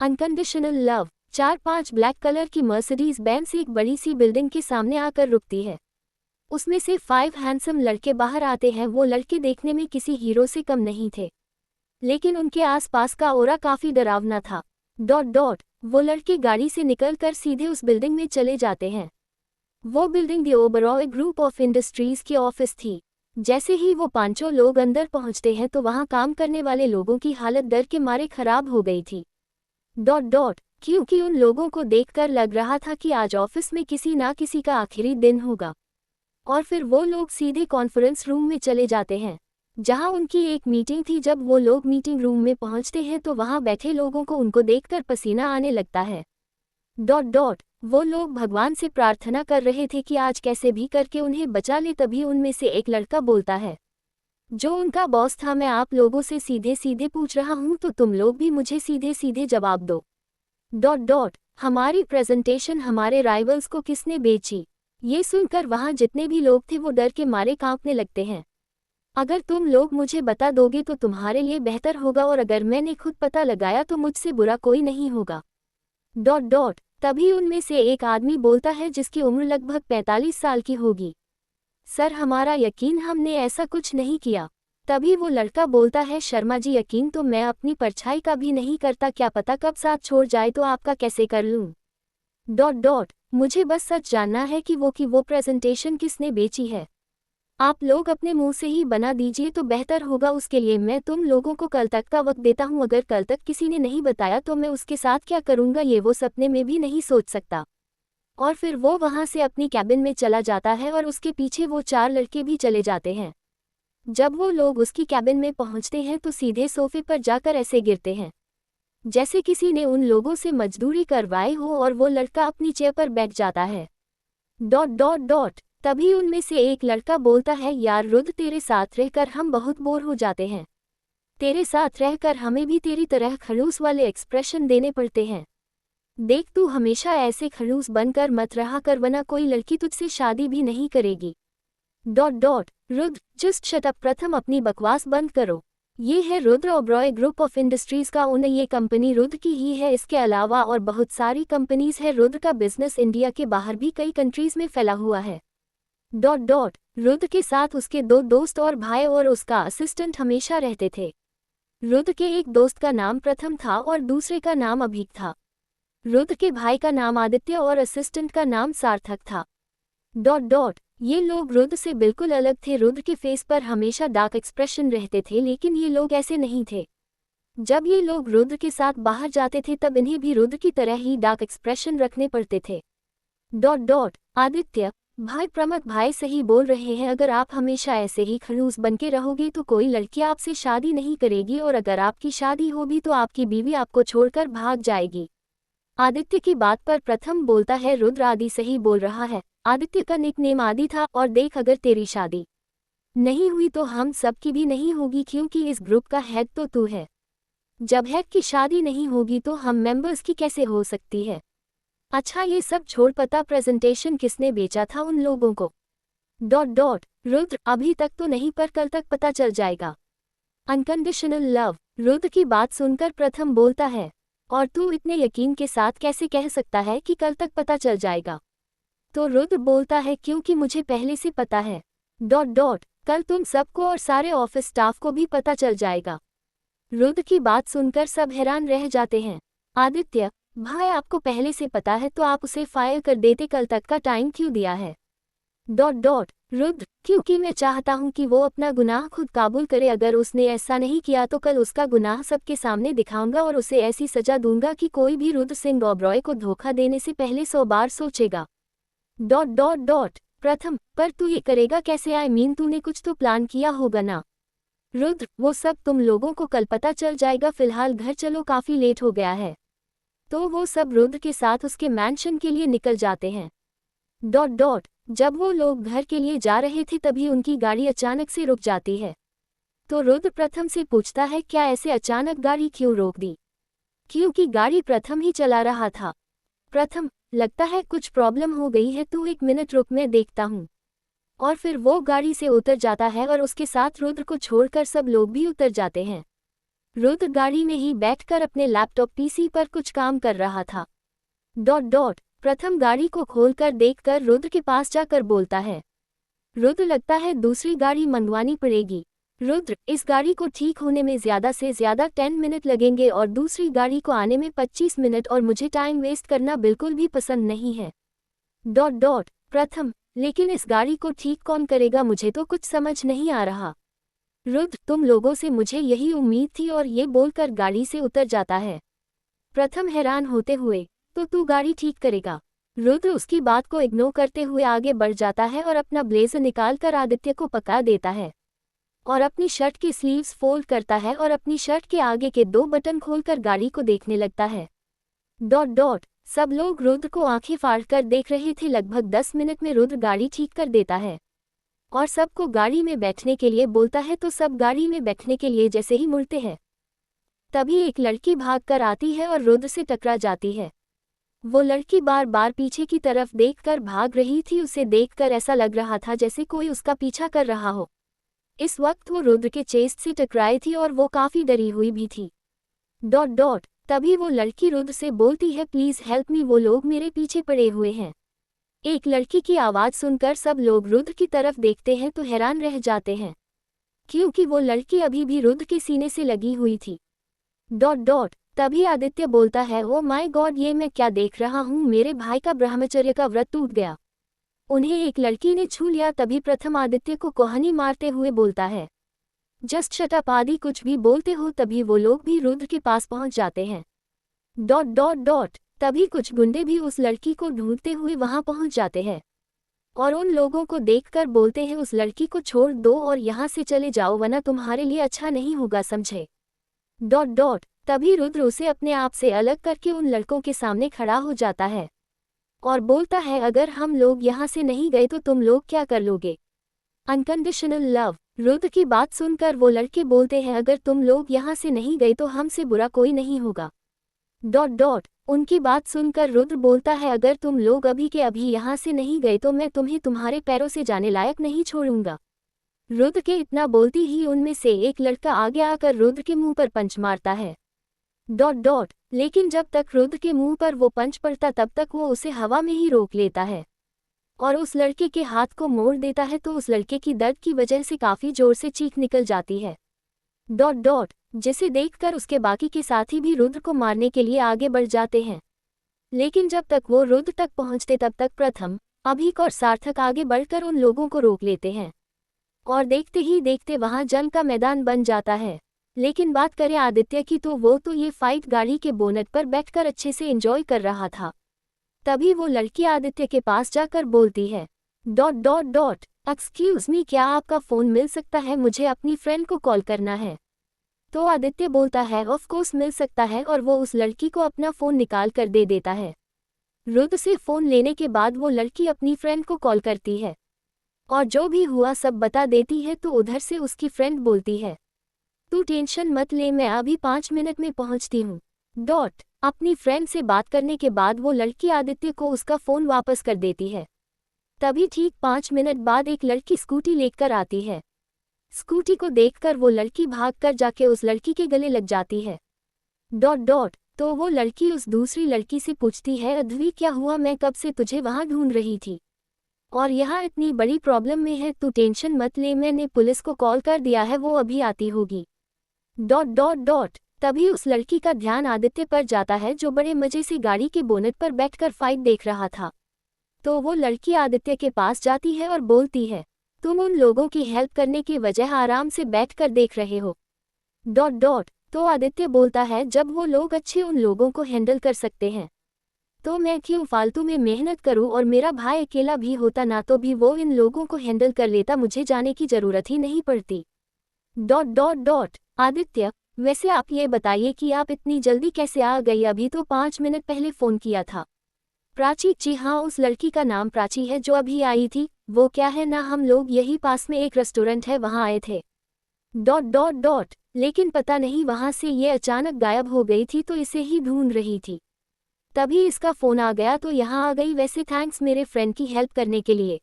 Unconditional love. 4-5 black colour की Mercedes Benz एक बड़ी सी बिल्डिंग के सामने आकर रुकती है। उसमें से 5 हैंडसम लड़के बाहर आते हैं। वो लड़के देखने में किसी हीरो से कम नहीं थे, लेकिन उनके आसपास का ऑरा काफी डरावना था। वो लड़के गाड़ी से निकलकर सीधे उस बिल्डिंग में चले जाते हैं। वो building the Oberoi group of industries की ऑफिस थी। जैसे ही वो पांचों लोग अंदर पहुंचते हैं तो वहां काम करने वाले लोगों की हालत डर के मारे खराब हो गई थी। क्योंकि उन लोगों को देखकर लग रहा था कि आज ऑफिस में किसी ना किसी का आखिरी दिन होगा। और फिर वो लोग सीधे कॉन्फ्रेंस रूम में चले जाते हैं, जहां उनकी एक मीटिंग थी। जब वो लोग मीटिंग रूम में पहुंचते हैं तो वहां बैठे लोगों को उनको देखकर पसीना आने लगता है। वो लोग भगवान से प्रार्थना कर रहे थे कि आज कैसे भी करके उन्हें बचा ले। तभी उनमें से एक लड़का बोलता है, जो उनका बॉस था, मैं आप लोगों से सीधे सीधे पूछ रहा हूं तो तुम लोग भी मुझे सीधे सीधे जवाब दो। हमारी प्रेजेंटेशन हमारे राइवल्स को किसने बेची? ये सुनकर वहां जितने भी लोग थे वो डर के मारे कांपने लगते हैं। अगर तुम लोग मुझे बता दोगे तो तुम्हारे लिए बेहतर होगा, और अगर मैंने खुद पता लगाया तो मुझसे बुरा कोई नहीं होगा। तभी उनमें से एक आदमी बोलता है, जिसकी उम्र लगभग 45 साल की होगी, सर हमारा यकीन, हमने ऐसा कुछ नहीं किया। तभी वो लड़का बोलता है, शर्मा जी यकीन तो मैं अपनी परछाई का भी नहीं करता, क्या पता कब साथ छोड़ जाए तो आपका कैसे कर लूं। मुझे बस सच जानना है कि वो प्रेजेंटेशन किसने बेची है। आप लोग अपने मुंह से ही बना दीजिए तो बेहतर होगा। उसके लिए मैं तुम लोगों को कल तक का वक्त देता हूं। अगर कल तक किसी ने नहीं बताया तो मैं उसके साथ क्या करूंगा ये वो सपने में भी नहीं सोच सकता। और फिर वो वहां से अपनी कैबिन में चला जाता है और उसके पीछे वो 4 लड़के भी चले जाते हैं। जब वो लोग उसकी कैबिन में पहुंचते हैं तो सीधे सोफे पर जाकर ऐसे गिरते हैं जैसे किसी ने उन लोगों से मजदूरी करवाई हो, और वो लड़का अपनी चेयर पर बैठ जाता है। तभी उनमें से एक लड़का बोलता है, यार रुद्र, तेरे साथ रहकर हम बहुत बोर हो जाते हैं। तेरे साथ रहकर हमें भी तेरी तरह खड़ूस वाले एक्सप्रेशन देने पड़ते हैं। देख, तू हमेशा ऐसे खड़ूस बनकर मत रहा कर, वरना कोई लड़की तुझसे शादी भी नहीं करेगी। Rudra, just shut up. प्रथम अपनी बकवास बंद करो। ये है Rudra Oberoi group of industries का ओनर। ये कंपनी रुद्र की ही है। इसके अलावा और बहुत सारी कंपनीज है। रुद्र का बिजनेस इंडिया के बाहर भी कई कंट्रीज में फैला हुआ है। रुद्र के साथ उसके 2 दोस्त और भाई और उसका असिस्टेंट हमेशा रहते थे। रुद्र के एक दोस्त का नाम प्रथम था और दूसरे का नाम अभीक था। रुद्र के भाई का नाम आदित्य और असिस्टेंट का नाम सार्थक था। ये लोग रुद्र से बिल्कुल अलग थे। रुद्र के फेस पर हमेशा डार्क एक्सप्रेशन रहते थे, लेकिन ये लोग ऐसे नहीं थे। जब ये लोग रुद्र के साथ बाहर जाते थे तब इन्हें भी रुद्र की तरह ही डार्क एक्सप्रेशन रखने पड़ते थे। आदित्य, भाई प्रमथ भाई सही बोल रहे हैं। अगर आप हमेशा ऐसे ही खड़ूस बनके रहोगे तो कोई लड़की आपसे शादी नहीं करेगी, और अगर आपकी शादी हो भी तो आपकी बीवी आपको छोड़कर भाग जाएगी। आदित्य की बात पर प्रथम बोलता है, रुद्र, आदि सही बोल रहा है। आदित्य का निकनेम आदि था, और देख, अगर तेरी शादी नहीं हुई तो हम सब की भी नहीं होगी, क्योंकि इस ग्रुप का हेड तो तू है। जब हेड की शादी नहीं होगी तो हम मेंबर्स की कैसे हो सकती है? अच्छा, ये सब छोड़, पता प्रेजेंटेशन किसने बेचा था उन लोगों को? रुद्र, अभी तक तो नहीं, पर कल तक पता चल जाएगा। Unconditional love. रुद्र की बात सुनकर प्रथम बोलता है, और तू इतने यकीन के साथ कैसे कह सकता है कि कल तक पता चल जाएगा? तो रुद्र बोलता है, क्योंकि मुझे पहले से पता है। कल तुम सबको और सारे ऑफिस स्टाफ को भी पता चल जाएगा। रुद्र की बात सुनकर सब हैरान रह जाते हैं। आदित्य, भाई आपको पहले से पता है तो आप उसे फायर कर देते, कल तक का टाइम क्यों दिया है? रुद्र, क्योंकि मैं चाहता हूं कि वो अपना गुनाह खुद काबूल करे। अगर उसने ऐसा नहीं किया तो कल उसका गुनाह सबके सामने दिखाऊंगा और उसे ऐसी सजा दूंगा कि कोई भी रुद्र सिंह ओबरॉय को धोखा देने से पहले 100 बार सोचेगा। प्रथम, पर तू ये करेगा कैसे? तूने कुछ तो प्लान किया होगा ना? रुद्र, वो सब तुम लोगों को कल पता चल जाएगा। फिलहाल घर चलो, काफी लेट हो गया है। तो वो सब रुद्र के साथ उसके मैंशन के लिए निकल जाते हैं। जब वो लोग घर के लिए जा रहे थे तभी उनकी गाड़ी अचानक से रुक जाती है। तो रुद्र प्रथम से पूछता है, क्या ऐसे अचानक गाड़ी क्यों रोक दी? क्योंकि गाड़ी प्रथम ही चला रहा था। प्रथम, लगता है कुछ प्रॉब्लम हो गई है, तू 1 मिनट रुक, मैं देखता हूँ। और फिर वो गाड़ी से उतर जाता है और उसके साथ रुद्र को छोड़कर सब लोग भी उतर जाते हैं। रुद्र गाड़ी में ही बैठकर अपने लैपटॉप पीसी पर कुछ काम कर रहा था। प्रथम गाड़ी को खोलकर देखकर रुद्र के पास जाकर बोलता है, रुद्र लगता है दूसरी गाड़ी मंगवानी पड़ेगी। रुद्र, इस गाड़ी को ठीक होने में ज़्यादा से ज़्यादा 10 मिनट लगेंगे और दूसरी गाड़ी को आने में 25 मिनट, और मुझे टाइम वेस्ट करना बिल्कुल भी पसंद नहीं है। प्रथम, लेकिन इस गाड़ी को ठीक कौन करेगा, मुझे तो कुछ समझ नहीं आ रहा। रुद्र, तुम लोगों से मुझे यही उम्मीद थी, और ये बोलकर गाड़ी से उतर जाता है। प्रथम हैरान होते हुए, तो तू गाड़ी ठीक करेगा? रुद्र उसकी बात को इग्नोर करते हुए आगे बढ़ जाता है और अपना ब्लेजर निकालकर आदित्य को पकड़ा देता है और अपनी शर्ट की स्लीव्स फोल्ड करता है और अपनी शर्ट के आगे के 2 बटन खोलकर गाड़ी को देखने लगता है। सब लोग रुद्र को आंखें फाड़कर देख रहे थे। लगभग 10 मिनट में रुद्र गाड़ी ठीक कर देता है और सबको गाड़ी में बैठने के लिए बोलता है, तो सब गाड़ी में बैठने के लिए जैसे ही मुड़ते हैं, तभी एक लड़की भागकर आती है और रुद्र से टकरा जाती है। वो लड़की बार बार पीछे की तरफ देखकर भाग रही थी। उसे देखकर ऐसा लग रहा था जैसे कोई उसका पीछा कर रहा हो। इस वक्त वो रुद्र के चेस्ट से टकराई थी और वो काफी डरी हुई भी थी। तभी वो लड़की रुद्र से बोलती है, प्लीज हेल्प मी, वो लोग मेरे पीछे पड़े हुए हैं। एक लड़की की आवाज सुनकर सब लोग रुद्र की तरफ देखते हैं तो हैरान रह जाते हैं, क्योंकि वो लड़की अभी भी रुद्र के सीने से लगी हुई थी। तभी आदित्य बोलता है, ओ माय गॉड, ये मैं क्या देख रहा हूँ, मेरे भाई का ब्रह्मचर्य का व्रत टूट गया। उन्हें एक लड़की ने छू लिया। तभी प्रथम आदित्य को कोहनी मारते हुए बोलता है, जस्ट शट अप, आदि कुछ भी बोलते हो। तभी वो लोग भी रुद्र के पास पहुंच जाते हैं। तभी कुछ गुंडे भी उस लड़की को ढूंढते हुए वहां पहुंच जाते हैं और उन लोगों को देखकर बोलते हैं, उस लड़की को छोड़ दो और यहाँ से चले जाओ, वरना तुम्हारे लिए अच्छा नहीं होगा, समझे? तभी रुद्र उसे अपने आप से अलग करके उन लड़कों के सामने खड़ा हो जाता है और बोलता है, अगर हम लोग यहाँ से नहीं गए तो तुम लोग क्या कर लोगे? Unconditional love. रुद्र की बात सुनकर वो लड़के बोलते हैं, अगर तुम लोग यहाँ से नहीं गए तो हमसे बुरा कोई नहीं होगा। उनकी बात सुनकर रुद्र बोलता है, अगर तुम लोग अभी के अभी यहाँ से नहीं गए तो मैं तुम्हें तुम्हारे पैरों से जाने लायक नहीं छोड़ूंगा। रुद्र के इतना बोलती ही उनमें से एक लड़का आगे आकर रुद्र के मुंह पर पंच मारता है। लेकिन जब तक रुद्र के मुंह पर वो पंच पड़ता तब तक वो उसे हवा में ही रोक लेता है और उस लड़के के हाथ को मोड़ देता है, तो उस लड़के की दर्द की वजह से काफी जोर से चीख निकल जाती है। जिसे देखकर उसके बाकी के साथी भी रुद्र को मारने के लिए आगे बढ़ जाते हैं, लेकिन जब तक वो रुद्र तक पहुंचते तब तक प्रथम, अभीक और सार्थक आगे बढ़कर उन लोगों को रोक लेते हैं और देखते ही देखते वहां जंग का मैदान बन जाता है। लेकिन बात करें आदित्य की, तो वो तो ये फाइट गाड़ी के बोनट पर बैठकर अच्छे से एंजॉय कर रहा था। तभी वो लड़की आदित्य के पास जाकर बोलती है, एक्सक्यूज मी, क्या आपका फ़ोन मिल सकता है, मुझे अपनी फ्रेंड को कॉल करना है। तो आदित्य बोलता है, ऑफ कोर्स मिल सकता है, और वो उस लड़की को अपना फ़ोन निकाल कर दे देता है। रुद्र से फ़ोन लेने के बाद वो लड़की अपनी फ्रेंड को कॉल करती है और जो भी हुआ सब बता देती है। तो उधर से उसकी फ्रेंड बोलती है, तू टेंशन मत ले, मैं अभी 5 मिनट में पहुंचती हूँ। अपनी फ्रेंड से बात करने के बाद वो लड़की आदित्य को उसका फ़ोन वापस कर देती है। तभी ठीक 5 मिनट बाद एक लड़की स्कूटी लेकर आती है। स्कूटी को देखकर वो लड़की भागकर जाके उस लड़की के गले लग जाती है। तो वो लड़की उस दूसरी लड़की से पूछती है, अध्वी क्या हुआ, मैं कब से तुझे वहाँ ढूंढ रही थी और यहाँ इतनी बड़ी प्रॉब्लम में है, तू टेंशन मत ले, मैंने पुलिस को कॉल कर दिया है, वो अभी आती होगी। तभी उस लड़की का ध्यान आदित्य पर जाता है, जो बड़े मजे से गाड़ी के बोनट पर बैठकर फाइट देख रहा था। तो वो लड़की आदित्य के पास जाती है और बोलती है, तुम उन लोगों की हेल्प करने की वजह आराम से बैठकर देख रहे हो। तो आदित्य बोलता है, जब वो लोग अच्छे उन लोगों को हैंडल कर सकते हैं तो मैं क्यों फालतू में मेहनत करूं, और मेरा भाई अकेला भी होता ना तो भी वो इन लोगों को हैंडल कर लेता, मुझे जाने की जरूरत ही नहीं पड़ती। आदित्य, वैसे आप ये बताइए कि आप इतनी जल्दी कैसे आ गई, अभी तो 5 मिनट पहले फ़ोन किया था। प्राची, जी हाँ, उस लड़की का नाम प्राची है जो अभी आई थी। वो क्या है ना, हम लोग यही पास में एक रेस्टोरेंट है वहाँ आए थे। लेकिन पता नहीं वहाँ से ये अचानक गायब हो गई थी, तो इसे ही ढूंढ रही थी। तभी इसका फ़ोन आ गया तो यहाँ आ गई। वैसे थैंक्स मेरे फ्रेंड की हेल्प करने के लिए।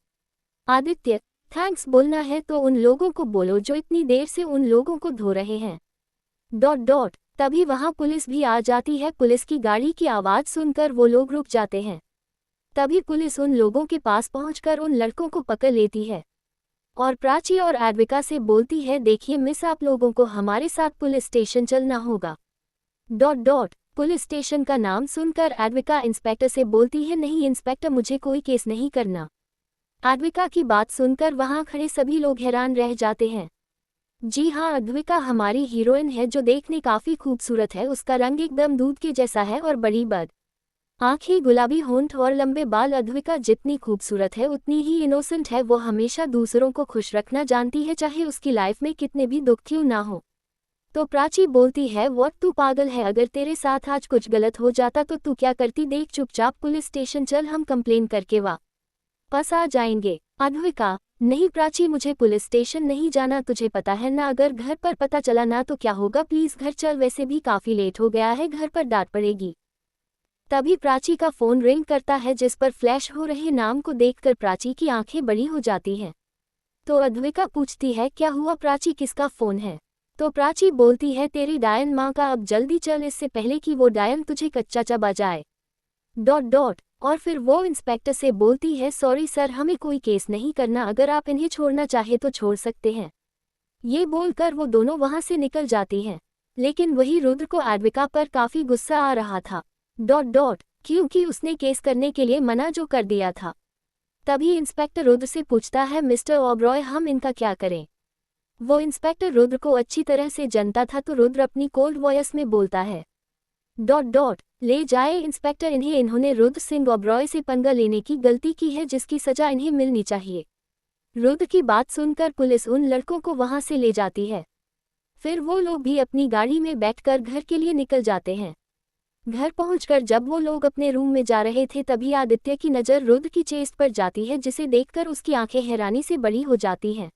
आदित्य, थैंक्स बोलना है तो उन लोगों को बोलो जो इतनी देर से उन लोगों को धो रहे हैं। तभी वहां पुलिस भी आ जाती है। पुलिस की गाड़ी की आवाज सुनकर वो लोग रुक जाते हैं। तभी पुलिस उन लोगों के पास पहुंचकर उन लड़कों को पकड़ लेती है और प्राची और एडविका से बोलती है, देखिए मिस, आप लोगों को हमारे साथ पुलिस स्टेशन चलना होगा। पुलिस स्टेशन का नाम सुनकर एडविका इंस्पेक्टर से बोलती है, नहीं इंस्पेक्टर, मुझे कोई केस नहीं करना। एडविका की बात सुनकर वहां खड़े सभी लोग हैरान रह जाते हैं। जी हाँ, एडविका हमारी हीरोइन है जो देखने काफी खूबसूरत है। उसका रंग एकदम दूध के जैसा है और बड़ी बद आंखें, गुलाबी होंठ और लंबे बाल। अद्विका जितनी खूबसूरत है उतनी ही इनोसेंट है। वो हमेशा दूसरों को खुश रखना जानती है, चाहे उसकी लाइफ में कितने भी दुख क्यों ना हो। तो प्राची बोलती है, व्हाट, तू पागल है? अगर तेरे साथ आज कुछ गलत हो जाता तो तू क्या करती? देख, चुपचाप पुलिस स्टेशन चल, हम कंप्लेन करके वापस आ जाएंगे। अद्विका, नहीं प्राची, मुझे पुलिस स्टेशन नहीं जाना। तुझे पता है ना, अगर घर पर पता चला ना तो क्या होगा? प्लीज घर चल, वैसे भी काफी लेट हो गया है, घर पर डांट पड़ेगी। तभी प्राची का फोन रिंग करता है, जिस पर फ्लैश हो रहे नाम को देखकर प्राची की आंखें बड़ी हो जाती हैं। तो अद्विका पूछती है, क्या हुआ प्राची, किसका फोन है? तो प्राची बोलती है, तेरी डायन माँ का। अब जल्दी चल, इससे पहले कि वो डायन तुझे कच्चा चबा जाए। और फिर वो इंस्पेक्टर से बोलती है, सॉरी सर, हमें कोई केस नहीं करना, अगर आप इन्हें छोड़ना चाहे तो छोड़ सकते हैं। ये बोलकर वो दोनों वहां से निकल जाती हैं। लेकिन वही रुद्र को एडविका पर काफी गुस्सा आ रहा था। क्योंकि उसने केस करने के लिए मना जो कर दिया था। तभी इंस्पेक्टर रुद्र से पूछता है, मिस्टर ओबरॉय, हम इनका क्या करें? वो इंस्पेक्टर रुद्र को अच्छी तरह से जानता था, तो रुद्र अपनी कोल्ड वॉइस में बोलता है, ले जाए इंस्पेक्टर इन्हें, इन्होंने रुद्र सिंह ओबरॉय से पंगा लेने की गलती की है, जिसकी सजा इन्हें मिलनी चाहिए। रुद्र की बात सुनकर पुलिस उन लड़कों को वहां से ले जाती है। फिर वो लोग भी अपनी गाड़ी में बैठकर घर के लिए निकल जाते हैं। घर पहुंचकर जब वो लोग अपने रूम में जा रहे थे, तभी आदित्य की नज़र रुद्र की चेस्ट पर जाती है, जिसे देखकर उसकी आंखें हैरानी से बड़ी हो जाती हैं।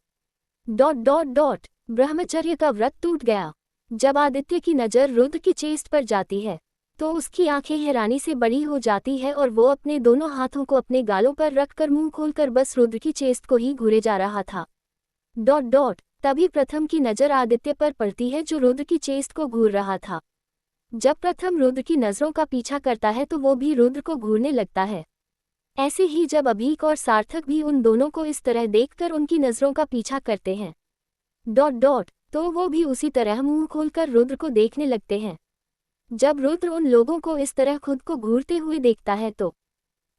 ब्रह्मचर्य का व्रत टूट गया। जब आदित्य की नज़र रुद्र की चेस्ट पर जाती है तो उसकी आंखें हैरानी से बड़ी हो जाती है और वो अपने दोनों हाथों को अपने गालों पर रखकर मुंह खोलकर बस रुद्र की चेस्ट को ही घूरे जा रहा था। तभी प्रथम की नज़र आदित्य पर पड़ती है, जो रुद्र की चेस्ट को घूर रहा था। जब प्रथम रुद्र की नज़रों का पीछा करता है तो वो भी रुद्र को घूरने लगता है। ऐसे ही जब अभीक और सार्थक भी उन दोनों को इस तरह देखकर उनकी नज़रों का पीछा करते हैं, तो वो भी उसी तरह मुंह खोलकर रुद्र को देखने लगते हैं। जब रुद्र उन लोगों को इस तरह खुद को घूरते हुए देखता है तो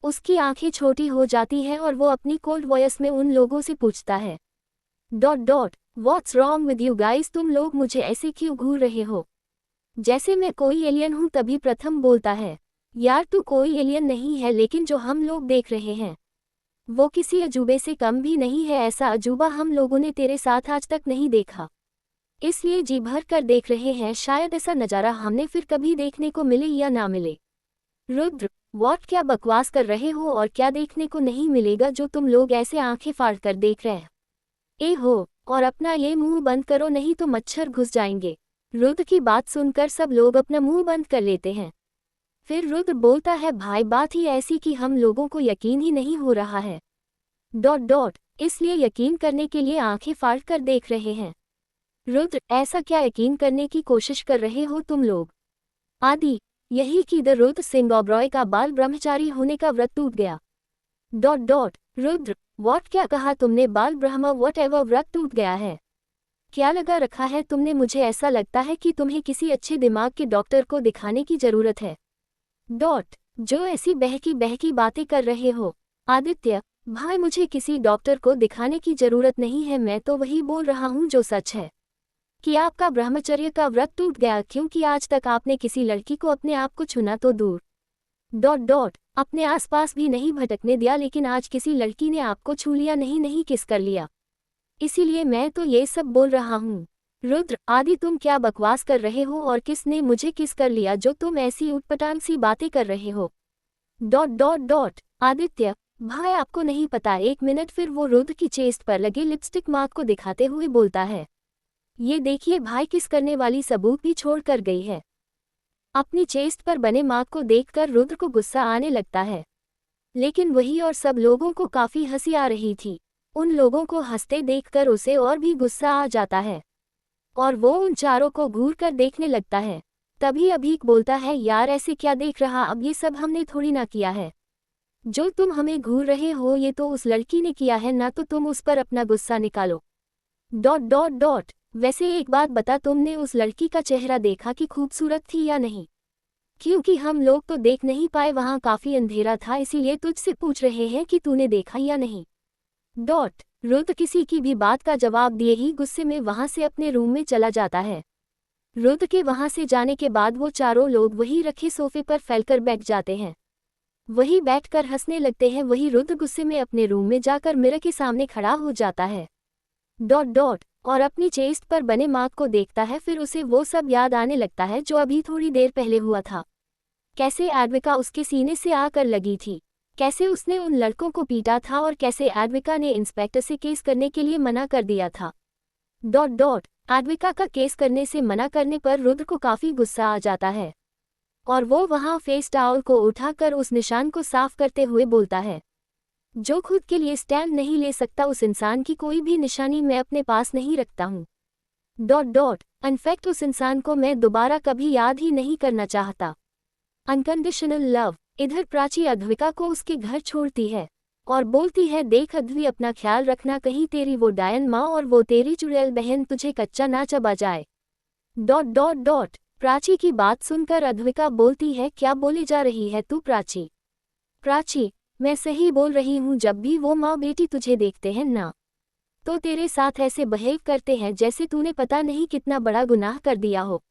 उसकी आंखें छोटी हो जाती हैं और वो अपनी कोल्ड वॉइस में उन लोगों से पूछता है, what's wrong with you guys, तुम लोग मुझे ऐसे क्यों घूर रहे हो जैसे मैं कोई एलियन हूं? तभी प्रथम बोलता है, यार तू कोई एलियन नहीं है, लेकिन जो हम लोग देख रहे हैं वो किसी अजूबे से कम भी नहीं है। ऐसा अजूबा हम लोगों ने तेरे साथ आज तक नहीं देखा, इसलिए जी भर कर देख रहे हैं, शायद ऐसा नज़ारा हमने फिर कभी देखने को मिले या ना मिले। रुद्र, व्हाट, क्या बकवास कर रहे हो? और क्या देखने को नहीं मिलेगा जो तुम लोग ऐसे आंखें फाड़ कर देख रहे हो? और अपना ये मुंह बंद करो, नहीं तो मच्छर घुस जाएंगे। रुद्र की बात सुनकर सब लोग अपना मुंह बंद कर लेते हैं। फिर रुद्र बोलता है, भाई बात ही ऐसी कि हम लोगों को यकीन ही नहीं हो रहा है। इसलिए यकीन करने के लिए आंखें फाड़ कर देख रहे हैं। रुद्र, ऐसा क्या यकीन करने की कोशिश कर रहे हो तुम लोग? आदि, यही कि द रुद्र सिंह ओबरॉय का बाल ब्रह्मचारी होने का व्रत टूट गया। रुद्र, व्हाट, क्या कहा तुमने? बाल ब्रह्म व्हाट एवर व्रत टूट गया है? क्या लगा रखा है तुमने? मुझे ऐसा लगता है कि तुम्हें किसी अच्छे दिमाग के डॉक्टर को दिखाने की जरूरत है। जो ऐसी बहकी बातें कर रहे हो? आदित्य, भाई मुझे किसी डॉक्टर को दिखाने की जरूरत नहीं है, मैं तो वही बोल रहा हूँ जो सच है कि आपका ब्रह्मचर्य का व्रत टूट गया, क्योंकि आज तक आपने किसी लड़की को अपने आप को छूना तो दूर अपने आसपास भी नहीं भटकने दिया, लेकिन आज किसी लड़की ने आपको छू लिया, नहीं किस कर लिया। इसीलिए मैं तो ये सब बोल रहा हूँ। रुद्र, आदि, तुम क्या बकवास कर रहे हो? और किसने मुझे किस कर लिया जो तुम ऐसी उटपटांग सी बातें कर रहे हो? आदित्य, भाई आपको नहीं पता, एक मिनट। फिर वो रुद्र की चेस्ट पर लगे लिपस्टिक मार्क को दिखाते हुए बोलता है, ये देखिए भाई, किस करने वाली सबूत भी छोड़ कर गई है। अपनी चेस्ट पर बने मार्क को देखकर रुद्र को गुस्सा आने लगता है, लेकिन वही और सब लोगों को काफी हंसी आ रही थी। उन लोगों को हंसते देखकर उसे और भी गुस्सा आ जाता है। और वो उन चारों को घूर कर देखने लगता है। तभी अभीक बोलता है, यार ऐसे क्या देख रहा, अब ये सब हमने थोड़ी ना किया है। जो तुम हमें घूर रहे हो ये तो उस लड़की ने किया है ना, तो तुम उस पर अपना गुस्सा निकालो। Dot dot dot. वैसे एक बात बता, तुमने उस लड़की का चेहरा देखा कि खूबसूरत थी या नहीं? क्योंकि हम लोग तो देख नहीं पाए, वहाँ काफी अंधेरा था, इसीलिए तुझसे पूछ रहे हैं कि तूने देखा या नहीं। डॉट। रुद्र किसी की भी बात का जवाब दिए ही गुस्से में वहां से अपने रूम में चला जाता है। रुद्र के वहां से जाने के बाद वो चारों लोग वही रखे सोफे पर फैलकर बैठ जाते हैं। वही बैठकर हंसने लगते हैं। वही रुद्र गुस्से में अपने रूम में जाकर मिरर के सामने खड़ा हो जाता है। Dot dot. और अपनी चेस्ट पर बने मार्क को देखता है। फिर उसे वो सब याद आने लगता है जो अभी थोड़ी देर पहले हुआ था। कैसे एडविका उसके सीने से आकर लगी थी, कैसे उसने उन लड़कों को पीटा था और कैसे एडविका ने इंस्पेक्टर से केस करने के लिए मना कर दिया था। Dot dot. एडविका का केस करने से मना करने पर रुद्र को काफी गुस्सा आ जाता है और वो वहां फेस टावल को उठाकर उस निशान को साफ करते हुए बोलता है, जो खुद के लिए स्टैंड नहीं ले सकता उस इंसान की कोई भी निशानी मैं अपने पास नहीं रखता हूँ। Dot dot. इनफैक्ट उस इंसान को मैं दोबारा कभी याद ही नहीं करना चाहता। Unconditional love. इधर प्राची अद्विका को उसके घर छोड़ती है और बोलती है, देख अद्वी, अपना ख्याल रखना, कहीं तेरी वो डायन माँ और वो तेरी चुड़ैल बहन तुझे कच्चा ना चबा जाए। Dot dot dot. प्राची की बात सुनकर अद्विका बोलती है, क्या बोली जा रही है तू प्राची? प्राची, मैं सही बोल रही हूँ, जब भी वो माँ बेटी तुझे देखते हैं ना, तो तेरे साथ ऐसे बिहेव करते हैं जैसे तूने पता नहीं कितना बड़ा गुनाह कर दिया हो।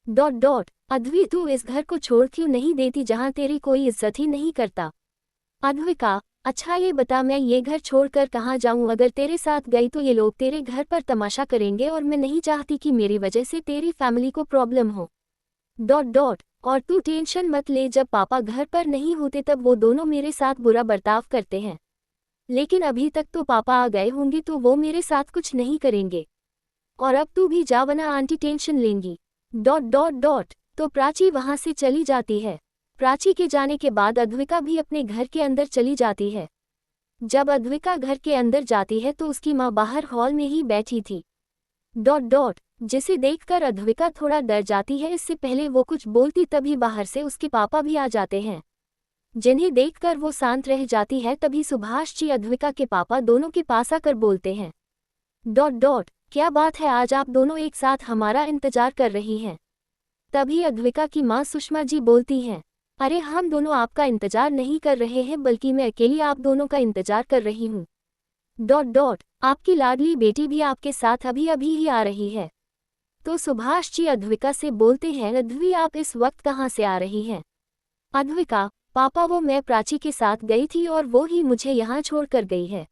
Dot dot. अद्वी, तू इस घर को छोड़ क्यों नहीं देती जहाँ तेरी कोई इज्जत ही नहीं करता? अद्विका, अच्छा ये बता, मैं ये घर छोड़कर कहाँ जाऊँ? अगर तेरे साथ गई तो ये लोग तेरे घर पर तमाशा करेंगे और मैं नहीं चाहती कि मेरी वजह से तेरी फैमिली को प्रॉब्लम हो। Dot dot. और तू टेंशन मत ले, जब पापा घर पर नहीं होते तब वो दोनों मेरे साथ बुरा बर्ताव करते हैं, लेकिन अभी तक तो पापा आ गए होंगे तो वो मेरे साथ कुछ नहीं करेंगे। और अब तू भी जा वरना आंटी टेंशन लेंगी। Dot dot dot. तो प्राची वहां से चली जाती है। प्राची के जाने के बाद अद्विका भी अपने घर के अंदर चली जाती है। जब अद्विका घर के अंदर जाती है तो उसकी माँ बाहर हॉल में ही बैठी थी। Dot dot. जिसे देखकर अद्विका थोड़ा डर जाती है। इससे पहले वो कुछ बोलती तभी बाहर से उसके पापा भी आ जाते हैं, जिन्हें देखकर वो शांत रह जाती है। तभी सुभाष जी अद्विका के पापा दोनों के पास आकर बोलते हैं, डॉट डॉट, क्या बात है, आज आप दोनों एक साथ हमारा इंतजार कर रही हैं? तभी अद्विका की माँ सुषमा जी बोलती हैं, अरे हम दोनों आपका इंतजार नहीं कर रहे हैं, बल्कि मैं अकेली आप दोनों का इंतजार कर रही हूँ। Dot dot. आपकी लाडली बेटी भी आपके साथ अभी अभी ही आ रही है। तो सुभाष जी अद्विका से बोलते हैं, अद्वी आप इस वक्त कहाँ से आ रही हैं? अद्विका, पापा वो मैं प्राची के साथ गई थी और वो ही मुझे यहाँ छोड़कर गई है।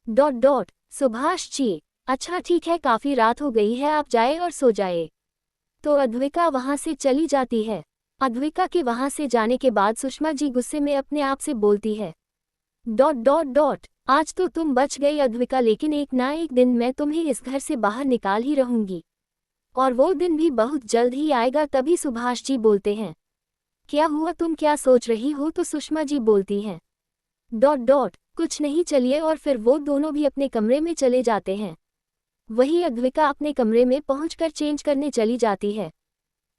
Dot dot. सुभाष जी, अच्छा ठीक है, काफ़ी रात हो गई है, आप जाए और सो जाए। तो अद्विका वहाँ से चली जाती है। अद्विका के वहाँ से जाने के बाद सुषमा जी गुस्से में अपने आप से बोलती है, डॉट डॉट डॉट, आज तो तुम बच गई अद्विका, लेकिन एक ना एक दिन मैं तुम्हें इस घर से बाहर निकाल ही रहूंगी, और वो दिन भी बहुत जल्द ही आएगा। तभी सुभाष जी बोलते हैं, क्या हुआ, तुम क्या सोच रही हो? तो सुषमा जी बोलती हैं, डॉट डॉट, कुछ नहीं, चलिए। और फिर वो दोनों भी अपने कमरे में चले जाते हैं। वही अद्विका अपने कमरे में पहुंचकर चेंज करने चली जाती है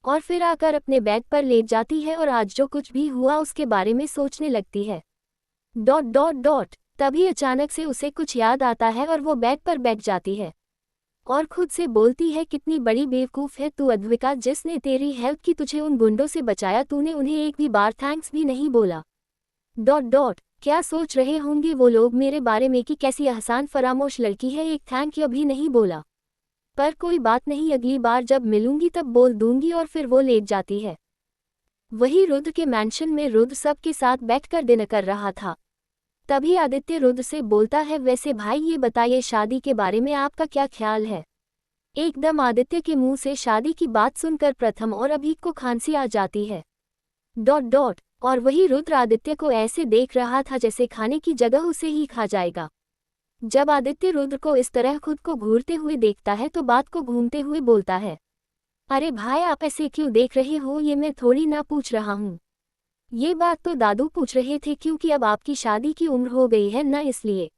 और फिर आकर अपने बेड पर लेट जाती है और आज जो कुछ भी हुआ उसके बारे में सोचने लगती है। Dot dot dot. तभी अचानक से उसे कुछ याद आता है और वो बेड पर बैठ जाती है और खुद से बोलती है, कितनी बड़ी बेवकूफ़ है तू अद्विका, जिसने तेरी हेल्प की, तुझे उन गुंडों से बचाया, तूने उन्हें एक भी बार थैंक्स भी नहीं बोला। Dot dot. क्या सोच रहे होंगे वो लोग मेरे बारे में कि कैसी आसान फरामोश लड़की है, एक थैंक यू भी नहीं बोला। पर कोई बात नहीं, अगली बार जब मिलूंगी तब बोल दूंगी। और फिर वो लेट जाती है। वही रुद्र के मैंशन में रुद्र सबके साथ बैठकर डिनर कर रहा था। तभी आदित्य रुद्र से बोलता है, वैसे भाई ये बताइए, शादी के बारे में आपका क्या ख्याल है? एकदम आदित्य के मुंह से शादी की बात सुनकर प्रथम और अभीक को खांसी आ जाती है। Dot dot. और वही रुद्र आदित्य को ऐसे देख रहा था जैसे खाने की जगह उसे ही खा जाएगा। जब आदित्य रुद्र को इस तरह खुद को घूरते हुए देखता है तो बात को घूमते हुए बोलता है, अरे भाई आप ऐसे क्यों देख रहे हो, ये मैं थोड़ी ना पूछ रहा हूँ, ये बात तो दादू पूछ रहे थे, क्योंकि अब आपकी शादी की उम्र हो गई है ना, इसलिए।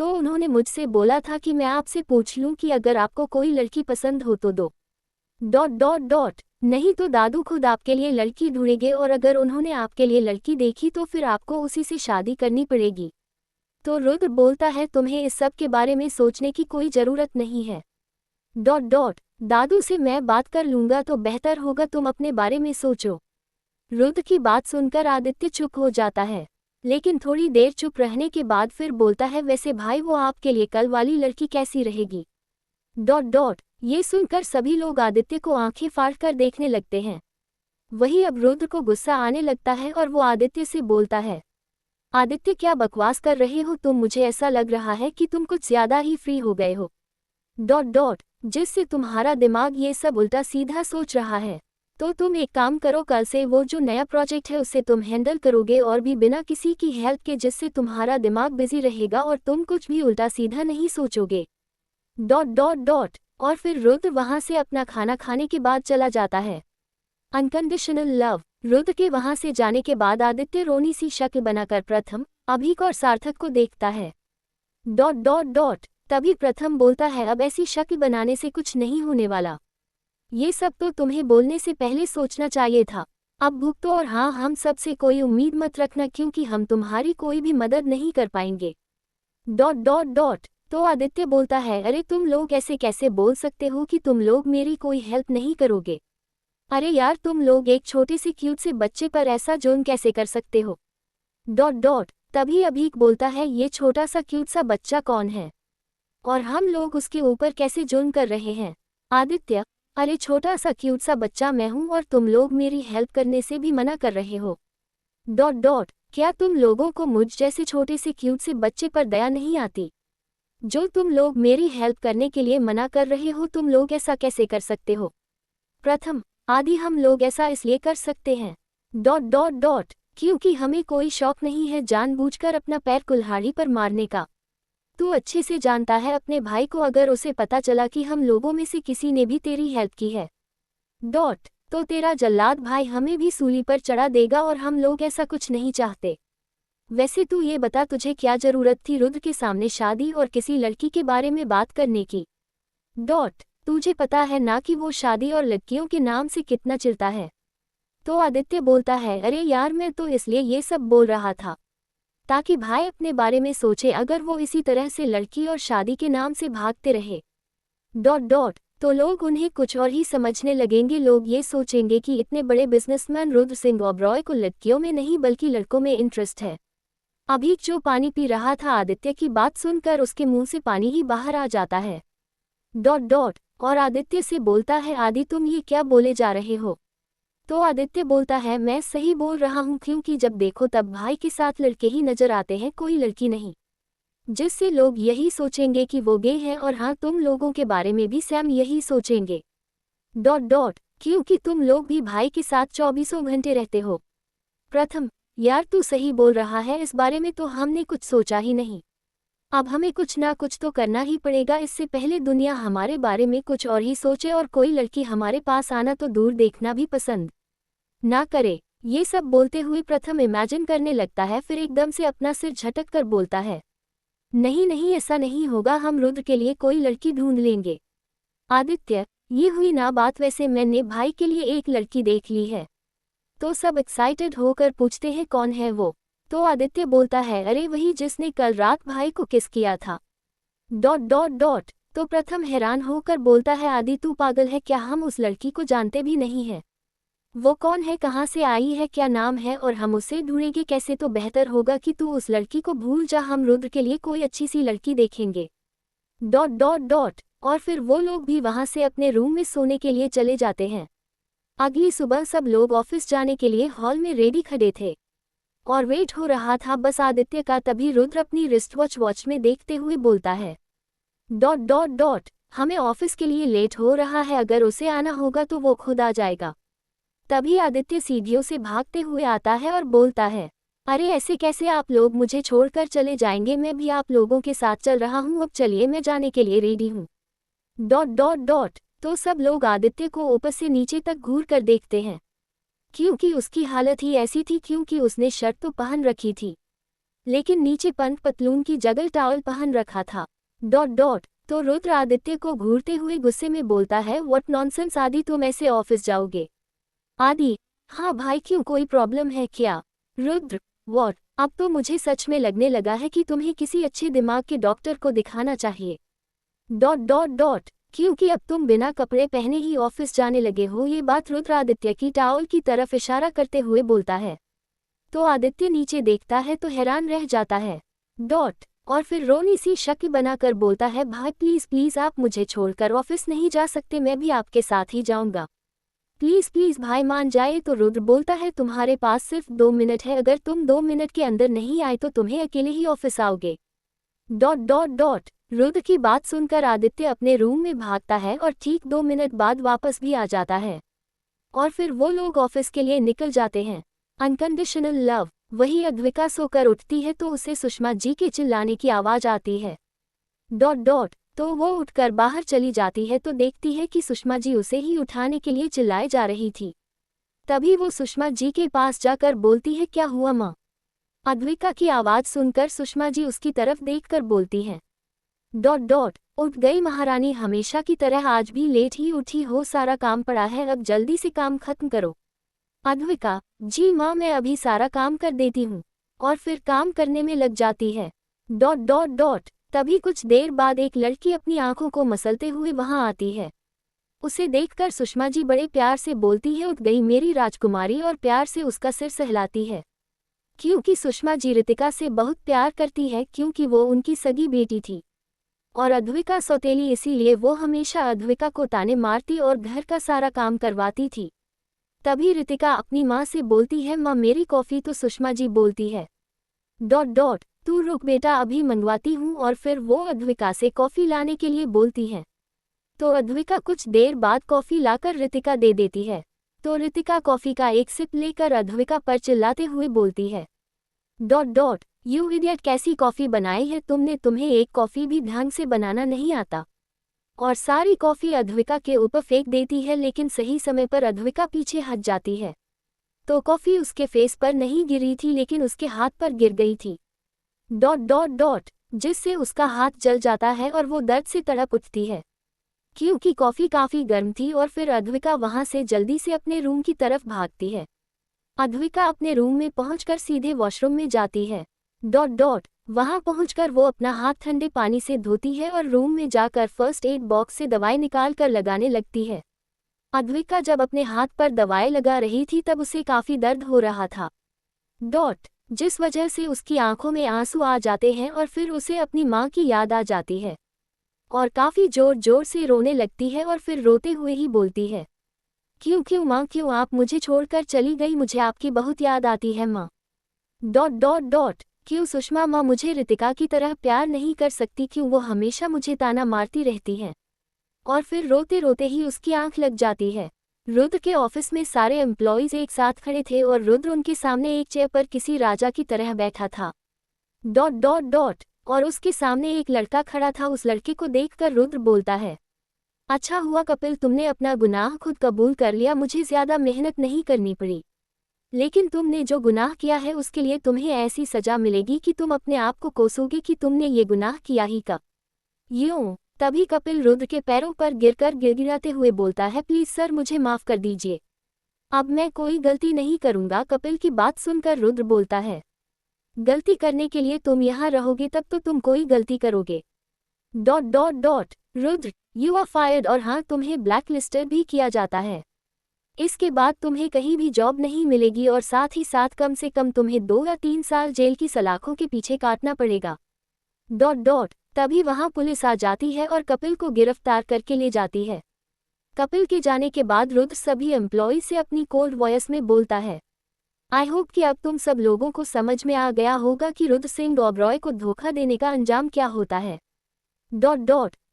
तो उन्होंने मुझसे बोला था कि मैं आपसे पूछ लूं कि अगर आपको कोई लड़की पसंद हो तो दो। नहीं तो दादू खुद आपके लिए लड़की ढूंढेंगे और अगर उन्होंने आपके लिए लड़की देखी तो फिर आपको उसी से शादी करनी पड़ेगी। तो रुद्र बोलता है तुम्हें इस सब के बारे में सोचने की कोई ज़रूरत नहीं है। दादू से मैं बात कर लूँगा तो बेहतर होगा, तुम अपने बारे में सोचो। रुद्र की बात सुनकर आदित्य चुप हो जाता है, लेकिन थोड़ी देर चुप रहने के बाद फिर बोलता है वैसे भाई वो आपके लिए कल वाली लड़की कैसी रहेगी। ये सुनकर सभी लोग आदित्य को आंखें फाड़ कर देखने लगते हैं। वही अब रुद्र को गुस्सा आने लगता है और वो आदित्य से बोलता है आदित्य क्या बकवास कर रहे हो तुम, मुझे ऐसा लग रहा है कि तुम कुछ ज्यादा ही फ्री हो गए हो। जिससे तुम्हारा दिमाग ये सब उल्टा सीधा सोच रहा है। तो तुम एक काम करो, कल से वो जो नया प्रोजेक्ट है उससे तुम हैंडल करोगे और भी बिना किसी की हेल्प के, जिससे तुम्हारा दिमाग बिजी रहेगा और तुम कुछ भी उल्टा सीधा नहीं सोचोगे। और फिर रुद्र वहां से अपना खाना खाने के बाद चला जाता है। Unconditional love. रुद्र के वहां से जाने के बाद आदित्य रोनी सी शक्ल बनाकर प्रथम, अभीक और सार्थक को देखता है। तभी प्रथम बोलता है अब ऐसी शक्ल बनाने से कुछ नहीं होने वाला, ये सब तो तुम्हें बोलने से पहले सोचना चाहिए था। अब भुगतो और हाँ, हम सब से कोई उम्मीद मत रखना क्योंकि हम तुम्हारी कोई भी मदद नहीं कर पाएंगे। तो आदित्य बोलता है अरे तुम लोग ऐसे कैसे बोल सकते हो कि तुम लोग मेरी कोई हेल्प नहीं करोगे। अरे यार, तुम लोग एक छोटे से क्यूट से बच्चे पर ऐसा जुल्म कैसे कर सकते हो। तभी अभीक बोलता है ये छोटा सा क्यूट सा बच्चा कौन है और हम लोग उसके ऊपर कैसे जुल्म कर रहे हैं। आदित्य अरे छोटा सा क्यूट सा बच्चा मैं हूं और तुम लोग मेरी हेल्प करने से भी मना कर रहे हो। क्या तुम लोगों को मुझ जैसे छोटे से क्यूट से बच्चे पर दया नहीं आती। जो तुम लोग मेरी हेल्प करने के लिए मना कर रहे हो, तुम लोग ऐसा कैसे कर सकते हो। प्रथम आदि हम लोग ऐसा इसलिए कर सकते हैं क्योंकि हमें कोई शौक नहीं है जानबूझकर अपना पैर कुल्हाड़ी पर मारने का। तू अच्छे से जानता है अपने भाई को, अगर उसे पता चला कि हम लोगों में से किसी ने भी तेरी हेल्प की है तो तेरा जल्लाद भाई हमें भी सूली पर चढ़ा देगा और हम लोग ऐसा कुछ नहीं चाहते। वैसे तू ये बता, तुझे क्या जरूरत थी रुद्र के सामने शादी और किसी लड़की के बारे में बात करने की। तुझे पता है ना कि वो शादी और लड़कियों के नाम से कितना चिढ़ता है। तो आदित्य बोलता है अरे यार, मैं तो इसलिए ये सब बोल रहा था ताकि भाई अपने बारे में सोचे, अगर वो इसी तरह से लड़की और शादी के नाम से भागते रहे तो लोग उन्हें कुछ और ही समझने लगेंगे। लोग ये सोचेंगे कि इतने बड़े बिजनेसमैन रुद्र सिंह ओबरॉय को लड़कियों में नहीं बल्कि लड़कों में इंटरेस्ट है। अभीक जो पानी पी रहा था, आदित्य की बात सुनकर उसके मुंह से पानी ही बाहर आ जाता है। और आदित्य से बोलता है आदि तुम ये क्या बोले जा रहे हो। तो आदित्य बोलता है मैं सही बोल रहा हूँ, क्योंकि जब देखो तब भाई के साथ लड़के ही नजर आते हैं, कोई लड़की नहीं, जिससे लोग यही सोचेंगे कि वो गे है। और हाँ, तुम लोगों के बारे में भी सैम यही सोचेंगे क्योंकि तुम लोग भी भाई के साथ 24 घंटे रहते हो। प्रथम यार तू सही बोल रहा है, इस बारे में तो हमने कुछ सोचा ही नहीं। अब हमें कुछ ना कुछ तो करना ही पड़ेगा, इससे पहले दुनिया हमारे बारे में कुछ और ही सोचे और कोई लड़की हमारे पास आना तो दूर देखना भी पसंद ना करे। ये सब बोलते हुए प्रथम इमेजिन करने लगता है, फिर एकदम से अपना सिर झटक कर बोलता है नहीं ऐसा नहीं होगा, हम रुद्र के लिए कोई लड़की ढूंढ लेंगे। आदित्य ये हुई ना बात, वैसे मैंने भाई के लिए एक लड़की देख ली है। तो सब एक्साइटेड होकर पूछते हैं कौन है वो। तो आदित्य बोलता है अरे वही जिसने कल रात भाई को किस किया था। तो प्रथम हैरान होकर बोलता है आदि तू पागल है क्या, हम उस लड़की को जानते भी नहीं है। वो कौन है, कहाँ से आई है, क्या नाम है और हम उसे ढूंढेंगे कैसे। तो बेहतर होगा कि तू उस लड़की को भूल जा, हम रुद्र के लिए कोई अच्छी सी लड़की देखेंगे। और फिर वो लोग भी वहां से अपने रूम में सोने के लिए चले जाते हैं। अगली सुबह सब लोग ऑफिस जाने के लिए हॉल में रेडी खड़े थे और वेट हो रहा था बस आदित्य का। तभी रुद्र अपनी रिस्ट वॉच में देखते हुए बोलता है हमें ऑफिस के लिए लेट हो रहा है, अगर उसे आना होगा तो वो खुद आ जाएगा। तभी आदित्य सीढ़ियों से भागते हुए आता है और बोलता है अरे ऐसे कैसे, आप लोग मुझे छोड़कर चले जाएंगे, मैं भी आप लोगों के साथ चल रहा हूँ, अब चलिए मैं जाने के लिए रेडी हूँ। तो सब लोग आदित्य को ऊपर से नीचे तक घूर कर देखते हैं, क्योंकि उसकी हालत ही ऐसी थी, क्योंकि उसने शर्ट तो पहन रखी थी लेकिन नीचे पंत पतलून की जगह टॉवल पहन रखा था। तो रुद्र आदित्य को घूरते हुए गुस्से में बोलता है, व्हाट नॉनसेंस आदि, तुम ऐसे ऑफिस जाओगे? आदि: हाँ भाई, क्यों, कोई प्रॉब्लम है क्या? रुद्र: व्हाट, अब तो मुझे सच में लगने लगा है कि तुम्हें किसी अच्छे दिमाग के डॉक्टर को दिखाना चाहिए। क्योंकि अब तुम बिना कपड़े पहने ही ऑफिस जाने लगे हो। ये बात रुद्र आदित्य की टॉवल की तरफ इशारा करते हुए बोलता है। तो आदित्य नीचे देखता है तो हैरान रह जाता है। और फिर रोनी सी शक्ल बनाकर बोलता है, भाई प्लीज प्लीज आप मुझे छोड़कर ऑफिस नहीं जा सकते, मैं भी आपके साथ ही जाऊंगा। प्लीज प्लीज भाई मान जाए। तो रुद्र बोलता है, तुम्हारे पास सिर्फ 2 मिनट है, अगर तुम 2 मिनट के अंदर नहीं आए तो तुम्हें अकेले ही ऑफिस आओगे। रुद्र की बात सुनकर आदित्य अपने रूम में भागता है और ठीक 2 मिनट बाद वापस भी आ जाता है। और फिर वो लोग ऑफिस के लिए निकल जाते हैं। Unconditional love. वही अद्विका सोकर उठती है तो उसे सुषमा जी के चिल्लाने की आवाज आती है। तो वो उठकर बाहर चली जाती है तो देखती है कि सुषमा जी उसे ही उठाने के लिए चिल्लाए जा रही थी। तभी वो सुषमा जी के पास जाकर बोलती है, क्या हुआ माँ? अद्विका की आवाज सुनकर सुषमा जी उसकी तरफ देखकर बोलती हैं। उठ गई महारानी, हमेशा की तरह आज भी लेट ही उठी हो, सारा काम पड़ा है, अब जल्दी से काम खत्म करो। अद्विका: जी माँ, मैं अभी सारा काम कर देती हूँ। और फिर काम करने में लग जाती है। तभी कुछ देर बाद एक लड़की अपनी आंखों को मसलते हुए वहां आती है। उसे देखकर सुषमा जी बड़े प्यार से बोलती है, उठ गई मेरी राजकुमारी, और प्यार से उसका सिर सहलाती है। क्योंकि सुषमा जी रितिका से बहुत प्यार करती है, क्योंकि वो उनकी सगी बेटी थी और अद्विका सौतेली, इसीलिए वो हमेशा अद्विका को ताने मारती और घर का सारा काम करवाती थी। तभी रितिका अपनी माँ से बोलती है, माँ मेरी कॉफ़ी। तो सुषमा जी बोलती है, तू रुक बेटा, अभी मंगवाती हूँ। और फिर वो अद्विका से कॉफ़ी लाने के लिए बोलती है। तो अद्विका कुछ देर बाद कॉफ़ी लाकर रितिका दे देती है। तो रितिका कॉफ़ी का एक सिप लेकर अद्विका पर चिल्लाते हुए बोलती है, यू इडियट, कैसी कॉफ़ी बनाई है तुमने, तुम्हें एक कॉफ़ी भी ढंग से बनाना नहीं आता। और सारी कॉफ़ी अद्विका के ऊपर फेंक देती है, लेकिन सही समय पर अद्विका पीछे हट जाती है। तो कॉफ़ी उसके फेस पर नहीं गिरी थी, लेकिन उसके हाथ पर गिर गई थी। जिससे उसका हाथ जल जाता है और वो दर्द से तड़प उठती है, क्योंकि कॉफ़ी काफ़ी गर्म थी। और फिर अद्विका वहाँ से जल्दी से अपने रूम की तरफ भागती है। अद्विका अपने रूम में पहुंचकर सीधे वॉशरूम में जाती है। वहां पहुंचकर वो अपना हाथ ठंडे पानी से धोती है और रूम में जाकर फर्स्ट एड बॉक्स से दवाई निकाल कर लगाने लगती है। अद्विका जब अपने हाथ पर दवाई लगा रही थी तब उसे काफ़ी दर्द हो रहा था, जिस वजह से उसकी आंखों में आंसू आ जाते हैं और फिर उसे अपनी माँ की याद आ जाती है और काफ़ी जोर जोर से रोने लगती है। और फिर रोते हुए ही बोलती है, क्यों माँ, क्यों आप मुझे छोड़कर चली गई, मुझे आपकी बहुत याद आती है माँ। क्यों सुषमा माँ मुझे रितिका की तरह प्यार नहीं कर सकती, क्यों वो हमेशा मुझे ताना मारती रहती है। और फिर रोते रोते ही उसकी आंख लग जाती है। रुद्र के ऑफिस में सारे एम्प्लॉयज़ एक साथ खड़े थे और रुद्र उनके सामने एक चेयर पर किसी राजा की तरह बैठा था। और उसके सामने एक लड़का खड़ा था। उस लड़के को देखकर रुद्र बोलता है, अच्छा हुआ कपिल, तुमने अपना गुनाह खुद कबूल कर लिया, मुझे ज़्यादा मेहनत नहीं करनी पड़ी। लेकिन तुमने जो गुनाह किया है उसके लिए तुम्हें ऐसी सज़ा मिलेगी कि तुम अपने आप को कोसोगे कि तुमने ये गुनाह किया ही कब। यूं तभी कपिल रुद्र के पैरों पर गिरकर गिड़गिड़ाते हुए बोलता है, प्लीज़ सर, मुझे माफ़ कर दीजिए, अब मैं कोई गलती नहीं करूँगा। कपिल की बात सुनकर रुद्र बोलता है, गलती करने के लिए तुम यहाँ रहोगे तब तो तुम कोई गलती करोगे। रुद्र, यू आर फायर्ड, और हाँ, तुम्हें ब्लैक लिस्टेड भी किया जाता है। इसके बाद तुम्हें कहीं भी जॉब नहीं मिलेगी और साथ ही साथ कम से कम तुम्हें 2 या 3 साल जेल की सलाखों के पीछे काटना पड़ेगा। तभी वहां पुलिस आ जाती है और कपिल को गिरफ्तार करके ले जाती है। कपिल के जाने के बाद रुद्र सभी एम्प्लॉय से अपनी कोल्ड वॉइस में बोलता है, आई होप कि अब तुम सब लोगों को समझ में आ गया होगा कि रुद्र सिंह ओबरॉय को धोखा देने का अंजाम क्या होता है।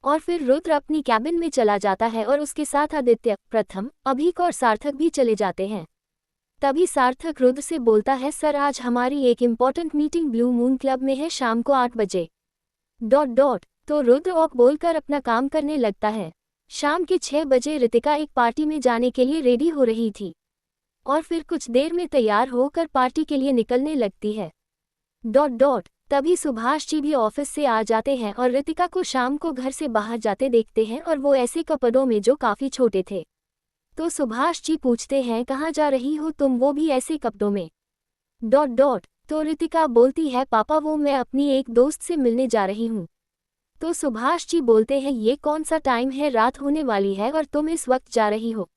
और फिर रुद्र अपनी कैबिन में चला जाता है और उसके साथ आदित्य, प्रथम, अभीक और सार्थक भी चले जाते हैं। तभी सार्थक रुद्र से बोलता है, सर आज हमारी एक important meeting blue moon club में है शाम को 8 बजे। तो रुद्र ऑक बोलकर अपना काम करने लगता है। शाम के 6 बजे रितिका एक पार्टी में जाने के लिए रेडी हो रही थी और फिर कुछ देर में तैयार होकर पार्टी के लिए निकलने लगती है। तभी सुभाष जी भी ऑफिस से आ जाते हैं और रितिका को शाम को घर से बाहर जाते देखते हैं और वो ऐसे कपड़ों में जो काफी छोटे थे। तो सुभाष जी पूछते हैं कहाँ जा रही हो तुम, वो भी ऐसे कपड़ों में। तो रितिका बोलती है पापा वो मैं अपनी एक दोस्त से मिलने जा रही हूँ। तो सुभाष जी बोलते हैं ये कौन सा टाइम है, रात होने वाली है और तुम इस वक्त जा रही हो।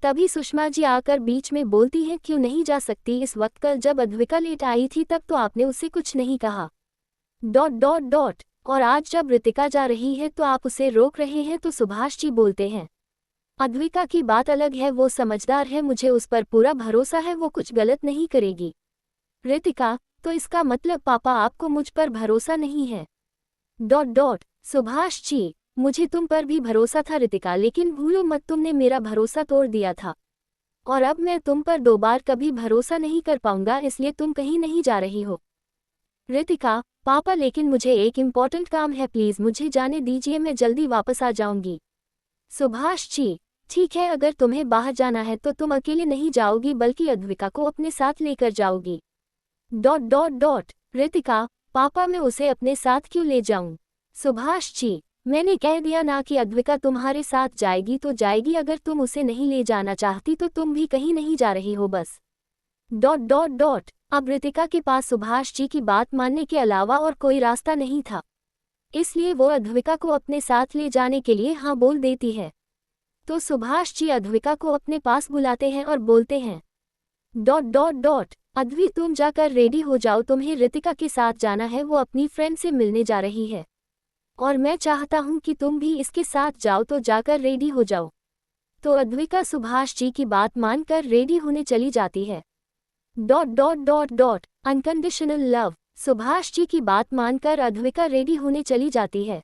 तभी सुषमा जी आकर बीच में बोलती हैं क्यों नहीं जा सकती इस वक्त, कल जब अद्विका लेट आई थी तब तो आपने उससे कुछ नहीं कहा। और आज जब रितिका जा रही है तो आप उसे रोक रहे हैं। तो सुभाष जी बोलते हैं अद्विका की बात अलग है, वो समझदार है, मुझे उस पर पूरा भरोसा है, वो कुछ गलत नहीं करेगी। रितिका, तो इसका मतलब पापा आपको मुझ पर भरोसा नहीं है। सुभाष जी, मुझे तुम पर भी भरोसा था रितिका, लेकिन भूलो मत तुमने मेरा भरोसा तोड़ दिया था और अब मैं तुम पर 2 बार कभी भरोसा नहीं कर पाऊंगा, इसलिए तुम कहीं नहीं जा रही हो। रितिका, पापा लेकिन मुझे एक इम्पॉर्टेंट काम है, प्लीज मुझे जाने दीजिए, मैं जल्दी वापस आ जाऊंगी। सुभाष जी, ठीक है, अगर तुम्हें बाहर जाना है तो तुम अकेले नहीं जाओगी बल्कि अद्विका को अपने साथ लेकर जाओगी। रितिका, पापा मैं उसे अपने साथ क्यों ले जाऊं? सुभाष जी, मैंने कह दिया ना कि अद्विका तुम्हारे साथ जाएगी तो जाएगी, अगर तुम उसे नहीं ले जाना चाहती तो तुम भी कहीं नहीं जा रही हो बस। अब रितिका के पास सुभाष जी की बात मानने के अलावा और कोई रास्ता नहीं था, इसलिए वो अद्विका को अपने साथ ले जाने के लिए हाँ बोल देती है। तो सुभाष जी अद्विका को अपने पास बुलाते हैं और बोलते हैं अद्वि तुम जाकर रेडी हो जाओ, तुम्हें रितिका के साथ जाना है, वो अपनी फ्रेंड से मिलने जा रही है और मैं चाहता हूं कि तुम भी इसके साथ जाओ, तो जाकर रेडी हो जाओ। तो अद्विका सुभाष जी की बात मानकर रेडी होने चली जाती है। अनकंडीशनल लव, सुभाष जी की बात मानकर अद्विका रेडी होने चली जाती है।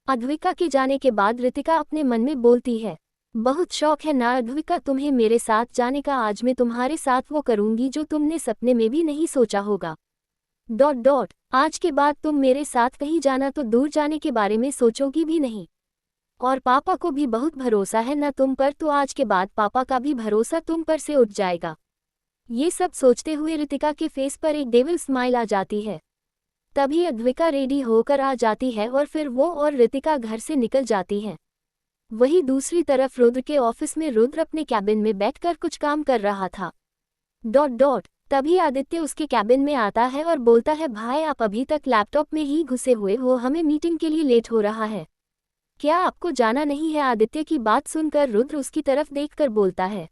अद्विका के जाने के बाद रितिका अपने मन में बोलती है बहुत शौक है ना अद्विका तुम्हें मेरे साथ जाने का, आज मैं तुम्हारे साथ वो करूंगी जो तुमने सपने में भी नहीं सोचा होगा। आज के बाद तुम मेरे साथ कहीं जाना तो दूर जाने के बारे में सोचोगी भी नहीं, और पापा को भी बहुत भरोसा है ना तुम पर, तो आज के बाद पापा का भी भरोसा तुम पर से उठ जाएगा। ये सब सोचते हुए रितिका के फेस पर एक डेविल स्माइल आ जाती है। तभी अद्विका रेडी होकर आ जाती है और फिर वो और रितिका घर से निकल जाती हैं। वहीं दूसरी तरफ रुद्र के ऑफिस में रुद्र अपने कैबिन में बैठकर कुछ काम कर रहा था। तभी आदित्य उसके कैबिन में आता है और बोलता है भाई आप अभी तक लैपटॉप में ही घुसे हुए हो, हमें मीटिंग के लिए लेट हो रहा है, क्या आपको जाना नहीं है? आदित्य की बात सुनकर रुद्र उसकी तरफ देखकर बोलता है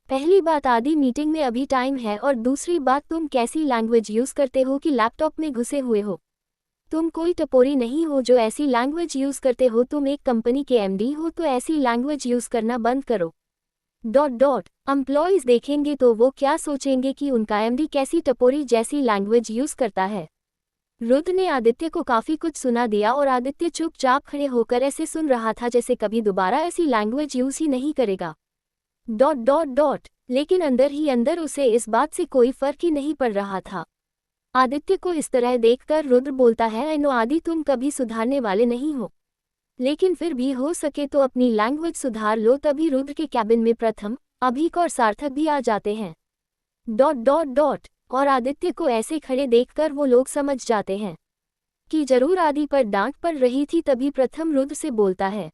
पहली बात आदि मीटिंग में अभी टाइम है, और दूसरी बात तुम कैसी लैंग्वेज यूज करते हो कि लैपटॉप में घुसे हुए हो? तुम कोई टपोरी नहीं हो जो ऐसी लैंग्वेज यूज करते हो, तुम एक कंपनी के एमडी हो, तो ऐसी लैंग्वेज यूज करना बंद करो। एम्प्लॉइज देखेंगे तो वो क्या सोचेंगे कि उनका एमडी कैसी टपोरी जैसी लैंग्वेज यूज करता है। रुद्र ने आदित्य को काफी कुछ सुना दिया और आदित्य चुपचाप खड़े होकर ऐसे सुन रहा था जैसे कभी दोबारा ऐसी लैंग्वेज यूज ही नहीं करेगा। लेकिन अंदर ही अंदर उसे इस बात से कोई फर्क ही नहीं पड़ रहा था। आदित्य को इस तरह देखकर रुद्र बोलता है आई नो आदि तुम कभी सुधारने वाले नहीं हो, लेकिन फिर भी हो सके तो अपनी लैंग्वेज सुधार लो। तभी रुद्र के कैबिन में प्रथम, अभीक और सार्थक भी आ जाते हैं। और आदित्य को ऐसे खड़े देखकर वो लोग समझ जाते हैं कि जरूर आदि पर डांट पड़ रही थी। तभी प्रथम रुद्र से बोलता है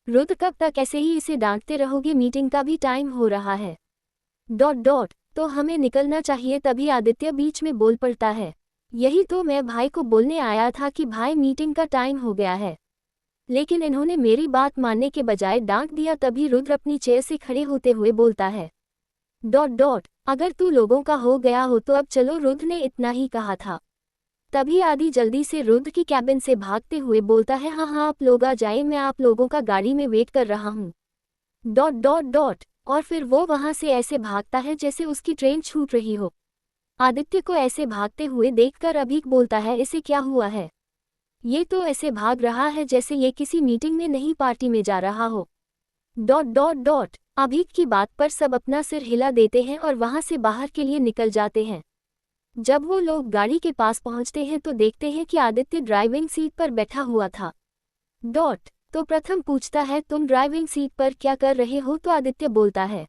रुद्र कब तक ऐसे ही इसे डांटते रहोगे, मीटिंग का भी टाइम हो रहा है। तो हमें निकलना चाहिए। तभी आदित्य बीच में बोल पड़ता है यही तो मैं भाई को बोलने आया था कि भाई मीटिंग का टाइम हो गया है, लेकिन इन्होंने मेरी बात मानने के बजाय डांट दिया। तभी रुद्र अपनी चेयर से खड़े होते हुए बोलता है अगर तू लोगों का हो गया हो तो अब चलो, रुद्र ने इतना ही कहा था। तभी आदि जल्दी से रुद्र की कैबिन से भागते हुए बोलता है हाँ आप लोग आ जाए, मैं आप लोगों का गाड़ी में वेट कर रहा हूँ। और फिर वो वहां से ऐसे भागता है जैसे उसकी ट्रेन छूट रही हो। आदित्य को ऐसे भागते हुए देखकर अभीक बोलता है इसे क्या हुआ है, ये तो ऐसे भाग रहा है जैसे ये किसी मीटिंग में नहीं पार्टी में जा रहा हो। अभीक की बात पर सब अपना सिर हिला देते हैं और वहां से बाहर के लिए निकल जाते हैं। जब वो लोग गाड़ी के पास पहुंचते हैं तो देखते हैं कि आदित्य ड्राइविंग सीट पर बैठा हुआ था। तो प्रथम पूछता है तुम ड्राइविंग सीट पर क्या कर रहे हो? तो आदित्य बोलता है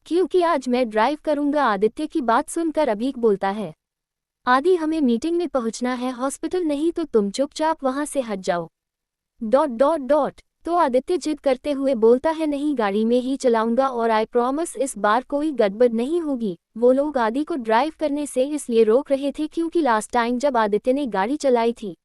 क्योंकि आज मैं ड्राइव करूंगा। आदित्य की बात सुनकर अभीक बोलता है आदि हमें मीटिंग में पहुंचना है, हॉस्पिटल नहीं तो तुम चुपचाप वहां से हट जाओ। Dot dot dot. तो आदित्य जिद करते हुए बोलता है नहीं, गाड़ी में ही चलाऊंगा और आई प्रॉमिस इस बार कोई गड़बड़ नहीं होगी। वो लोग आदि को ड्राइव करने से इसलिए रोक रहे थे क्योंकि लास्ट टाइम जब आदित्य ने गाड़ी चलाई थी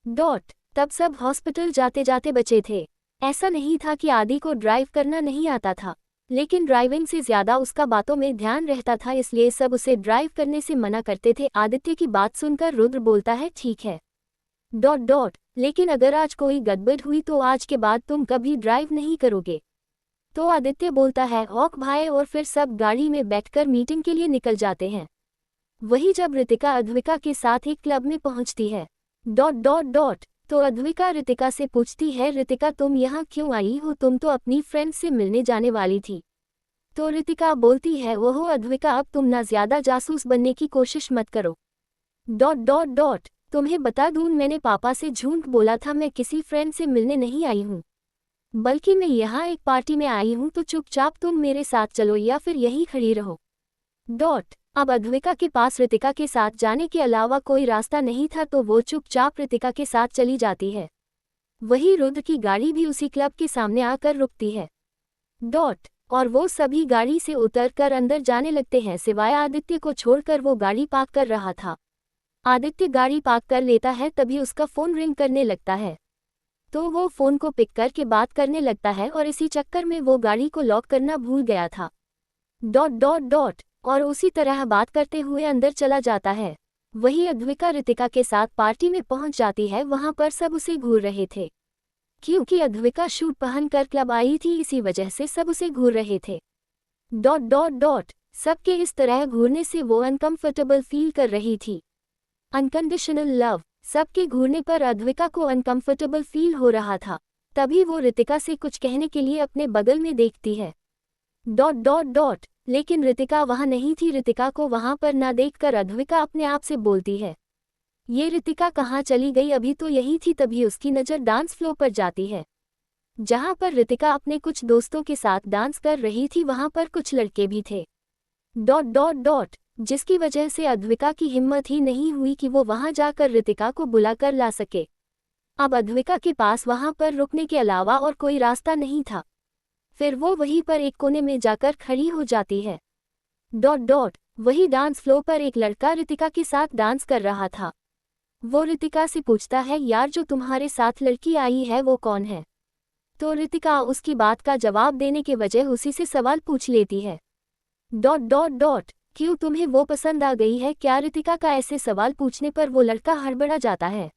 डॉट तब सब हॉस्पिटल जाते जाते बचे थे। ऐसा नहीं था कि आदि को ड्राइव करना नहीं आता था, लेकिन ड्राइविंग से ज्यादा उसका बातों में ध्यान रहता था, इसलिए सब उसे ड्राइव करने से मना करते थे। आदित्य की बात सुनकर रुद्र बोलता है ठीक है डॉट डॉट, लेकिन अगर आज कोई गड़बड़ हुई तो आज के बाद तुम कभी ड्राइव नहीं करोगे। तो आदित्य बोलता है ओक भाई, और फिर सब गाड़ी में बैठकर मीटिंग के लिए निकल जाते हैं। वही जब ऋतिका अद्विका के साथ एक क्लब में पहुंचती है डॉट डॉट डॉट। तो अद्विका ऋतिका से पूछती है ऋतिका तुम यहाँ क्यों आई हो, तुम तो अपनी फ्रेंड से मिलने जाने वाली थी। तो ऋतिका बोलती है ओहो अद्विका, अब तुम ना ज्यादा जासूस बनने की कोशिश मत करो डॉट डॉट डॉट। तुम्हें बता दूं, मैंने पापा से झूठ बोला था, मैं किसी फ्रेंड से मिलने नहीं आई हूँ, बल्कि मैं यहाँ एक पार्टी में आई हूँ। तो चुपचाप तुम मेरे साथ चलो या फिर यहीं खड़ी रहो डॉट। अब अद्विका के पास ऋतिका के साथ जाने के अलावा कोई रास्ता नहीं था, तो वो चुपचाप ऋतिका के साथ चली जाती है। वही रुद्र की गाड़ी भी उसी क्लब के सामने आकर रुकती है डॉट, और वो सभी गाड़ी से उतरकर अंदर जाने लगते हैं, सिवाय आदित्य को छोड़कर। वो गाड़ी पार्क कर रहा था। आदित्य गाड़ी पार्क कर लेता है, तभी उसका फोन रिंग करने लगता है। तो वो फोन को पिक करके बात करने लगता है, और इसी चक्कर में वो गाड़ी को लॉक करना भूल गया था डॉट डॉट डॉट, और उसी तरह बात करते हुए अंदर चला जाता है। वही अद्विका ऋतिका के साथ पार्टी में पहुंच जाती है। वहां पर सब उसे घूर रहे थे, क्योंकि अद्विका शूट पहनकर क्लब आई थी, इसी वजह से सब उसे घूर रहे थे डॉट डॉट डॉट। सबके इस तरह घूरने से वो अनकंफर्टेबल फील कर रही थी। Unconditional love. सबके घूरने पर अद्विका को अनकंफर्टेबल फील हो रहा था। तभी वो ऋतिका से कुछ कहने के लिए अपने बगल में देखती है डॉट डॉट डॉट, लेकिन ऋतिका वहां नहीं थी। ऋतिका को वहां पर ना देखकर अद्विका अपने आप से बोलती है ये ऋतिका कहाँ चली गई, अभी तो यही थी। तभी उसकी नज़र डांस फ्लोर पर जाती है, जहां पर ऋतिका अपने कुछ दोस्तों के साथ डांस कर रही थी। वहां पर कुछ लड़के भी थे डॉट डॉट डॉट, जिसकी वजह से अद्विका की हिम्मत ही नहीं हुई कि वो वहां जाकर ऋतिका को बुलाकर ला सके। अब अद्विका के पास वहां पर रुकने के अलावा और कोई रास्ता नहीं था। फिर वो वहीं पर एक कोने में जाकर खड़ी हो जाती है डॉट डॉट। वही डांस फ्लोर पर एक लड़का ऋतिका के साथ डांस कर रहा था। वो ऋतिका से पूछता है यार, जो तुम्हारे साथ लड़की आई है वो कौन है। तो ऋतिका उसकी बात का जवाब देने के वजह उसी से सवाल पूछ लेती है डॉट डॉट डॉट, क्यों तुम्हें वो पसंद आ गई है क्या। ऋतिका का ऐसे सवाल पूछने पर वो लड़का हड़बड़ा जाता है।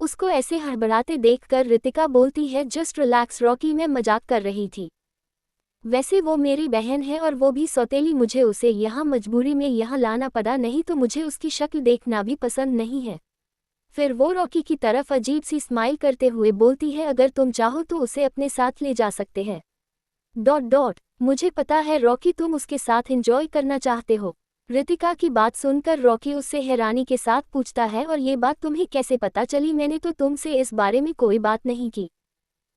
उसको ऐसे हड़बड़ाते देखकर ऋतिका बोलती है जस्ट रिलैक्स रॉकी, मैं मजाक कर रही थी। वैसे वो मेरी बहन है और वो भी सौतेली, मुझे उसे यहाँ मजबूरी में यहाँ लाना पड़ा, नहीं तो मुझे उसकी शक्ल देखना भी पसंद नहीं है। फिर वो रॉकी की तरफ अजीब सी स्माइल करते हुए बोलती है अगर तुम चाहो तो उसे अपने साथ ले जा सकते हैं डॉट डॉट। मुझे पता है रॉकी, तुम उसके साथ एंजॉय करना चाहते हो। ऋतिका की बात सुनकर रॉकी उससे हैरानी के साथ पूछता है और ये बात तुम्हें कैसे पता चली, मैंने तो तुमसे इस बारे में कोई बात नहीं की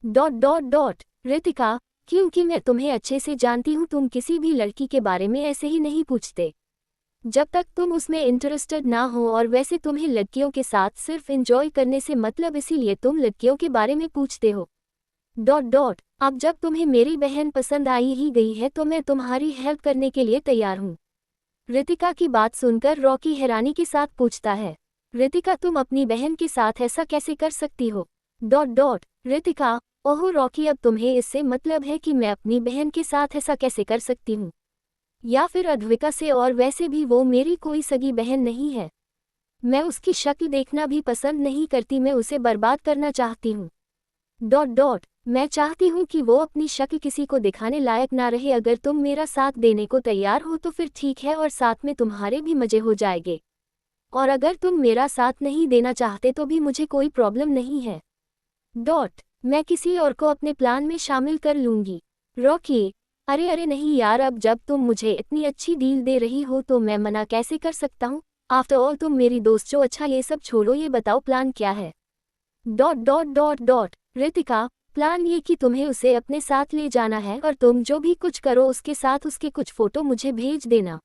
डॉट डॉट डॉट। ऋतिका, क्योंकि मैं तुम्हें अच्छे से जानती हूँ, तुम किसी भी लड़की के बारे में ऐसे ही नहीं पूछते जब तक तुम उसमें इंटरेस्टेड ना हो, और वैसे तुम्हें लड़कियों के साथ सिर्फ एंजॉय करने से मतलब, इसीलिए तुम लड़कियों के बारे में पूछते हो डॉट डॉट। अब जब तुम्हें मेरी बहन पसंद आई ही गई है तो मैं तुम्हारी हेल्प करने के लिए तैयार हूँ। ऋतिका की बात सुनकर रॉकी हैरानी के साथ पूछता है ऋतिका, तुम अपनी बहन के साथ ऐसा कैसे कर सकती हो डॉट डॉट। ऋतिका, ओहो रॉकी, अब तुम्हें इससे मतलब है कि मैं अपनी बहन के साथ ऐसा कैसे कर सकती हूँ, या फिर अद्विका से, और वैसे भी वो मेरी कोई सगी बहन नहीं है। मैं उसकी शक्ल देखना भी पसंद नहीं करती, मैं उसे बर्बाद करना चाहती हूँ डॉट डॉट। मैं चाहती हूँ कि वो अपनी शक्ल किसी को दिखाने लायक ना रहे। अगर तुम मेरा साथ देने को तैयार हो तो फिर ठीक है, और साथ में तुम्हारे भी मजे हो जाएंगे, और अगर तुम मेरा साथ नहीं देना चाहते तो भी मुझे कोई प्रॉब्लम नहीं है डॉट। मैं किसी और को अपने प्लान में शामिल कर लूँगी। रॉकी, अरे अरे नहीं यार, अब जब तुम मुझे इतनी अच्छी डील दे रही हो तो मैं मना कैसे कर सकता हूँ। आफ्टर ऑल तुम मेरी दोस्त हो। अच्छा ये सब छोड़ो, ये बताओ प्लान क्या है dot dot dot dot. Ritika, plan ये कि तुम्हें उसे अपने साथ ले जाना है, और तुम जो भी कुछ करो उसके साथ उसके कुछ फोटो मुझे भेज देना।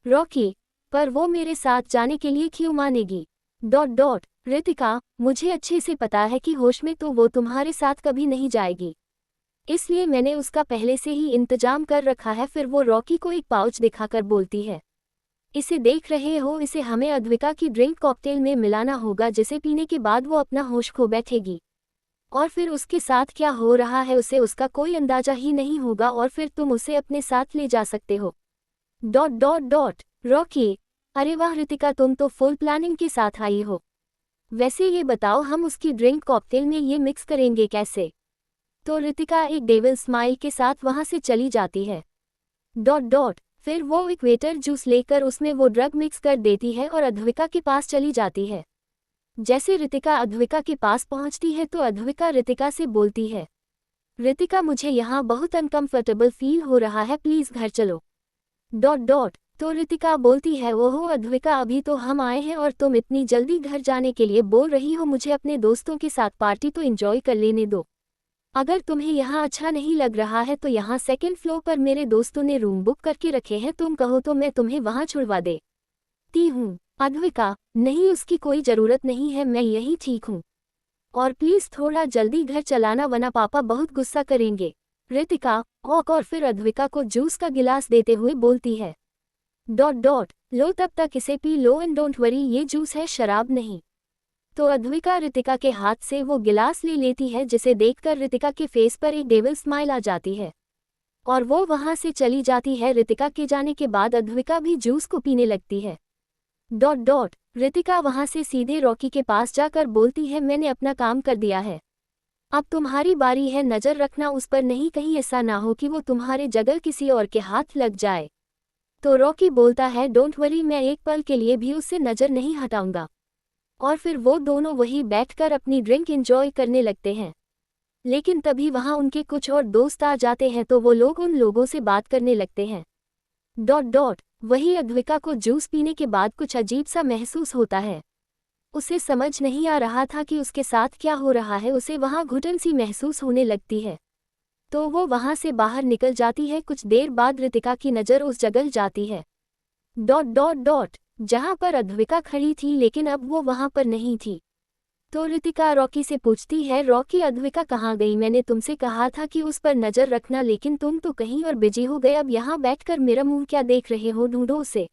रॉकी, पर वो मेरे साथ जाने के लिए क्यों मानेगी? डॉट डॉट रितिका, मुझे अच्छे से पता है कि होश में तो वो तुम्हारे साथ कभी नहीं जाएगी, इसलिए मैंने उसका पहले से ही इंतजाम कर रखा है। फिर वो रॉकी को एक पाउच दिखाकर बोलती है, इसे देख रहे हो, इसे हमें अद्विका की ड्रिंक कॉकटेल में मिलाना होगा, जिसे पीने के बाद वो अपना होश खो बैठेगी और फिर उसके साथ क्या हो रहा है उसे उसका कोई अंदाजा ही नहीं होगा और फिर तुम उसे अपने साथ ले जा सकते हो। डॉट डॉट डॉट रॉकी, अरे वाह रितिका, तुम तो फुल प्लानिंग के साथ आई हो। वैसे ये बताओ, हम उसकी ड्रिंक कॉकटेल में ये मिक्स करेंगे कैसे? तो रितिका एक डेविल स्माइल के साथ वहां से चली जाती है। डॉट डॉट फिर वो एक वेटर जूस लेकर उसमें वो ड्रग मिक्स कर देती है और अद्विका के पास चली जाती है। जैसे रितिका अद्विका के पास पहुंचती है तो अद्विका रितिका से बोलती है, रितिका मुझे यहाँ बहुत अनकंफर्टेबल फील हो रहा है, प्लीज घर चलो। डॉट डॉट तो रितिका बोलती है, ओहो अद्विका, अभी तो हम आए हैं और तुम इतनी जल्दी घर जाने के लिए बोल रही हो? मुझे अपने दोस्तों के साथ पार्टी तो एंजॉय कर लेने दो। अगर तुम्हें यहाँ अच्छा नहीं लग रहा है तो यहाँ सेकंड फ्लोर पर मेरे दोस्तों ने रूम बुक करके रखे हैं, तुम कहो तो मैं तुम्हें वहाँ छुड़वा देती हूँ। अद्विका, नहीं, उसकी कोई ज़रूरत नहीं है, मैं यही ठीक हूँ, और प्लीज़ थोड़ा जल्दी घर चलाना वरना पापा बहुत गुस्सा करेंगे। रितिका ओक और फिर अद्विका को जूस का गिलास देते हुए बोलती है, डॉट डॉट लो, तब तक इसे P low and don't worry, ये जूस है, शराब नहीं। तो अद्विका रितिका के हाथ से वो गिलास ले लेती है, जिसे देखकर रितिका के फेस पर एक डेविल स्माइल आ जाती है और वो वहां से चली जाती है। रितिका के जाने के बाद अद्विका भी जूस को पीने लगती है। डॉट डॉट रितिका वहां से सीधे रॉकी के पास जाकर बोलती है, मैंने अपना काम कर दिया है, अब तुम्हारी बारी है, नज़र रखना उस पर, नहीं कहीं ऐसा ना हो कि वो तुम्हारे जगह किसी और के हाथ लग जाए। तो रॉकी बोलता है, डोंट वरी, मैं एक पल के लिए भी उससे नज़र नहीं हटाऊंगा। और फिर वो दोनों वहीं बैठकर अपनी ड्रिंक एंजॉय करने लगते हैं। लेकिन तभी वहां उनके कुछ और दोस्त आ जाते हैं तो वो लोग उन लोगों से बात करने लगते हैं। डॉट डॉट वही अद्विका को जूस पीने के बाद कुछ अजीब सा महसूस होता है। उसे समझ नहीं आ रहा था कि उसके साथ क्या हो रहा है, उसे वहां घुटन सी महसूस होने लगती है। तो वो वहां से बाहर निकल जाती है। कुछ देर बाद रितिका की नज़र उस जगह जाती है, डॉट डॉट डॉट जहां पर अद्विका खड़ी थी, लेकिन अब वो वहां पर नहीं थी। तो रितिका रॉकी से पूछती है, रॉकी अद्विका कहाँ गई? मैंने तुमसे कहा था कि उस पर नज़र रखना, लेकिन तुम तो कहीं और बिजी हो गए, अब यहाँ बैठकर मेरा मुंह क्या देख रहे हो, ढूंढो उसे।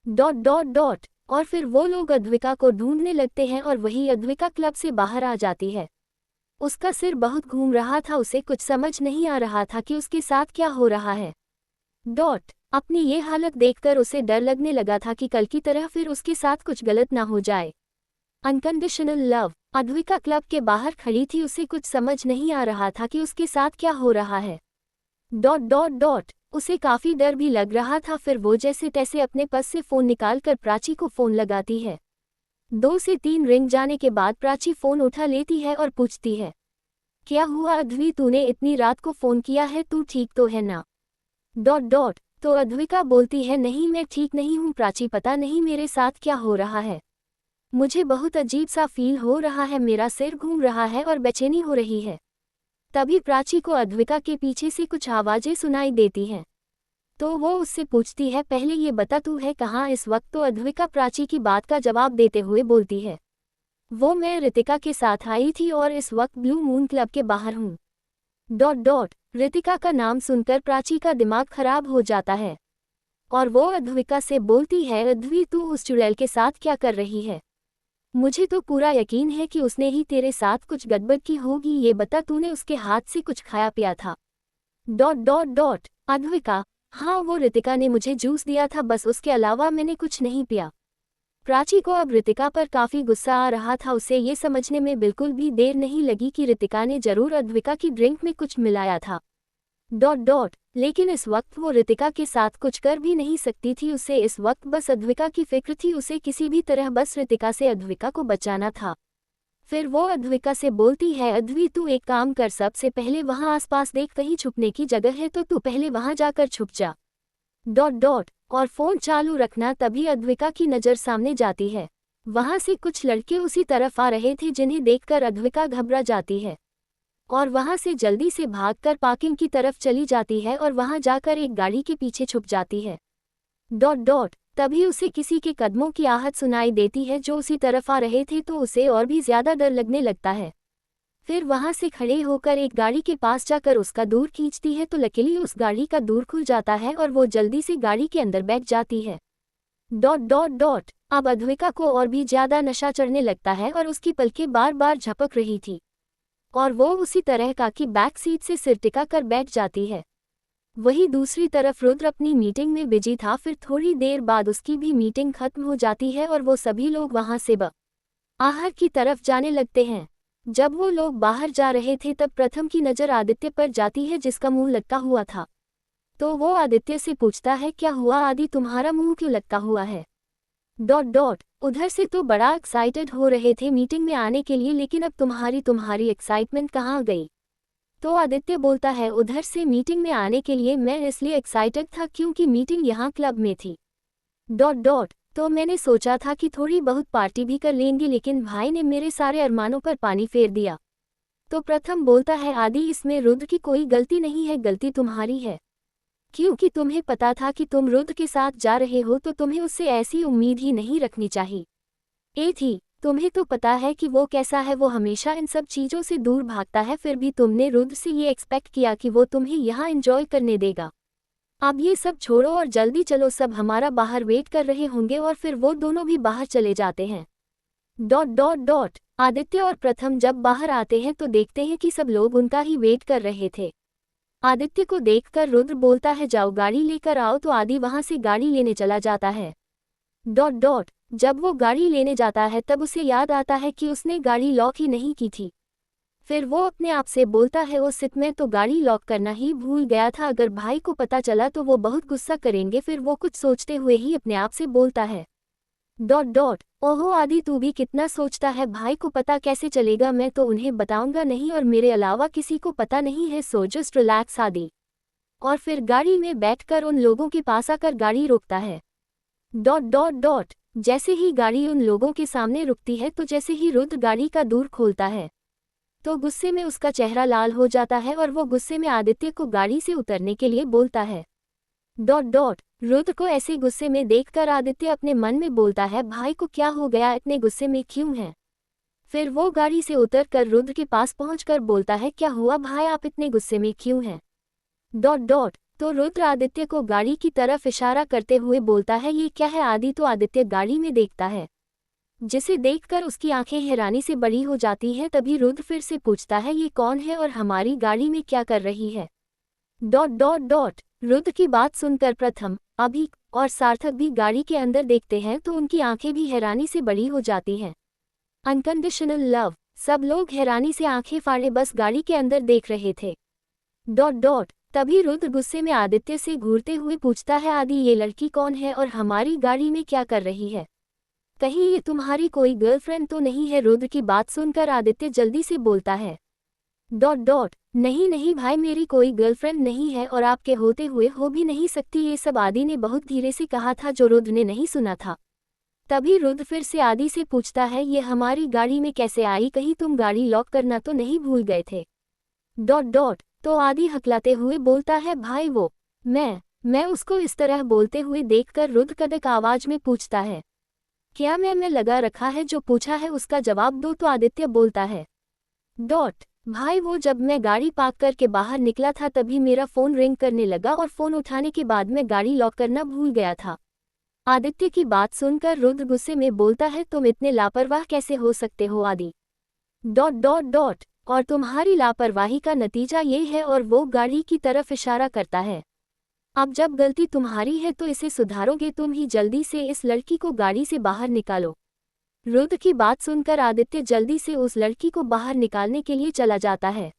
डॉट डॉट डॉट और फिर वो लोग अद्विका को ढूंढने लगते हैं और वही अद्विका क्लब से बाहर आ जाती है। उसका सिर बहुत घूम रहा था, उसे कुछ समझ नहीं आ रहा था कि उसके साथ क्या हो रहा है। डॉट अपनी ये हालत देखकर उसे डर लगने लगा था कि कल की तरह फिर उसके साथ कुछ गलत ना हो जाए। अनकंडीशनल लव अद्विका क्लब के बाहर खड़ी थी, उसे कुछ समझ नहीं आ रहा था कि उसके साथ क्या हो रहा है। डॉट डॉट डॉट उसे काफ़ी डर भी लग रहा था। फिर वो जैसे तैसे अपने पर्स से फ़ोन निकालकर प्राची को फ़ोन लगाती है। 2 से 3 रिंग जाने के बाद प्राची फ़ोन उठा लेती है और पूछती है, क्या हुआ अद्वी, तूने इतनी रात को फ़ोन किया है, तू ठीक तो है ना? डॉट डॉट तो अद्विका बोलती है, नहीं मैं ठीक नहीं हूँ प्राची, पता नहीं मेरे साथ क्या हो रहा है, मुझे बहुत अजीब सा फील हो रहा है, मेरा सिर घूम रहा है और बेचैनी हो रही है। तभी प्राची को अद्विका के पीछे से कुछ आवाज़ें सुनाई देती हैं। तो वो उससे पूछती है, पहले ये बता तू है कहाँ इस वक्त? तो अद्विका प्राची की बात का जवाब देते हुए बोलती है, वो मैं रितिका के साथ आई थी और इस वक्त ब्लू मून क्लब के बाहर हूँ। डॉट डॉट रितिका का नाम सुनकर प्राची का दिमाग खराब हो जाता है और वो अद्विका से बोलती है, अद्वी तू उस चुड़ैल के साथ क्या कर रही है? मुझे तो पूरा यकीन है कि उसने ही तेरे साथ कुछ गड़बड़ की होगी, ये बता तूने उसके हाथ से कुछ खाया पिया था? डॉट डॉट डॉट अद्विका हाँ, वो रितिका ने मुझे जूस दिया था, बस उसके अलावा मैंने कुछ नहीं पिया। प्राची को अब रितिका पर काफ़ी गुस्सा आ रहा था, उसे ये समझने में बिल्कुल भी देर नहीं लगी कि रितिका ने जरूर अद्विका की ड्रिंक में कुछ मिलाया था। डॉट डॉट लेकिन इस वक्त वो रितिका के साथ कुछ कर भी नहीं सकती थी, उसे इस वक्त बस अद्विका की फिक्र थी, उसे किसी भी तरह बस रितिका से अद्विका को बचाना था। फिर वो अद्विका से बोलती है, अद्वी तू एक काम कर, सबसे पहले वहाँ आसपास देख, कहीं छुपने की जगह है तो तू पहले वहाँ जाकर छुप जा। डॉट डॉट और फ़ोन चालू रखना। तभी अद्विका की नज़र सामने जाती है, वहाँ से कुछ लड़के उसी तरफ आ रहे थे, जिन्हें देखकर अद्विका घबरा जाती है और वहाँ से जल्दी से भागकर पार्किंग की तरफ चली जाती है और वहाँ जाकर एक गाड़ी के पीछे छुप जाती है। डॉट डॉट तभी उसे किसी के कदमों की आहट सुनाई देती है जो उसी तरफ आ रहे थे, तो उसे और भी ज्यादा डर लगने लगता है। फिर वहां से खड़े होकर एक गाड़ी के पास जाकर उसका दूर खींचती है, तो लकीली उस गाड़ी का दूर खुल जाता है और वो जल्दी से गाड़ी के अंदर बैठ जाती है। Dot dot dot. अब अद्विका को और भी ज्यादा नशा चढ़ने लगता है और उसकी पलकें बार बार झपक रही थी और वो उसी तरह का कि बैक सीट से सिर टिका कर बैठ जाती है। वहीं दूसरी तरफ रुद्र अपनी मीटिंग में बिजी था। फिर थोड़ी देर बाद उसकी भी मीटिंग खत्म हो जाती है और वो सभी लोग वहां से बाहर की तरफ जाने लगते हैं। जब वो लोग बाहर जा रहे थे तब प्रथम की नज़र आदित्य पर जाती है जिसका मुंह लटका हुआ था। तो वो आदित्य से पूछता है, क्या हुआ आदि, तुम्हारा मुंह क्यों लटका हुआ है? Dot dot. उधर से तो बड़ा एक्साइटेड हो रहे थे मीटिंग में आने के लिए, लेकिन अब तुम्हारी एक्साइटमेंट कहाँ गई? तो आदित्य बोलता है, उधर से मीटिंग में आने के लिए मैं इसलिए एक्साइटेड था क्योंकि मीटिंग यहाँ क्लब में थी। Dot dot. तो मैंने सोचा था कि थोड़ी बहुत पार्टी भी कर लेंगे, लेकिन भाई ने मेरे सारे अरमानों पर पानी फेर दिया। तो प्रथम बोलता है, आदि इसमें रुद्र की कोई गलती नहीं है, गलती तुम्हारी है, क्योंकि तुम्हें पता था कि तुम रुद्र के साथ जा रहे हो, तो तुम्हें उससे ऐसी उम्मीद ही नहीं रखनी चाहिए थी। तुम्हें तो पता है कि वो कैसा है, वो हमेशा इन सब चीज़ों से दूर भागता है, फिर भी तुमने रुद्र से ये एक्सपेक्ट किया कि वो तुम्हें यहाँ एंजॉय करने देगा। अब ये सब छोड़ो और जल्दी चलो, सब हमारा बाहर वेट कर रहे होंगे। और फिर वो दोनों भी बाहर चले जाते हैं। Dot dot dot. आदित्य और प्रथम जब बाहर आते हैं तो देखते हैं कि सब लोग उनका ही वेट कर रहे थे। आदित्य को देखकर रुद्र बोलता है, जाओ गाड़ी लेकर आओ। तो आदि वहां से गाड़ी लेने चला जाता है। Dot dot. जब वो गाड़ी लेने जाता है तब उसे याद आता है कि उसने गाड़ी लॉक ही नहीं की थी। फिर वो अपने आप से बोलता है, उस सित में तो गाड़ी लॉक करना ही भूल गया था, अगर भाई को पता चला तो वो बहुत गुस्सा करेंगे। फिर वो कुछ सोचते हुए ही अपने आप से बोलता है, डॉट डॉट। ओहो आदि, तू भी कितना सोचता है, भाई को पता कैसे चलेगा? मैं तो उन्हें बताऊंगा नहीं और मेरे अलावा किसी को पता नहीं है, सो जस्ट रिलैक्स आदि। और फिर गाड़ी में बैठकर उन लोगों के पास आकर गाड़ी रोकता है। Dot dot dot. जैसे ही गाड़ी उन लोगों के सामने रुकती है तो जैसे ही रुद्र गाड़ी का दूर खोलता है तो गुस्से में उसका चेहरा लाल हो जाता है और वो गुस्से में आदित्य को गाड़ी से उतरने के लिए बोलता है। Dot dot. रुद्र को ऐसे गुस्से में देखकर आदित्य अपने मन में बोलता है, भाई को क्या हो गया, इतने गुस्से में क्यों है? फिर वो गाड़ी से उतरकर रुद्र के पास पहुंचकर बोलता है, क्या हुआ भाई, आप इतने गुस्से में क्यों हैं? Dot dot. तो रुद्र आदित्य को गाड़ी की तरफ इशारा करते हुए बोलता है, ये क्या है आदि? तो आदित्य गाड़ी में देखता है, जिसे देखकर उसकी आंखें हैरानी से बड़ी हो जाती हैं। तभी रुद्र फिर से पूछता है, ये कौन है और हमारी गाड़ी में क्या कर रही है? Dot dot dot. रुद्र की बात सुनकर प्रथम, अभी और सार्थक भी गाड़ी के अंदर देखते हैं तो उनकी आंखें भी हैरानी से बड़ी हो जाती हैं। Unconditional love. सब लोग हैरानी से आंखें फाड़े बस गाड़ी के अंदर देख रहे थे। Dot dot. तभी रुद्र गुस्से में आदित्य से घूरते हुए पूछता है, आदि ये लड़की कौन है और हमारी गाड़ी में क्या कर रही है? कहीं ये तुम्हारी कोई गर्लफ्रेंड तो नहीं है? रुद्र की बात सुनकर आदित्य जल्दी से बोलता है। Dot dot. नहीं नहीं भाई, मेरी कोई गर्लफ्रेंड नहीं है और आपके होते हुए हो भी नहीं सकती, ये सब आदि ने बहुत धीरे से कहा था जो रुद्र ने नहीं सुना था। तभी रुद्र फिर से आदि से पूछता है, ये हमारी गाड़ी में कैसे आई, कहीं तुम गाड़ी लॉक करना तो नहीं भूल गए थे? Dot dot. तो आदि हकलाते हुए बोलता है, भाई वो मैं उसको इस तरह बोलते हुए देखकर रुद्र कड़क आवाज में पूछता है, क्या मैं लगा रखा है, जो पूछा है उसका जवाब दो। तो आदित्य बोलता है, डॉट भाई वो जब मैं गाड़ी पार्क करके बाहर निकला था तभी मेरा फ़ोन रिंग करने लगा और फ़ोन उठाने के बाद मैं गाड़ी लॉक करना भूल गया था। आदित्य की बात सुनकर रुद्र गुस्से में बोलता है, तुम इतने लापरवाह कैसे हो सकते हो आदि? Dot dot dot. और तुम्हारी लापरवाही का नतीजा ये है, और वो गाड़ी की तरफ इशारा करता है। अब जब गलती तुम्हारी है तो इसे सुधारोगे तुम ही, जल्दी से इस लड़की को गाड़ी से बाहर निकालो। रुद्र की बात सुनकर आदित्य जल्दी से उस लड़की को बाहर निकालने के लिए चला जाता है।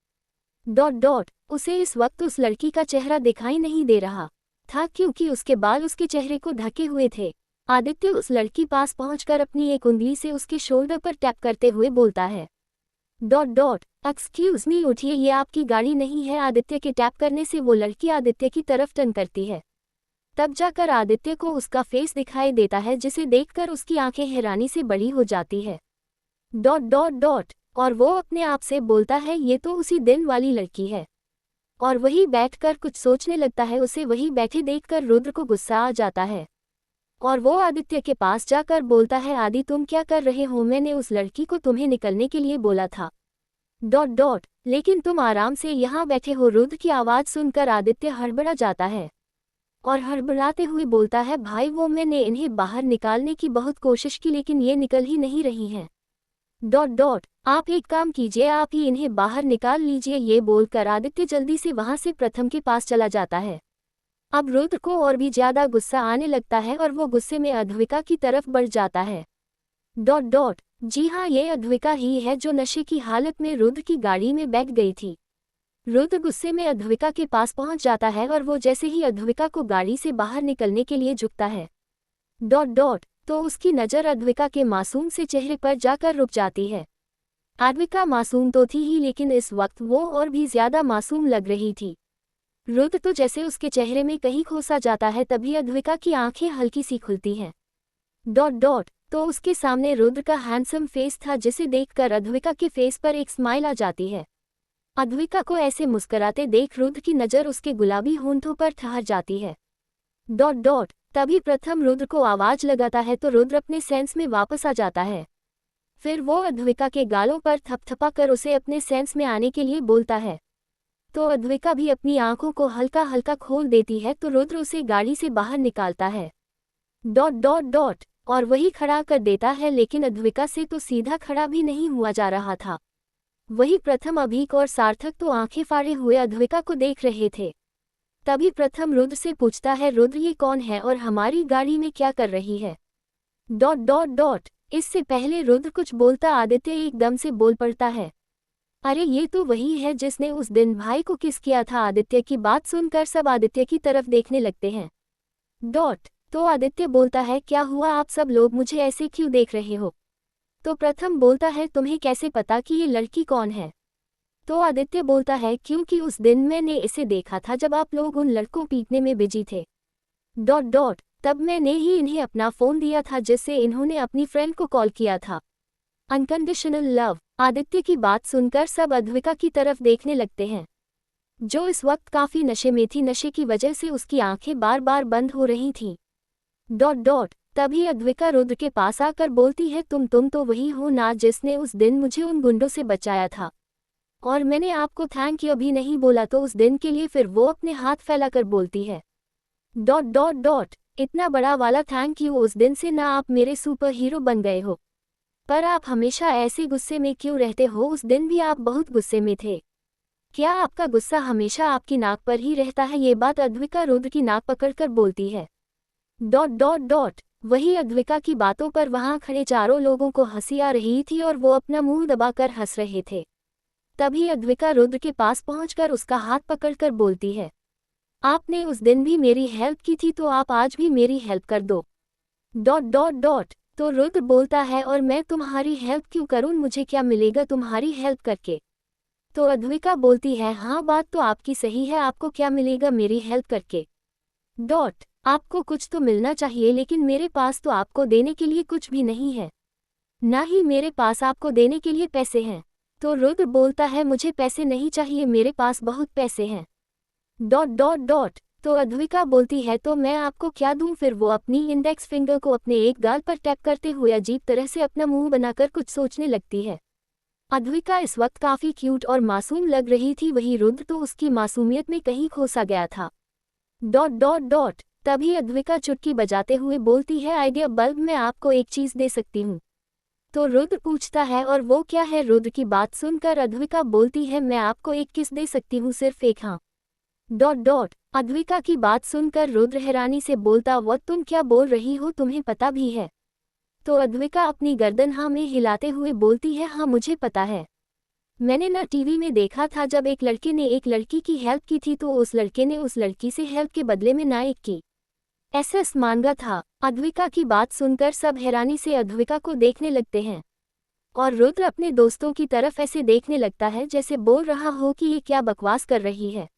Dot dot. उसे इस वक्त उस लड़की का चेहरा दिखाई नहीं दे रहा था क्योंकि उसके बाल उसके चेहरे को ढके हुए थे। आदित्य उस लड़की पास पहुंचकर अपनी एक उंगली से उसके शोल्डर पर टैप करते हुए बोलता है, डॉट डॉट। एक्सक्यूज मी, उठिए, ये आपकी गाड़ी नहीं है। आदित्य के टैप करने से वो लड़की आदित्य की तरफ टर्न करती है। तब जाकर आदित्य को उसका फेस दिखाई देता है, जिसे देखकर उसकी आंखें हैरानी से बड़ी हो जाती है। Dot dot dot. और वो अपने आप से बोलता है, ये तो उसी दिन वाली लड़की है। और वही बैठकर कुछ सोचने लगता है। उसे वही बैठे देखकर रुद्र को गुस्सा आ जाता है। और वो आदित्य के पास जाकर बोलता है, आदि तुम क्या कर रहे हो, मैंने उस लड़की को तुम्हें निकलने के लिए बोला था लेकिन तुम आराम से यहाँ बैठे हो। रुद्र की आवाज़ सुनकर आदित्य हड़बड़ा जाता है और हड़बड़ाते हुए बोलता है, भाई वो मैंने इन्हें बाहर निकालने की बहुत कोशिश की लेकिन ये निकल ही नहीं रही हैं। आप एक काम कीजिए, आप ही इन्हें बाहर निकाल लीजिए। ये बोलकर आदित्य जल्दी से वहां से प्रथम के पास चला जाता है। अब रुद्र को और भी ज्यादा गुस्सा आने लगता है और वो गुस्से में अद्विका की तरफ बढ़ जाता है। जी हाँ, ये अद्विका ही है जो नशे की हालत में रुद्र की गाड़ी में बैठ गई थी। रुद्र गुस्से में अद्विका के पास पहुंच जाता है और वो जैसे ही अद्विका को गाड़ी से बाहर निकलने के लिए झुकता है तो उसकी नज़र अद्विका के मासूम से चेहरे पर जाकर रुक जाती है। अद्विका मासूम तो थी ही लेकिन इस वक्त वो और भी ज्यादा मासूम लग रही थी। रुद्र तो जैसे उसके चेहरे में कहीं खोसा जाता है तभी अद्विका की आंखें हल्की सी खुलती हैं। तो उसके सामने रुद्र का हैंडसम फेस था जिसे देखकर अद्विका के फेस पर एक स्माइल आ जाती है। अद्विका को ऐसे मुस्कुराते देख रुद्र की नज़र उसके गुलाबी होंठों पर ठहर जाती है। तभी प्रथम रुद्र को आवाज लगाता है तो रुद्र अपने सेंस में वापस आ जाता है। फिर वो अद्विका के गालों पर थपथपा कर उसे अपने सेंस में आने के लिए बोलता है। तो अद्विका भी अपनी आंखों को हल्का हल्का खोल देती है तो रुद्र उसे गाड़ी से बाहर निकालता है। और वही खड़ा कर देता है लेकिन अद्विका से तो सीधा खड़ा भी नहीं हुआ जा रहा था। वही प्रथम, अभीक और सार्थक तो आंखें फाड़े हुए अद्विका को देख रहे थे। तभी प्रथम रुद्र से पूछता है, रुद्र ये कौन है और हमारी गाड़ी में क्या कर रही है? इससे पहले रुद्र कुछ बोलता आदित्य एकदम से बोल पड़ता है, अरे ये तो वही है जिसने उस दिन भाई को किस किया था। आदित्य की बात सुनकर सब आदित्य की तरफ देखने लगते हैं। तो आदित्य बोलता है, क्या हुआ, आप सब लोग मुझे ऐसे क्यों देख रहे हो? तो प्रथम बोलता है, तुम्हें कैसे पता कि ये लड़की कौन है? तो आदित्य बोलता है, क्योंकि उस दिन मैंने इसे देखा था जब आप लोग उन लड़कों पीटने में बिजी थे। तब मैंने ही इन्हें अपना फ़ोन दिया था जिससे इन्होंने अपनी फ्रेंड को कॉल किया था। Unconditional love. आदित्य की बात सुनकर सब अद्विका की तरफ देखने लगते हैं, जो इस वक्त काफ़ी नशे में थी। नशे की वजह से उसकी आंखें बार बार बंद हो रही थीं। तभी अद्विका रुद्र के पास आकर बोलती है, तुम तो वही हो ना जिसने उस दिन मुझे उन गुंडों से बचाया था, और मैंने आपको थैंक यू भी नहीं बोला तो उस दिन के लिए। फिर वो अपने हाथ फैलाकर बोलती है, इतना बड़ा वाला थैंक यू, उस दिन से ना आप मेरे सुपर हीरो बन गए हो, पर आप हमेशा ऐसे गुस्से में क्यों रहते हो? उस दिन भी आप बहुत गुस्से में थे, क्या आपका गुस्सा हमेशा आपकी नाक पर ही रहता है? ये बात अद्विका रुद्र की नाक पकड़कर बोलती है। वही अद्विका की बातों पर वहां खड़े चारों लोगों को हंसी आ रही थी और वो अपना मुंह दबाकर हंस रहे थे। तभी अद्विका रुद्र के पास पहुंचकर उसका हाथ पकड़कर बोलती है, आपने उस दिन भी मेरी हेल्प की थी तो आप आज भी मेरी हेल्प कर दो। तो रुद्र बोलता है, और मैं तुम्हारी हेल्प क्यों करूं, मुझे क्या मिलेगा तुम्हारी हेल्प करके? तो अद्विका बोलती है, हाँ बात तो आपकी सही है, आपको क्या मिलेगा मेरी हेल्प करके? आपको कुछ तो मिलना चाहिए लेकिन मेरे पास तो आपको देने के लिए कुछ भी नहीं है, ना ही मेरे पास आपको देने के लिए पैसे हैं। तो रुद्र बोलता है, मुझे पैसे नहीं चाहिए, मेरे पास बहुत पैसे हैं। तो अद्विका बोलती है, तो मैं आपको क्या दूं? फिर वो अपनी इंडेक्स फिंगर को अपने एक गाल पर टैप करते हुए अजीब तरह से अपना मुंह बनाकर कुछ सोचने लगती है। अद्विका इस वक्त काफ़ी क्यूट और मासूम लग रही थी, वही रुद्र तो उसकी मासूमियत में कहीं खोसा गया था। तभी अद्विका चुटकी बजाते हुए बोलती है, आइडिया बल्ब, मैं आपको एक चीज़ दे सकती हूँ। तो रुद्र पूछता है, और वो क्या है? रुद्र की बात सुनकर अद्विका बोलती है, मैं आपको एक किस दे सकती हूँ, सिर्फ एक हाँ। अद्विका की बात सुनकर रुद्र हैरानी से बोलता, वो तुम क्या बोल रही हो, तुम्हें पता भी है? तो अद्विका अपनी गर्दन हाँ में हिलाते हुए बोलती है, हाँ मुझे पता है, मैंने ना टीवी में देखा था जब एक लड़के ने एक लड़की की हेल्प की थी तो उस लड़के ने उस लड़की से हेल्प के बदले में ना एक की एसएस मांगा था। अद्विका की बात सुनकर सब हैरानी से अद्विका को देखने लगते हैं और रुद्र अपने दोस्तों की तरफ ऐसे देखने लगता है जैसे बोल रहा हो कि ये क्या बकवास कर रही है।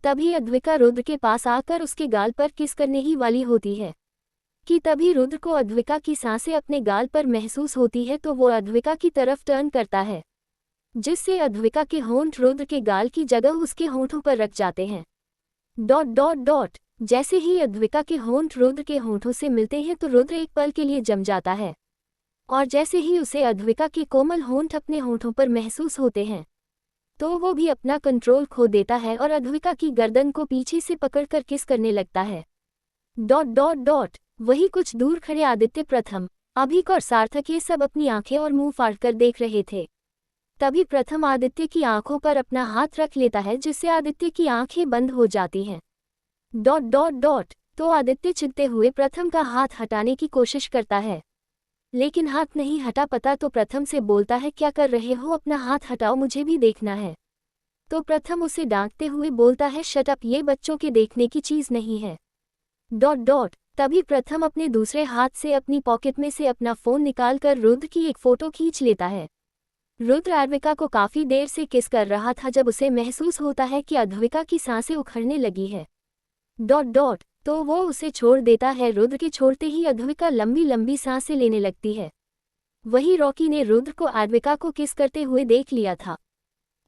तभी अद्विका रुद्र के पास आकर उसके गाल पर किस करने ही वाली होती है कि तभी रुद्र को अद्विका की सांसें अपने गाल पर महसूस होती है तो वो अद्विका की तरफ टर्न करता है, जिससे अद्विका के होंठ रुद्र के गाल की जगह उसके होंठों पर रख जाते हैं। जैसे ही अद्विका के होंठ रुद्र के होंठों से मिलते हैं तो रुद्र एक पल के लिए जम जाता है, और जैसे ही उसे अद्विका के कोमल होंठ अपने होंठों पर महसूस होते हैं तो वो भी अपना कंट्रोल खो देता है और अद्विका की गर्दन को पीछे से पकड़कर किस करने लगता है। डॉट डॉट डॉट वही कुछ दूर खड़े आदित्य, प्रथम, अभिक और सार्थक ये सब अपनी आंखें और मुंह फाड़कर देख रहे थे। तभी प्रथम आदित्य की आंखों पर अपना हाथ रख लेता है जिससे आदित्य की आंखें बंद हो जाती हैं। डॉट डॉट डॉट तो आदित्य चिढ़ते हुए प्रथम का हाथ हटाने की कोशिश करता है, लेकिन हाथ नहीं हटा पाता तो प्रथम से बोलता है, क्या कर रहे हो, अपना हाथ हटाओ, मुझे भी देखना है। तो प्रथम उसे डांटते हुए बोलता है, शट अप, ये बच्चों के देखने की चीज नहीं है। डॉट डॉट तभी प्रथम अपने दूसरे हाथ से अपनी पॉकेट में से अपना फोन निकालकर रुद्र की एक फोटो खींच लेता है। रुद्र अद्विका को काफी देर से किस कर रहा था जब उसे महसूस होता है कि अद्विका की सांसें उखड़ने लगी है। डॉट डॉट तो वो उसे छोड़ देता है। रुद्र के छोड़ते ही अद्विका लंबी लंबी सांसें लेने लगती है। वही रॉकी ने रुद्र को अद्विका को किस करते हुए देख लिया था,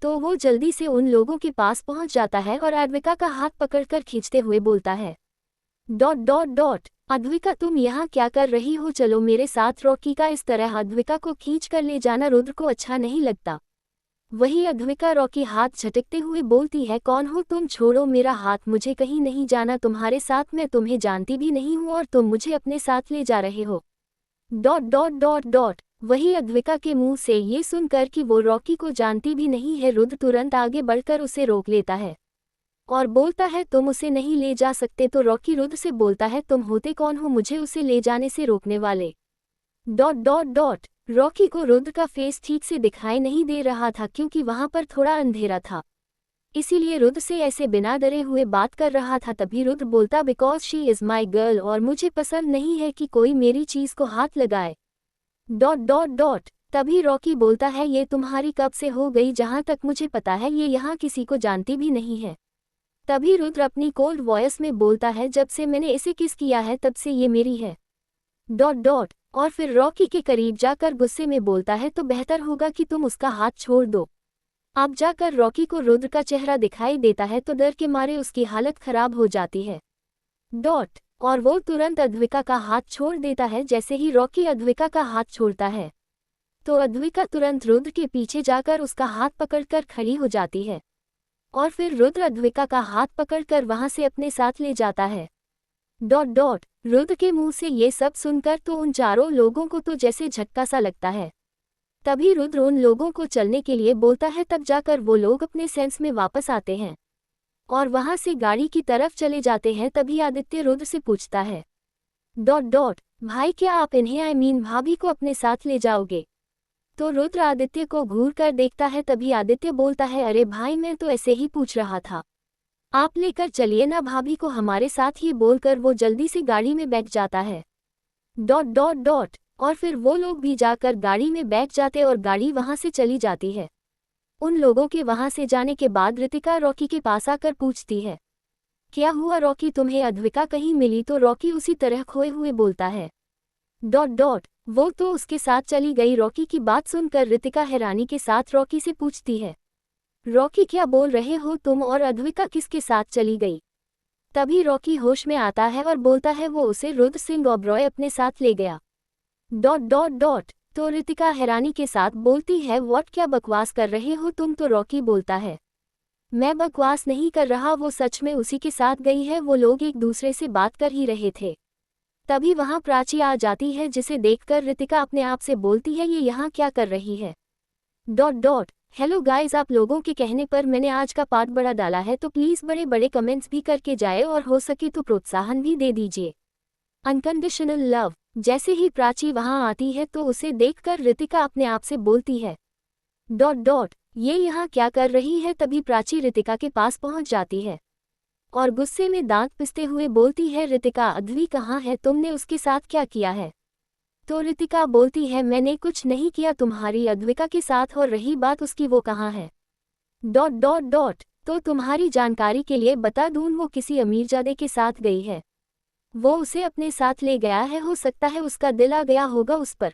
तो वो जल्दी से उन लोगों के पास पहुंच जाता है और अद्विका का हाथ पकड़कर खींचते हुए बोलता है, डॉट डॉट डॉट अद्विका, तुम यहाँ क्या कर रही हो, चलो मेरे साथ। रॉकी का इस तरह अद्विका को खींच कर ले जाना रुद्र को अच्छा नहीं लगता। वही अद्विका रॉकी हाथ झटकते हुए बोलती है, कौन हो तुम, छोड़ो मेरा हाथ, मुझे कहीं नहीं जाना तुम्हारे साथ, मैं तुम्हें जानती भी नहीं हूँ और तुम मुझे अपने साथ ले जा रहे हो। डॉट डॉट डॉट डॉट वही अद्विका के मुंह से ये सुनकर कि वो रॉकी को जानती भी नहीं है, रुद्र तुरंत आगे बढ़कर उसे रोक लेता है और बोलता है, तुम उसे नहीं ले जा सकते। तो रॉकी रुद्र से बोलता है, तुम होते कौन हो मुझे उसे ले जाने से रोकने वाले। डॉट डॉट डॉट रॉकी को रुद्र का फेस ठीक से दिखाई नहीं दे रहा था क्योंकि वहां पर थोड़ा अंधेरा था, इसीलिए रुद्र से ऐसे बिना डरे हुए बात कर रहा था। तभी रुद्र बोलता, because she is my girl और मुझे पसंद नहीं है कि कोई मेरी चीज को हाथ लगाए। डॉट डॉट डॉट तभी रॉकी बोलता है, ये तुम्हारी कब से हो गई, जहां तक मुझे पता है ये यहाँ किसी को जानती भी नहीं है। तभी रुद्र अपनी कोल्ड वॉइस में बोलता है, जब से मैंने इसे किस किया है तब से ये मेरी है। डॉट डॉट और फिर रॉकी के करीब जाकर गुस्से में बोलता है, तो बेहतर होगा कि तुम उसका हाथ छोड़ दो। अब जाकर रॉकी को रुद्र का चेहरा दिखाई देता है तो डर के मारे उसकी हालत खराब हो जाती है। डॉट और वो तुरंत अद्विका का हाथ छोड़ देता है। जैसे ही रॉकी अद्विका का हाथ छोड़ता है तो अद्विका तुरंत रुद्र के पीछे जाकर उसका हाथ पकड़कर खड़ी हो जाती है और फिर रुद्र अद्विका का हाथ पकड़कर वहां से अपने साथ ले जाता है। डॉट डॉट रुद्र के मुंह से ये सब सुनकर तो उन चारों लोगों को तो जैसे झटका सा लगता है। तभी रुद्र उन लोगों को चलने के लिए बोलता है, तब जाकर वो लोग अपने सेंस में वापस आते हैं और वहां से गाड़ी की तरफ चले जाते हैं। तभी आदित्य रुद्र से पूछता है, डॉट डॉट भाई, क्या आप इन्हें भाभी को अपने साथ ले जाओगे। तो रुद्र आदित्य को घूर कर देखता है। तभी आदित्य बोलता है, अरे भाई, मैं तो ऐसे ही पूछ रहा था, आप लेकर चलिए ना भाभी को हमारे साथ, ही बोलकर वो जल्दी से गाड़ी में बैठ जाता है। डॉट डॉट डॉट और फिर वो लोग भी जाकर गाड़ी में बैठ जाते और गाड़ी वहां से चली जाती है। उन लोगों के वहां से जाने के बाद रितिका रॉकी के पास आकर पूछती है, क्या हुआ रॉकी, तुम्हें अद्विका कहीं मिली। तो रॉकी उसी तरह खोए हुए बोलता है, डॉट डॉट वो तो उसके साथ चली गई। रॉकी की बात सुनकर रितिका हैरानी के साथ रॉकी से पूछती है, रॉकी क्या बोल रहे हो तुम, और अद्विका किसके साथ चली गई। तभी रॉकी होश में आता है और बोलता है, वो उसे रुद्र सिंह ओबरॉय अपने साथ ले गया। डॉट डॉट डॉट तो रितिका हैरानी के साथ बोलती है, व्हाट, क्या बकवास कर रहे हो तुम। तो रॉकी बोलता है, मैं बकवास नहीं कर रहा, वो सच में उसी के साथ गई है, वो लोग एक दूसरे से बात कर ही रहे थे। तभी वहां प्राची आ जाती है जिसे देखकर रितिका अपने आप से बोलती है, ये यहाँ क्या कर रही है। डॉट डॉट हेलो गाइज, आप लोगों के कहने पर मैंने आज का पार्ट बड़ा डाला है, तो प्लीज़ बड़े बड़े कमेंट्स भी करके जाए और हो सके तो प्रोत्साहन भी दे दीजिए। Unconditional love. जैसे ही प्राची वहां आती है तो उसे देखकर रितिका अपने आप से बोलती है, डॉट डॉट ये यहाँ क्या कर रही है। तभी प्राची रितिका के पास पहुंच जाती है और गुस्से में दांत पिसते हुए बोलती है, रितिका, अद्वी कहाँ है, तुमने उसके साथ क्या किया है। तो रितिका बोलती है, मैंने कुछ नहीं किया तुम्हारी अद्विका के साथ, और रही बात उसकी, वो कहाँ है। डॉट डॉट डॉट तो तुम्हारी जानकारी के लिए बता दूं, वो किसी अमीरजादे के साथ गई है, वो उसे अपने साथ ले गया है, हो सकता है उसका दिल आ गया होगा उस पर।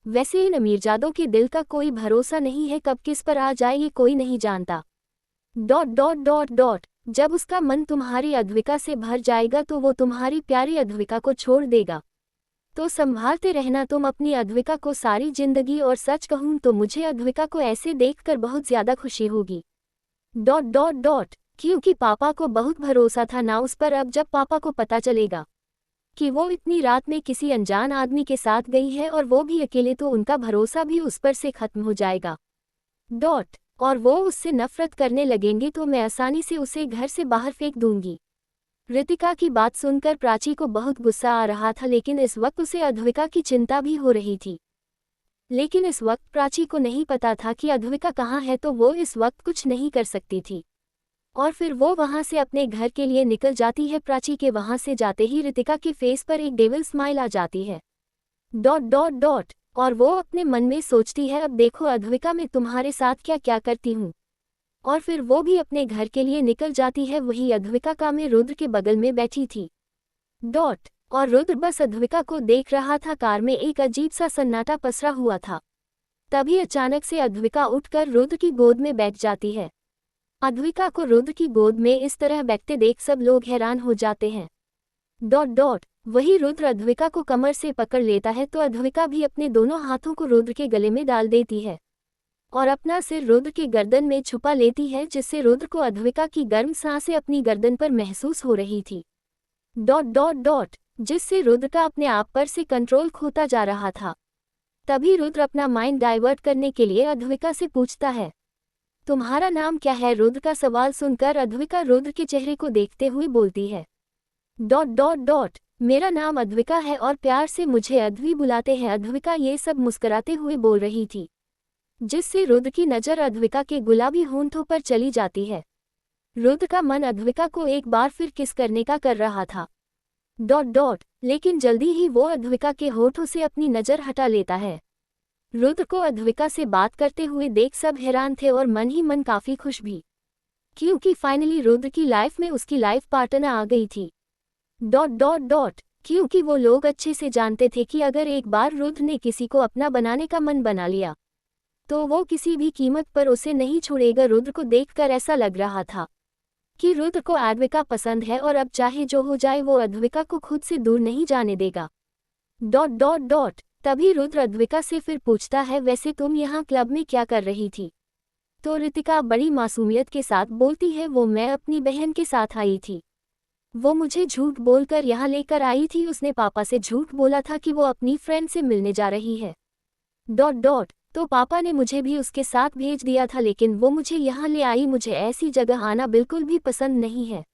वैसे इन अमीरजादों के दिल का कोई भरोसा नहीं है, कब किस पर आ जाए ये कोई नहीं जानता। डॉट डॉट डॉट डॉट जब उसका मन तुम्हारी अद्विका से भर जाएगा तो वो तुम्हारी प्यारी अद्विका को छोड़ देगा। तो संभालते रहना तुम अपनी अद्विका को सारी जिंदगी। और सच कहूँ तो मुझे अद्विका को ऐसे देखकर बहुत ज्यादा खुशी होगी। ... क्योंकि पापा को बहुत भरोसा था ना उस पर। अब जब पापा को पता चलेगा कि वो इतनी रात में किसी अनजान आदमी के साथ गई है और वो भी अकेले, तो उनका भरोसा भी उस पर से खत्म हो जाएगा। ... और वो उससे नफरत करने लगेंगे तो मैं आसानी से उसे घर से बाहर फेंक दूंगी। रितिका की बात सुनकर प्राची को बहुत गुस्सा आ रहा था, लेकिन इस वक्त उसे अद्विका की चिंता भी हो रही थी। लेकिन इस वक्त प्राची को नहीं पता था कि अद्विका कहाँ है, तो वो इस वक्त कुछ नहीं कर सकती थी। और फिर वो वहां से अपने घर के लिए निकल जाती है। प्राची के वहां से जाते ही रितिका के फेस पर एक डेविल स्माइल आ जाती है। ... और वो अपने मन में सोचती है, अब देखो अद्विका मैं तुम्हारे साथ क्या क्या करती हूँ। और फिर वो भी अपने घर के लिए निकल जाती है। वही अद्विका का में रुद्र के बगल में बैठी थी। ... और रुद्र बस अद्विका को देख रहा था। कार में एक अजीब सा सन्नाटा पसरा हुआ था। तभी अचानक से अद्विका उठकर रुद्र की गोद में बैठ जाती है। अद्विका को रुद्र की गोद में इस तरह बैठते देख सब लोग हैरान हो जाते हैं। ... वही रुद्र अद्विका को कमर से पकड़ लेता है तो अद्विका भी अपने दोनों हाथों को रुद्र के गले में डाल देती है और अपना सिर रुद्र के गर्दन में छुपा लेती है, जिससे रुद्र को अद्विका की गर्म सांसें अपनी गर्दन पर महसूस हो रही थी। ... जिससे रुद्र का अपने आप पर से कंट्रोल खोता जा रहा था। तभी रुद्र अपना माइंड डाइवर्ट करने के लिए अद्विका से पूछता है, तुम्हारा नाम क्या है? रुद्र का सवाल सुनकर अद्विका रुद्र के चेहरे को देखते हुए बोलती है, ... मेरा नाम अद्विका है और प्यार से मुझे अद्वी बुलाते हैं। अद्विका ये सब मुस्कुराते हुए बोल रही थी, जिससे रुद्र की नज़र अद्विका के गुलाबी होंठों पर चली जाती है। रुद्र का मन अद्विका को एक बार फिर किस करने का कर रहा था। ... लेकिन जल्दी ही वो अद्विका के होठों से अपनी नज़र हटा लेता है। रुद्र को अद्विका से बात करते हुए देख सब हैरान थे और मन ही मन काफ़ी खुश भी, क्योंकि फाइनली रुद्र की लाइफ में उसकी लाइफ पार्टनर आ गई थी। ... क्योंकि वो लोग अच्छे से जानते थे कि अगर एक बार रुद्र ने किसी को अपना बनाने का मन बना लिया तो वो किसी भी कीमत पर उसे नहीं छोड़ेगा। रुद्र को देखकर ऐसा लग रहा था कि रुद्र को अद्विका पसंद है और अब चाहे जो हो जाए वो अद्विका को खुद से दूर नहीं जाने देगा। ... तभी रुद्र अद्विका से फिर पूछता है, वैसे तुम यहाँ क्लब में क्या कर रही थी? तो रितिका बड़ी मासूमियत के साथ बोलती है, वो मैं अपनी बहन के साथ आई थी। वो मुझे झूठ बोलकर यहाँ लेकर आई थी। उसने पापा से झूठ बोला था कि वो अपनी फ्रेंड से मिलने जा रही है। ... तो पापा ने मुझे भी उसके साथ भेज दिया था, लेकिन वो मुझे यहाँ ले आई। मुझे ऐसी जगह आना बिल्कुल भी पसंद नहीं है।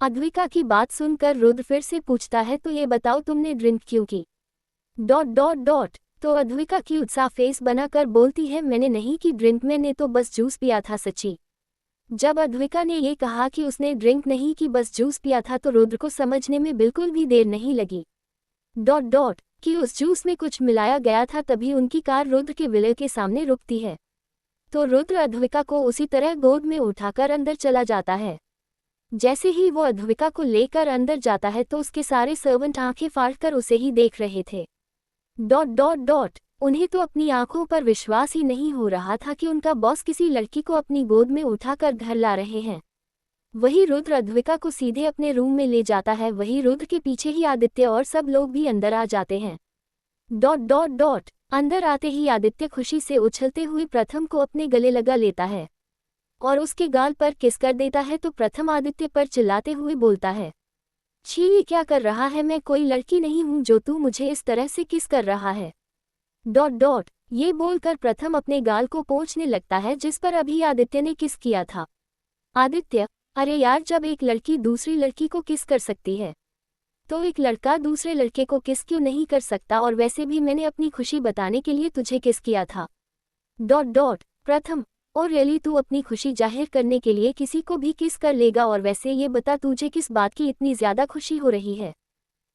अद्विका की बात सुनकर रुद्र फिर से पूछता है, तो ये बताओ तुमने ड्रिंक क्यों की? ... तो अद्विका की उत्साह फेस बनाकर बोलती है, मैंने नहीं की ड्रिंक, मैंने तो बस जूस पिया था सच्ची। जब अद्विका ने ये कहा कि उसने ड्रिंक नहीं की बस जूस पिया था तो रुद्र को समझने में बिल्कुल भी देर नहीं लगी कि उस जूस में कुछ मिलाया गया था। तभी उनकी कार रुद्र के विले के सामने रुकती है तो रुद्र अद्विका को उसी तरह गोद में उठाकर अंदर चला जाता है। जैसे ही वो अद्विका को लेकर अंदर जाता है तो उसके सारे सर्वेंट आंखें फाड़कर उसे ही देख रहे थे। ... उन्हें तो अपनी आंखों पर विश्वास ही नहीं हो रहा था कि उनका बॉस किसी लड़की को अपनी गोद में उठाकर घर ला रहे हैं। वही रुद्र अद्विका को सीधे अपने रूम में ले जाता है। वही रुद्र के पीछे ही आदित्य और सब लोग भी अंदर आ जाते हैं। ... अंदर आते ही आदित्य खुशी से उछलते हुए प्रथम को अपने गले लगा लेता है और उसके गाल पर किस कर देता है तो प्रथम आदित्य पर चिल्लाते हुए बोलता है, छी ये क्या कर रहा है? मैं कोई लड़की नहीं हूँ जो तू मुझे इस तरह से किस कर रहा है। ... ये बोलकर प्रथम अपने गाल को पोंछने लगता है जिस पर अभी आदित्य ने किस किया था। आदित्य, अरे यार, जब एक लड़की दूसरी लड़की को किस कर सकती है तो एक लड़का दूसरे लड़के को किस क्यों नहीं कर सकता? और वैसे भी मैंने अपनी खुशी बताने के लिए तुझे किस किया था। ... प्रथम, और रियली तू अपनी खुशी जाहिर करने के लिए किसी को भी किस कर लेगा? और वैसे ये बता तुझे किस बात की इतनी ज़्यादा खुशी हो रही है?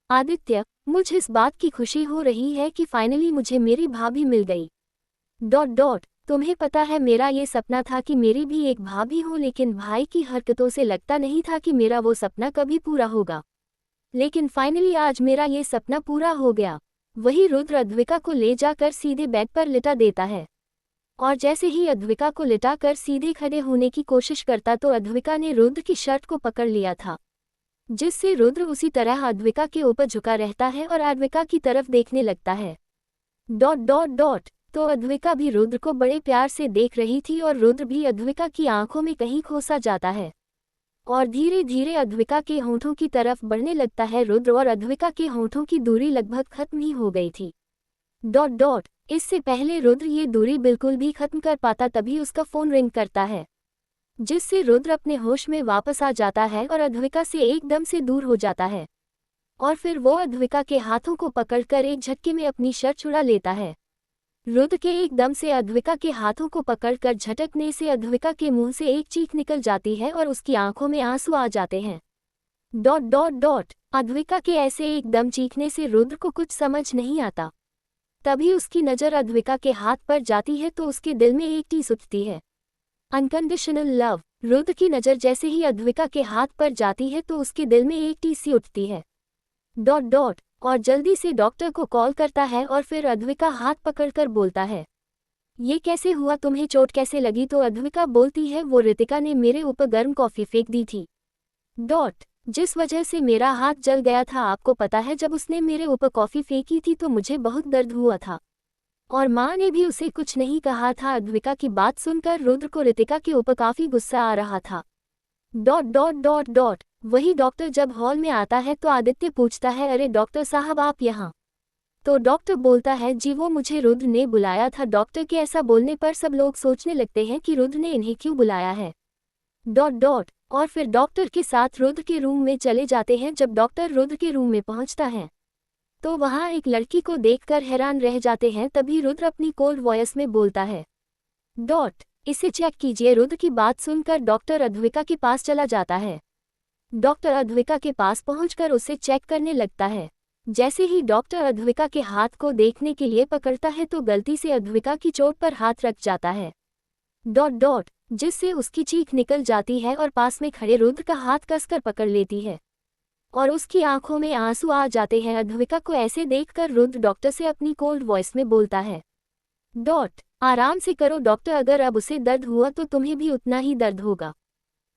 आदित्य, मुझे इस बात की खुशी हो रही है कि फाइनली मुझे मेरी भाभी मिल गई। ... तुम्हें पता है मेरा ये सपना था कि मेरी भी एक भाभी हो, लेकिन भाई की हरकतों से लगता नहीं था कि मेरा वो सपना कभी पूरा होगा, लेकिन फाइनली आज मेरा ये सपना पूरा हो गया। वही रुद्र अद्विका को ले जाकर सीधे बेड पर लिटा देता है और जैसे ही अद्विका को लिटाकर सीधे खड़े होने की कोशिश करता तो अद्विका ने रुद्र की शर्ट को पकड़ लिया था, जिससे रुद्र उसी तरह अद्विका के ऊपर झुका रहता है और अद्विका की तरफ देखने लगता है। डॉट डॉट डॉट तो अद्विका भी रुद्र को बड़े प्यार से देख रही थी और रुद्र भी अद्विका की आंखों में कहीं खोसा जाता है और धीरे धीरे अद्विका के होंठों की तरफ बढ़ने लगता है। रुद्र और अद्विका के होंठों की दूरी लगभग खत्म ही हो गई थी। डॉट डॉट इससे पहले रुद्र ये दूरी बिल्कुल भी खत्म कर पाता तभी उसका फोन रिंग करता है, जिससे रुद्र अपने होश में वापस आ जाता है और अद्विका से एकदम से दूर हो जाता है और फिर वो अद्विका के हाथों को पकड़कर एक झटके में अपनी शर्ट छुड़ा लेता है। रुद्र के एकदम से अद्विका के हाथों को पकड़कर झटकने से अद्विका के मुंह से एक चीख निकल जाती है और उसकी आंखों में आंसू आ जाते हैं। डॉट डॉट डॉट अद्विका के ऐसे एकदम चीखने से रुद्र को कुछ समझ नहीं आता। तभी उसकी नज़र अद्विका के हाथ पर जाती है तो उसके दिल में एक टीस उठती है, अनकंडीशनल लव। रुद्र की नज़र जैसे ही अद्विका के हाथ पर जाती है तो उसके दिल में एक टीस सी उठती है। डॉट डॉट और जल्दी से डॉक्टर को कॉल करता है और फिर अद्विका हाथ पकड़कर बोलता है, ये कैसे हुआ, तुम्हें चोट कैसे लगी? तो अद्विका बोलती है, वो रितिका ने मेरे ऊपर गर्म कॉफ़ी फेंक दी थी। डॉट जिस वजह से मेरा हाथ जल गया था, आपको पता है जब उसने मेरे ऊपर कॉफ़ी फेंकी थी तो मुझे बहुत दर्द हुआ था और माँ ने भी उसे कुछ नहीं कहा था। अद्विका की बात सुनकर रुद्र को रितिका के ऊपर काफ़ी गुस्सा आ रहा था। डॉट डॉट डॉट डॉट वही डॉक्टर जब हॉल में आता है तो आदित्य पूछता है, अरे डॉक्टर साहब आप यहाँ? तो डॉक्टर बोलता है, जी वो मुझे रुद्र ने बुलाया था। डॉक्टर के ऐसा बोलने पर सब लोग सोचने लगते हैं कि रुद्र ने इन्हें क्यों बुलाया है। डॉट डॉट और फिर डॉक्टर के साथ रुद्र के रूम में चले जाते हैं। जब डॉक्टर रुद्र के रूम में पहुंचता है तो वहां एक लड़की को देखकर हैरान रह जाते हैं। तभी रुद्र अपनी कोल्ड वॉइस में बोलता है, डॉट इसे चेक कीजिए। रुद्र की बात सुनकर डॉक्टर अद्विका के पास चला जाता है। डॉक्टर अद्विका के पास पहुंचकर उसे चेक करने लगता है। जैसे ही डॉक्टर अद्विका के हाथ को देखने के लिए पकड़ता है तो गलती से अद्विका की चोट पर हाथ रख जाता है। डॉट डॉट जिससे उसकी चीख निकल जाती है और पास में खड़े रुद्र का हाथ कसकर पकड़ लेती है और उसकी आंखों में आंसू आ जाते हैं। अद्विका को ऐसे देखकर रुद्र डॉक्टर से अपनी कोल्ड वॉइस में बोलता है, डॉट आराम से करो डॉक्टर, अगर अब उसे दर्द हुआ तो तुम्हें भी उतना ही दर्द होगा।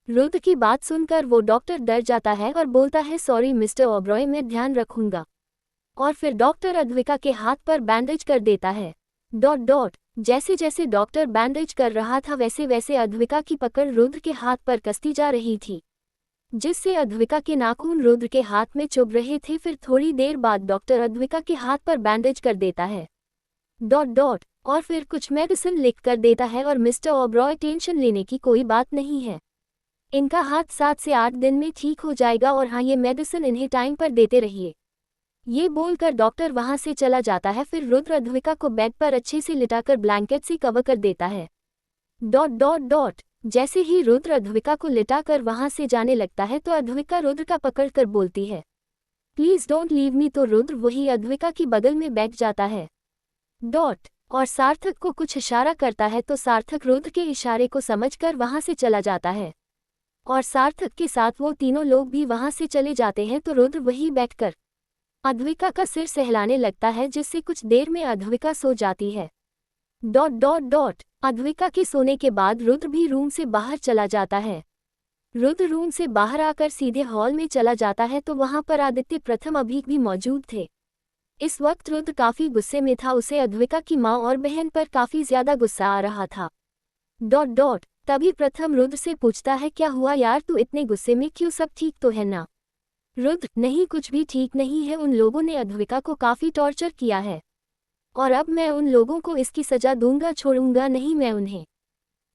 रुद्र की बात सुनकर वो डॉक्टर डर जाता है और बोलता है, सॉरी मिस्टर ओबरॉय, मैं ध्यान रखूंगा। और फिर डॉक्टर अद्विका के हाथ पर बैंडेज कर देता है। डॉट डॉट जैसे जैसे डॉक्टर बैंडेज कर रहा था वैसे वैसे अद्विका की पकड़ रुद्र के हाथ पर कसती जा रही थी, जिससे अद्विका के नाखून रुद्र के हाथ में चुभ रहे थे। फिर थोड़ी देर बाद डॉक्टर अद्विका के हाथ पर बैंडेज कर देता है। डॉट डॉट और फिर कुछ मेडिसिन लिख कर देता है और मिस्टर ओबरॉय, टेंशन लेने की कोई बात नहीं है, इनका हाथ 7 से 8 दिन में ठीक हो जाएगा और हाँ, ये मेडिसिन इन्हें टाइम पर देते रहिए। ये बोलकर डॉक्टर वहां से चला जाता है। फिर रुद्र अद्विका को बेड पर अच्छे से लिटाकर ब्लैंकेट से कवर कर देता है। डॉट डॉट डॉट जैसे ही रुद्र अद्विका को लिटाकर वहां से जाने लगता है तो अद्विका रुद्र का पकड़कर बोलती है, प्लीज डोंट लीव मी। तो रुद्र वही अद्विका की बगल में बैठ जाता है। डॉट और सार्थक को कुछ इशारा करता है तो सार्थक रुद्र के इशारे को समझकर वहां से चला जाता है और सार्थक के साथ वो तीनों लोग भी वहां से चले जाते हैं। तो रुद्र वहीं बैठकर अद्विका का सिर सहलाने लगता है, जिससे कुछ देर में अद्विका सो जाती है। डॉट डॉट डॉट अद्विका के सोने के बाद रुद्र भी रूम से बाहर चला जाता है। रुद्र रूम से बाहर आकर सीधे हॉल में चला जाता है तो वहां पर आदित्य, प्रथम, अभीक भी मौजूद थे। इस वक्त रुद्र काफी गुस्से में था, उसे अद्विका की माँ और बहन पर काफी ज्यादा गुस्सा आ रहा था। डॉट डॉट तभी प्रथम रुद्र से पूछता है, क्या हुआ यार, तू इतने गुस्से में क्यों, सब ठीक तो है ना? रुद्र, नहीं कुछ भी ठीक नहीं है, उन लोगों ने अद्विका को काफी टॉर्चर किया है और अब मैं उन लोगों को इसकी सजा दूंगा, छोड़ूंगा नहीं मैं उन्हें।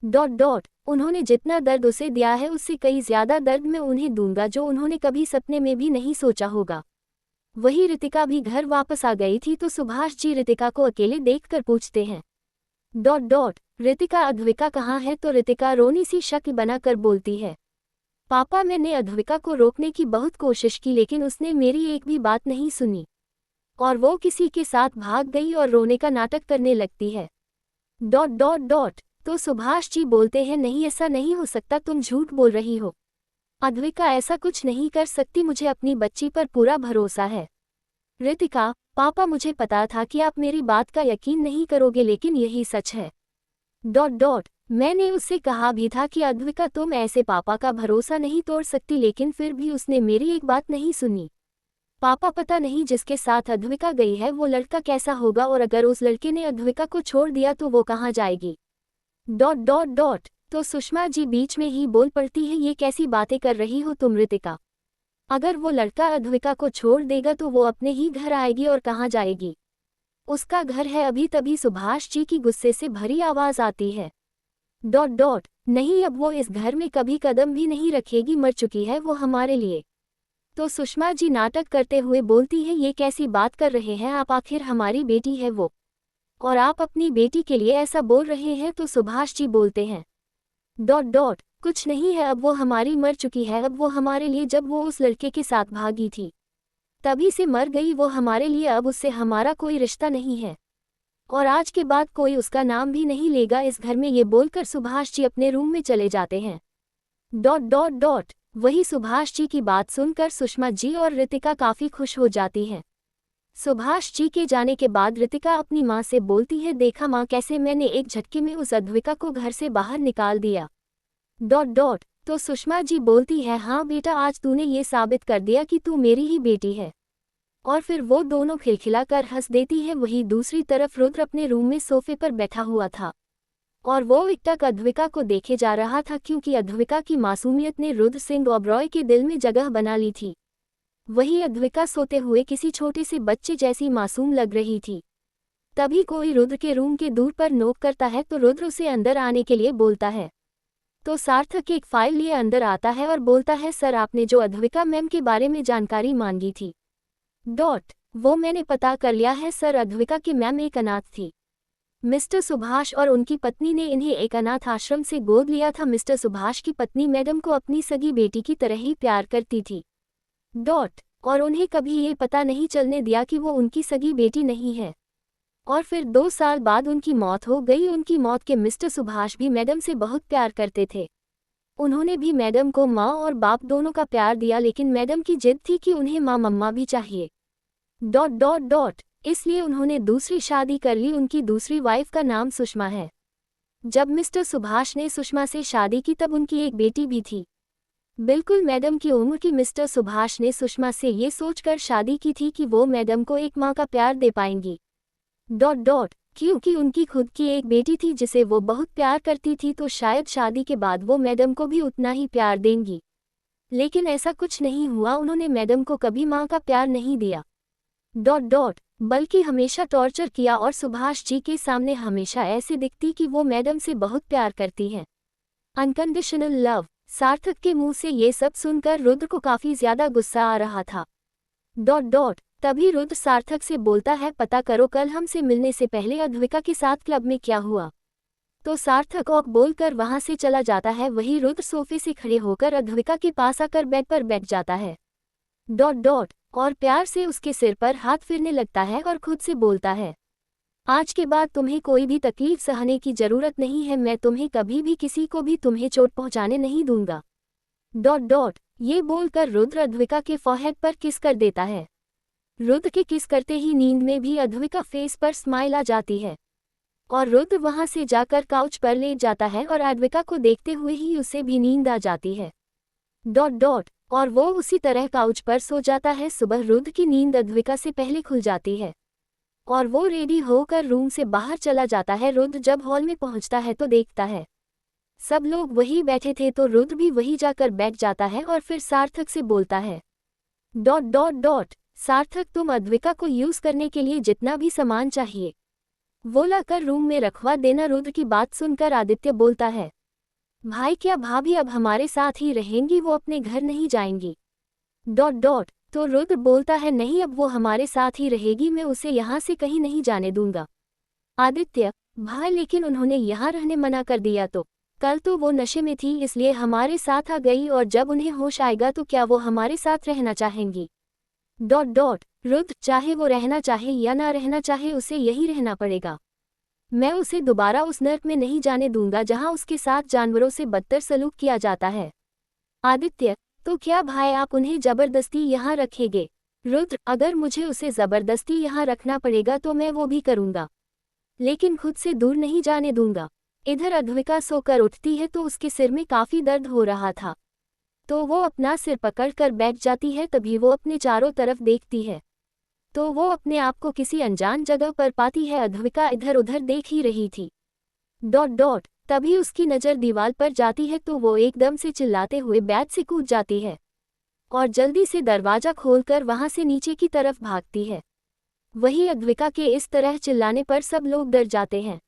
डॉट डॉट उन्होंने जितना दर्द उसे दिया है उससे कई ज्यादा दर्द मैं उन्हें दूंगा, जो उन्होंने कभी सपने में भी नहीं सोचा होगा। वही रितिका भी घर वापस आ गई थी तो सुभाष जी रितिका को अकेले देखकर पूछते हैं, डॉट डॉट रितिका, अद्विका कहाँ है? तो रितिका रोनी सी शक्ल बनाकर बोलती है, पापा, मैंने अद्विका को रोकने की बहुत कोशिश की लेकिन उसने मेरी एक भी बात नहीं सुनी और वो किसी के साथ भाग गई और रोने का नाटक करने लगती है। डॉट डॉट डॉट तो सुभाष जी बोलते हैं, नहीं ऐसा नहीं हो सकता, तुम झूठ बोल रही हो, अद्विका ऐसा कुछ नहीं कर सकती, मुझे अपनी बच्ची पर पूरा भरोसा है। रितिका, पापा, मुझे पता था कि आप मेरी बात का यकीन नहीं करोगे लेकिन यही सच है। मैंने उससे कहा भी था कि अद्विका तुम ऐसे पापा का भरोसा नहीं तोड़ सकती, लेकिन फिर भी उसने मेरी एक बात नहीं सुनी। पापा पता नहीं जिसके साथ अद्विका गई है वो लड़का कैसा होगा, और अगर उस लड़के ने अद्विका को छोड़ दिया तो वो कहाँ जाएगी। तो सुषमा जी बीच में ही बोल पड़ती है, ये कैसी बातें कर रही हो तुम रितिका। अगर वो लड़का अद्विका को छोड़ देगा तो वो अपने ही घर आएगी और कहाँ जाएगी। उसका घर है अभी। तभी सुभाष जी की गुस्से से भरी आवाज आती है। नहीं, अब वो इस घर में कभी कदम भी नहीं रखेगी, मर चुकी है वो हमारे लिए। तो सुषमा जी नाटक करते हुए बोलती है, ये कैसी बात कर रहे हैं आप, आखिर हमारी बेटी है वो, और आप अपनी बेटी के लिए ऐसा बोल रहे हैं। तो सुभाष जी बोलते हैं कुछ नहीं है, अब वो हमारी मर चुकी है, अब वो हमारे लिए, जब वो उस लड़के के साथ भागी थी तभी से मर गई वो हमारे लिए, अब उससे हमारा कोई रिश्ता नहीं है और आज के बाद कोई उसका नाम भी नहीं लेगा इस घर में। ये बोलकर सुभाष जी अपने रूम में चले जाते हैं। वही सुभाष जी की बात सुनकर सुषमा जी और रितिका काफी खुश हो जाती हैं। सुभाष जी के जाने के बाद रितिका अपनी माँ से बोलती है, देखा माँ कैसे मैंने एक झटके में उस अद्विका को घर से बाहर निकाल दिया। तो सुषमा जी बोलती है, हाँ बेटा, आज तूने ये साबित कर दिया कि तू मेरी ही बेटी है। और फिर वो दोनों खिलखिलाकर हंस देती है। वहीं दूसरी तरफ रुद्र अपने रूम में सोफे पर बैठा हुआ था और वो एकटक अद्विका को देखे जा रहा था, क्योंकि अद्विका की मासूमियत ने रुद्र सिंह ओबरॉय के दिल में जगह बना ली थी। वही अद्विका सोते हुए किसी छोटे से बच्चे जैसी मासूम लग रही थी। तभी कोई रुद्र के रूम के दूर पर नोक करता है तो रुद्र उसे अंदर आने के लिए बोलता है। तो सार्थक एक फाइल लिए अंदर आता है और बोलता है, सर आपने जो अद्विका मैम के बारे में जानकारी मांगी थी वो मैंने पता कर लिया है सर। अद्विका की मैम एक अनाथ थी। मिस्टर सुभाष और उनकी पत्नी ने इन्हें एक अनाथ आश्रम से गोद लिया था। मिस्टर सुभाष की पत्नी मैडम को अपनी सगी बेटी की तरह ही प्यार करती थी और उन्हें कभी ये पता नहीं चलने दिया कि वो उनकी सगी बेटी नहीं है। और फिर 2 साल बाद उनकी मौत हो गई। उनकी मौत के मिस्टर सुभाष भी मैडम से बहुत प्यार करते थे। उन्होंने भी मैडम को माँ और बाप दोनों का प्यार दिया, लेकिन मैडम की जिद थी कि उन्हें माँ मम्मा भी चाहिए। इसलिए उन्होंने दूसरी शादी कर ली। उनकी दूसरी वाइफ का नाम सुषमा है। जब मिस्टर सुभाष ने सुषमा से शादी की तब उनकी एक बेटी भी थी, बिल्कुल मैडम की उम्र की। मिस्टर सुभाष ने सुषमा से ये सोचकर शादी की थी कि वो मैडम को एक माँ का प्यार दे पाएंगी। क्योंकि उनकी खुद की एक बेटी थी जिसे वो बहुत प्यार करती थी, तो शायद शादी के बाद वो मैडम को भी उतना ही प्यार देंगी। लेकिन ऐसा कुछ नहीं हुआ। उन्होंने मैडम को कभी माँ का प्यार नहीं दिया बल्कि हमेशा टॉर्चर किया, और सुभाष जी के सामने हमेशा ऐसे दिखती कि वो मैडम से बहुत प्यार करती हैं। Unconditional love. सार्थक के मुंह से ये सब सुनकर रुद्र को काफी ज्यादा गुस्सा आ रहा था। तभी रुद्र सार्थक से बोलता है, पता करो कल हमसे मिलने से पहले अद्विका के साथ क्लब में क्या हुआ। तो सार्थक ओक बोलकर वहां से चला जाता है। वही रुद्र सोफे से खड़े होकर अद्विका के पास आकर बेड पर बैठ जाता है और प्यार से उसके सिर पर हाथ फिरने लगता है और खुद से बोलता है, आज के बाद तुम्हें कोई भी तकलीफ सहने की जरूरत नहीं है। मैं तुम्हें कभी भी किसी को भी तुम्हें चोट पहुंचाने नहीं दूंगा। ये बोलकर रुद्र अद्विका के फोरहेड पर किस कर देता है। रुद्र के किस करते ही नींद में भी अद्विका फेस पर स्माइल आ जाती है और रुद्र वहां से जाकर काउच पर लेट जाता है और अद्विका को देखते हुए ही उसे भी नींद आ जाती है। और वो उसी तरह काउच पर सो जाता है। सुबह रुद्र की नींद अद्विका से पहले खुल जाती है और वो रेडी होकर रूम से बाहर चला जाता है। रुद्र जब हॉल में पहुंचता है तो देखता है सब लोग वही बैठे थे, तो रुद्र भी वही जाकर बैठ जाता है और फिर सार्थक से बोलता है, सार्थक तुम अद्विका को यूज करने के लिए जितना भी सामान चाहिए वो लाकर रूम में रखवा देना। रुद्र की बात सुनकर आदित्य बोलता है, भाई क्या भाभी अब हमारे साथ ही रहेंगी, वो अपने घर नहीं जाएंगी। तो रुद्र बोलता है, नहीं अब वो हमारे साथ ही रहेगी, मैं उसे यहाँ से कहीं नहीं जाने दूंगा। आदित्य, भाई लेकिन उन्होंने यहाँ रहने मना कर दिया तो कल तो वो नशे में थी इसलिए हमारे साथ आ गई, और जब उन्हें होश आएगा तो क्या वो हमारे साथ रहना चाहेंगी। रुद्र, चाहे वो रहना चाहे या ना रहना चाहे उसे यही रहना पड़ेगा। मैं उसे दोबारा उस नर्क में नहीं जाने दूंगा जहां उसके साथ जानवरों से बदतर सलूक किया जाता है। आदित्य, तो क्या भाई आप उन्हें जबरदस्ती यहाँ रखेंगे। रुद्र, अगर मुझे उसे जबरदस्ती यहाँ रखना पड़ेगा तो मैं वो भी करूँगा, लेकिन खुद से दूर नहीं जाने दूंगा। इधर अद्विका सोकर उठती है तो उसके सिर में काफी दर्द हो रहा था, तो वो अपना सिर पकड़कर बैठ जाती है। तभी वो अपने चारों तरफ देखती है तो वो अपने आप को किसी अनजान जगह पर पाती है। अद्विका इधर उधर देख ही रही थी। तभी उसकी नज़र दीवार पर जाती है तो वो एकदम से चिल्लाते हुए बेड से कूद जाती है और जल्दी से दरवाज़ा खोलकर वहां से नीचे की तरफ भागती है। वही अद्विका के इस तरह चिल्लाने पर सब लोग डर जाते हैं।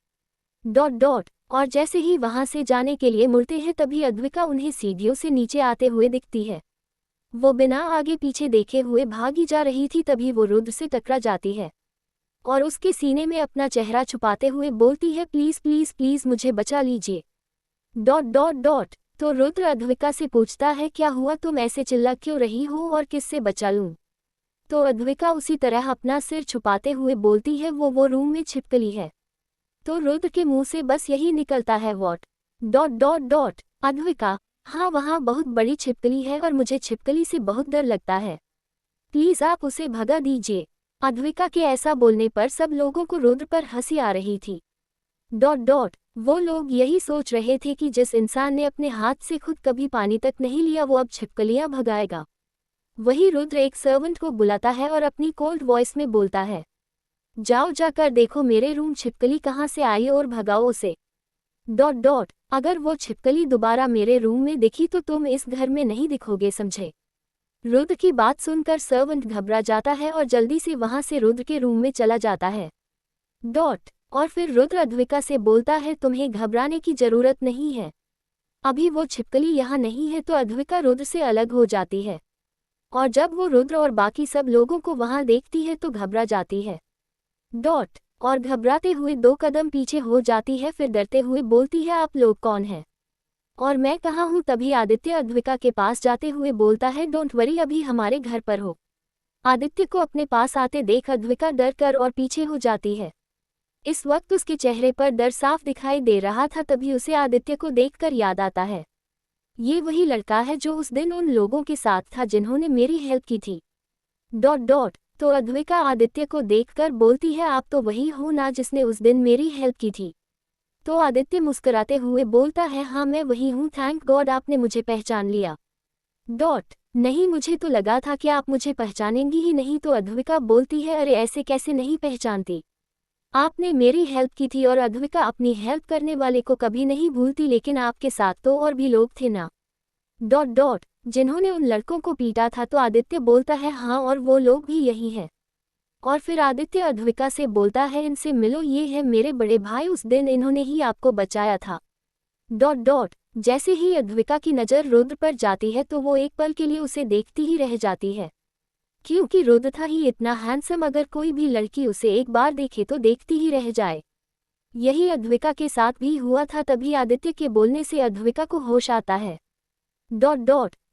और जैसे ही वहां से जाने के लिए मुड़ते हैं तभी अद्विका उन्हें सीढ़ियों से नीचे आते हुए दिखती है। वो बिना आगे पीछे देखे हुए भागी जा रही थी। तभी वो रुद्र से टकरा जाती है और उसके सीने में अपना चेहरा छुपाते हुए बोलती है, प्लीज़ प्लीज़ प्लीज़ मुझे बचा लीजिए। तो रुद्र अद्विका से पूछता है, क्या हुआ, तुम ऐसे चिल्ला क्यों रही हो और किससे बचा लूं? तो अद्विका उसी तरह अपना सिर छुपाते हुए बोलती है, वो रूम में छिपकली है। तो रुद्र के मुंह से बस यही निकलता है, व्हाट? अद्विका, हाँ वहाँ बहुत बड़ी छिपकली है और मुझे छिपकली से बहुत डर लगता है, प्लीज़ आप उसे भगा दीजिए। अद्विका के ऐसा बोलने पर सब लोगों को रुद्र पर हंसी आ रही थी। वो लोग यही सोच रहे थे कि जिस इंसान ने अपने हाथ से खुद कभी पानी तक नहीं लिया वो अब छिपकलियां भगाएगा। वही रुद्र एक सर्वेंट को बुलाता है और अपनी कोल्ड वॉइस में बोलता है, जाओ जाकर देखो मेरे रूम छिपकली कहाँ से आई और भगाओ उसे। अगर वो छिपकली दोबारा मेरे रूम में दिखी तो तुम इस घर में नहीं दिखोगे, समझे? रुद्र की बात सुनकर सर्वेंट घबरा जाता है और जल्दी से वहां से रुद्र के रूम में चला जाता है। और फिर रुद्र अद्विका से बोलता है, तुम्हें घबराने की जरूरत नहीं है, अभी वो छिपकली यहाँ नहीं है। तो अद्विका रुद्र से अलग हो जाती है और जब वो रुद्र और बाकी सब लोगों को वहां देखती है तो घबरा जाती है। और घबराते हुए 2 कदम पीछे हो जाती है, फिर डरते हुए बोलती है, आप लोग कौन हैं और मैं कहाँ हूँ? तभी आदित्य अद्विका के पास जाते हुए बोलता है, डोंट वरी, अभी हमारे घर पर हो। आदित्य को अपने पास आते देख अद्विका डर कर और पीछे हो जाती है। इस वक्त उसके चेहरे पर डर साफ दिखाई दे रहा था। तभी उसे आदित्य को देखकर याद आता है, ये वही लड़का है जो उस दिन उन लोगों के साथ था जिन्होंने मेरी हेल्प की थी। तो अद्विका आदित्य को देखकर बोलती है, आप तो वही हो ना जिसने उस दिन मेरी हेल्प की थी? तो आदित्य मुस्कुराते हुए बोलता है, हाँ मैं वही हूँ, थैंक गॉड आपने मुझे पहचान लिया। नहीं, मुझे तो लगा था कि आप मुझे पहचानेंगी ही नहीं। तो अद्विका बोलती है, अरे ऐसे कैसे नहीं पहचानती, आपने मेरी हेल्प की थी। और अद्विका अपनी हेल्प करने वाले को कभी नहीं भूलती, लेकिन आपके साथ तो और भी लोग थे ना, जिन्होंने उन लड़कों को पीटा था। तो आदित्य बोलता है, हाँ और वो लोग भी यही हैं। और फिर आदित्य अद्विका से बोलता है, इनसे मिलो, ये है मेरे बड़े भाई, उस दिन इन्होंने ही आपको बचाया था। जैसे ही अद्विका की नज़र रुद्र पर जाती है तो वो एक पल के लिए उसे देखती ही रह जाती है, क्योंकि रुद्र था ही इतना हैंडसम, अगर कोई भी लड़की उसे एक बार देखे तो देखती ही रह जाए। यही अद्विका के साथ भी हुआ था। तभी आदित्य के बोलने से अद्विका को होश आता है।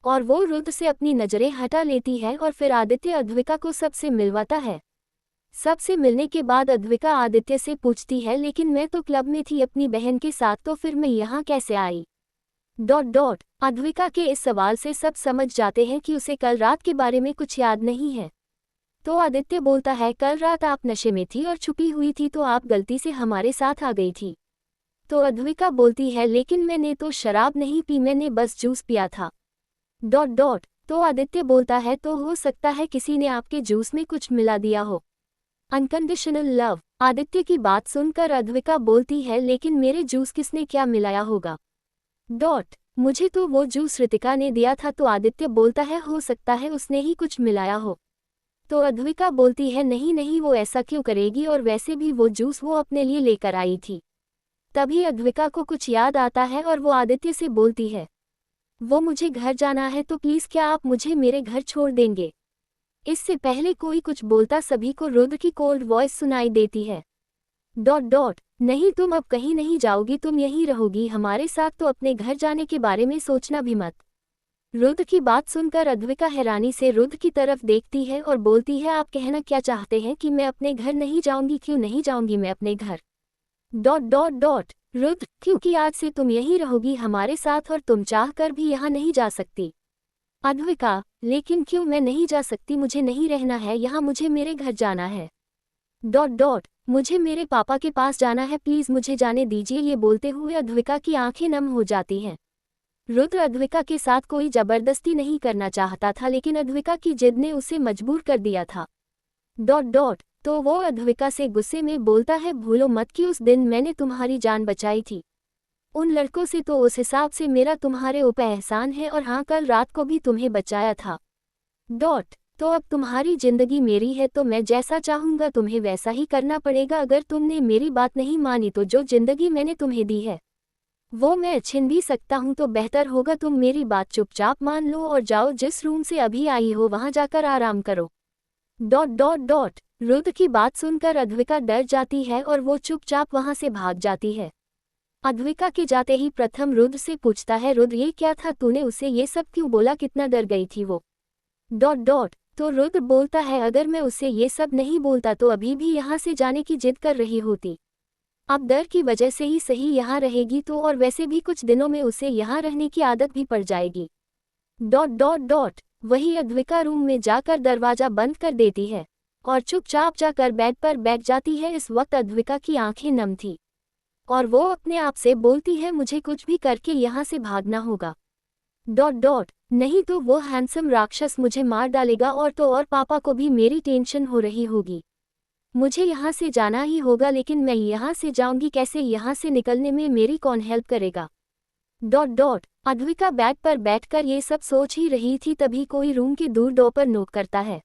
और वो रुद्र से अपनी नज़रें हटा लेती है और फिर आदित्य अद्विका को सबसे मिलवाता है। सबसे मिलने के बाद अद्विका आदित्य से पूछती है, लेकिन मैं तो क्लब में थी अपनी बहन के साथ, तो फिर मैं यहाँ कैसे आई? अद्विका के इस सवाल से सब समझ जाते हैं कि उसे कल रात के बारे में कुछ याद नहीं है। तो आदित्य बोलता है, कल रात आप नशे में थी और छुपी हुई थी, तो आप गलती से हमारे साथ आ गई थी। तो अद्विका बोलती है, लेकिन मैंने तो शराब नहीं पी, मैंने बस जूस पिया था। तो आदित्य बोलता है, तो हो सकता है किसी ने आपके जूस में कुछ मिला दिया हो। Unconditional love. आदित्य की बात सुनकर अद्विका बोलती है, लेकिन मेरे जूस किसने क्या मिलाया होगा? मुझे तो वो जूस ऋतिका ने दिया था। तो आदित्य बोलता है, हो सकता है उसने ही कुछ मिलाया हो। तो अद्विका बोलती है, नहीं नहीं, वो ऐसा क्यों करेगी, और वैसे भी वो जूस वो अपने लिए लेकर आई थी। तभी अद्विका को कुछ याद आता है और वो आदित्य से बोलती है, वो मुझे घर जाना है, तो प्लीज़ क्या आप मुझे मेरे घर छोड़ देंगे? इससे पहले कोई कुछ बोलता सभी को रुद्र की कोल्ड वॉइस सुनाई देती है। नहीं, तुम अब कहीं नहीं जाओगी, तुम यहीं रहोगी हमारे साथ, तो अपने घर जाने के बारे में सोचना भी मत। रुद्र की बात सुनकर अद्विका हैरानी से रुद्र की तरफ देखती है और बोलती है, आप कहना क्या चाहते हैं कि मैं अपने घर नहीं जाऊंगी? क्यों नहीं जाऊंगी मैं अपने घर? रुद्र, क्योंकि आज से तुम यहीं रहोगी हमारे साथ और तुम चाह कर भी यहाँ नहीं जा सकती। अद्विका, लेकिन क्यों मैं नहीं जा सकती? मुझे नहीं रहना है यहाँ, मुझे मेरे घर जाना है। मुझे मेरे पापा के पास जाना है, प्लीज मुझे जाने दीजिए। ये बोलते हुए अद्विका की आंखें नम हो जाती हैं। रुद्र अद्विका के साथ कोई जबरदस्ती नहीं करना चाहता था, लेकिन अद्विका की जिद ने उसे मजबूर कर दिया था। तो वो अद्विका से गुस्से में बोलता है, भूलो मत कि उस दिन मैंने तुम्हारी जान बचाई थी उन लड़कों से, तो उस हिसाब से मेरा तुम्हारे ऊपर एहसान है। और हाँ, कल रात को भी तुम्हें बचाया था। तो अब तुम्हारी जिंदगी मेरी है, तो मैं जैसा चाहूंगा तुम्हें वैसा ही करना पड़ेगा। अगर तुमने मेरी बात नहीं मानी तो जो जिंदगी मैंने तुम्हें दी है वो मैं छीन भी सकता हूं, तो बेहतर होगा तुम मेरी बात चुपचाप मान लो और जाओ, जिस रूम से अभी आई हो वहां जाकर आराम करो। रुद्र की बात सुनकर अद्विका डर जाती है और वो चुपचाप वहां से भाग जाती है। अद्विका के जाते ही प्रथम रुद्र से पूछता है, रुद्र ये क्या था, तूने उसे ये सब क्यों बोला, कितना डर गई थी वो। तो रुद्र बोलता है, अगर मैं उसे ये सब नहीं बोलता तो अभी भी यहाँ से जाने की जिद कर रही होती। अब डर की वजह से ही सही यहाँ रहेगी तो, और वैसे भी कुछ दिनों में उसे यहाँ रहने की आदत भी पड़ जाएगी। वही अद्विका रूम में जाकर दरवाजा बंद कर देती है और चुपचाप जाकर बेड पर बैठ जाती है। इस वक्त अद्विका की आंखें नम थी और वो अपने आप से बोलती है, मुझे कुछ भी करके यहाँ से भागना होगा। नहीं तो वो हैंडसम राक्षस मुझे मार डालेगा, और पापा को भी मेरी टेंशन हो रही होगी। मुझे यहाँ से जाना ही होगा, लेकिन मैं यहाँ से जाऊंगी कैसे, यहाँ से निकलने में मेरी कौन हेल्प करेगा। अद्विका बेड पर बैठकर ये सब सोच ही रही थी, तभी कोई रूम के दूर डोर पर नॉक करता है।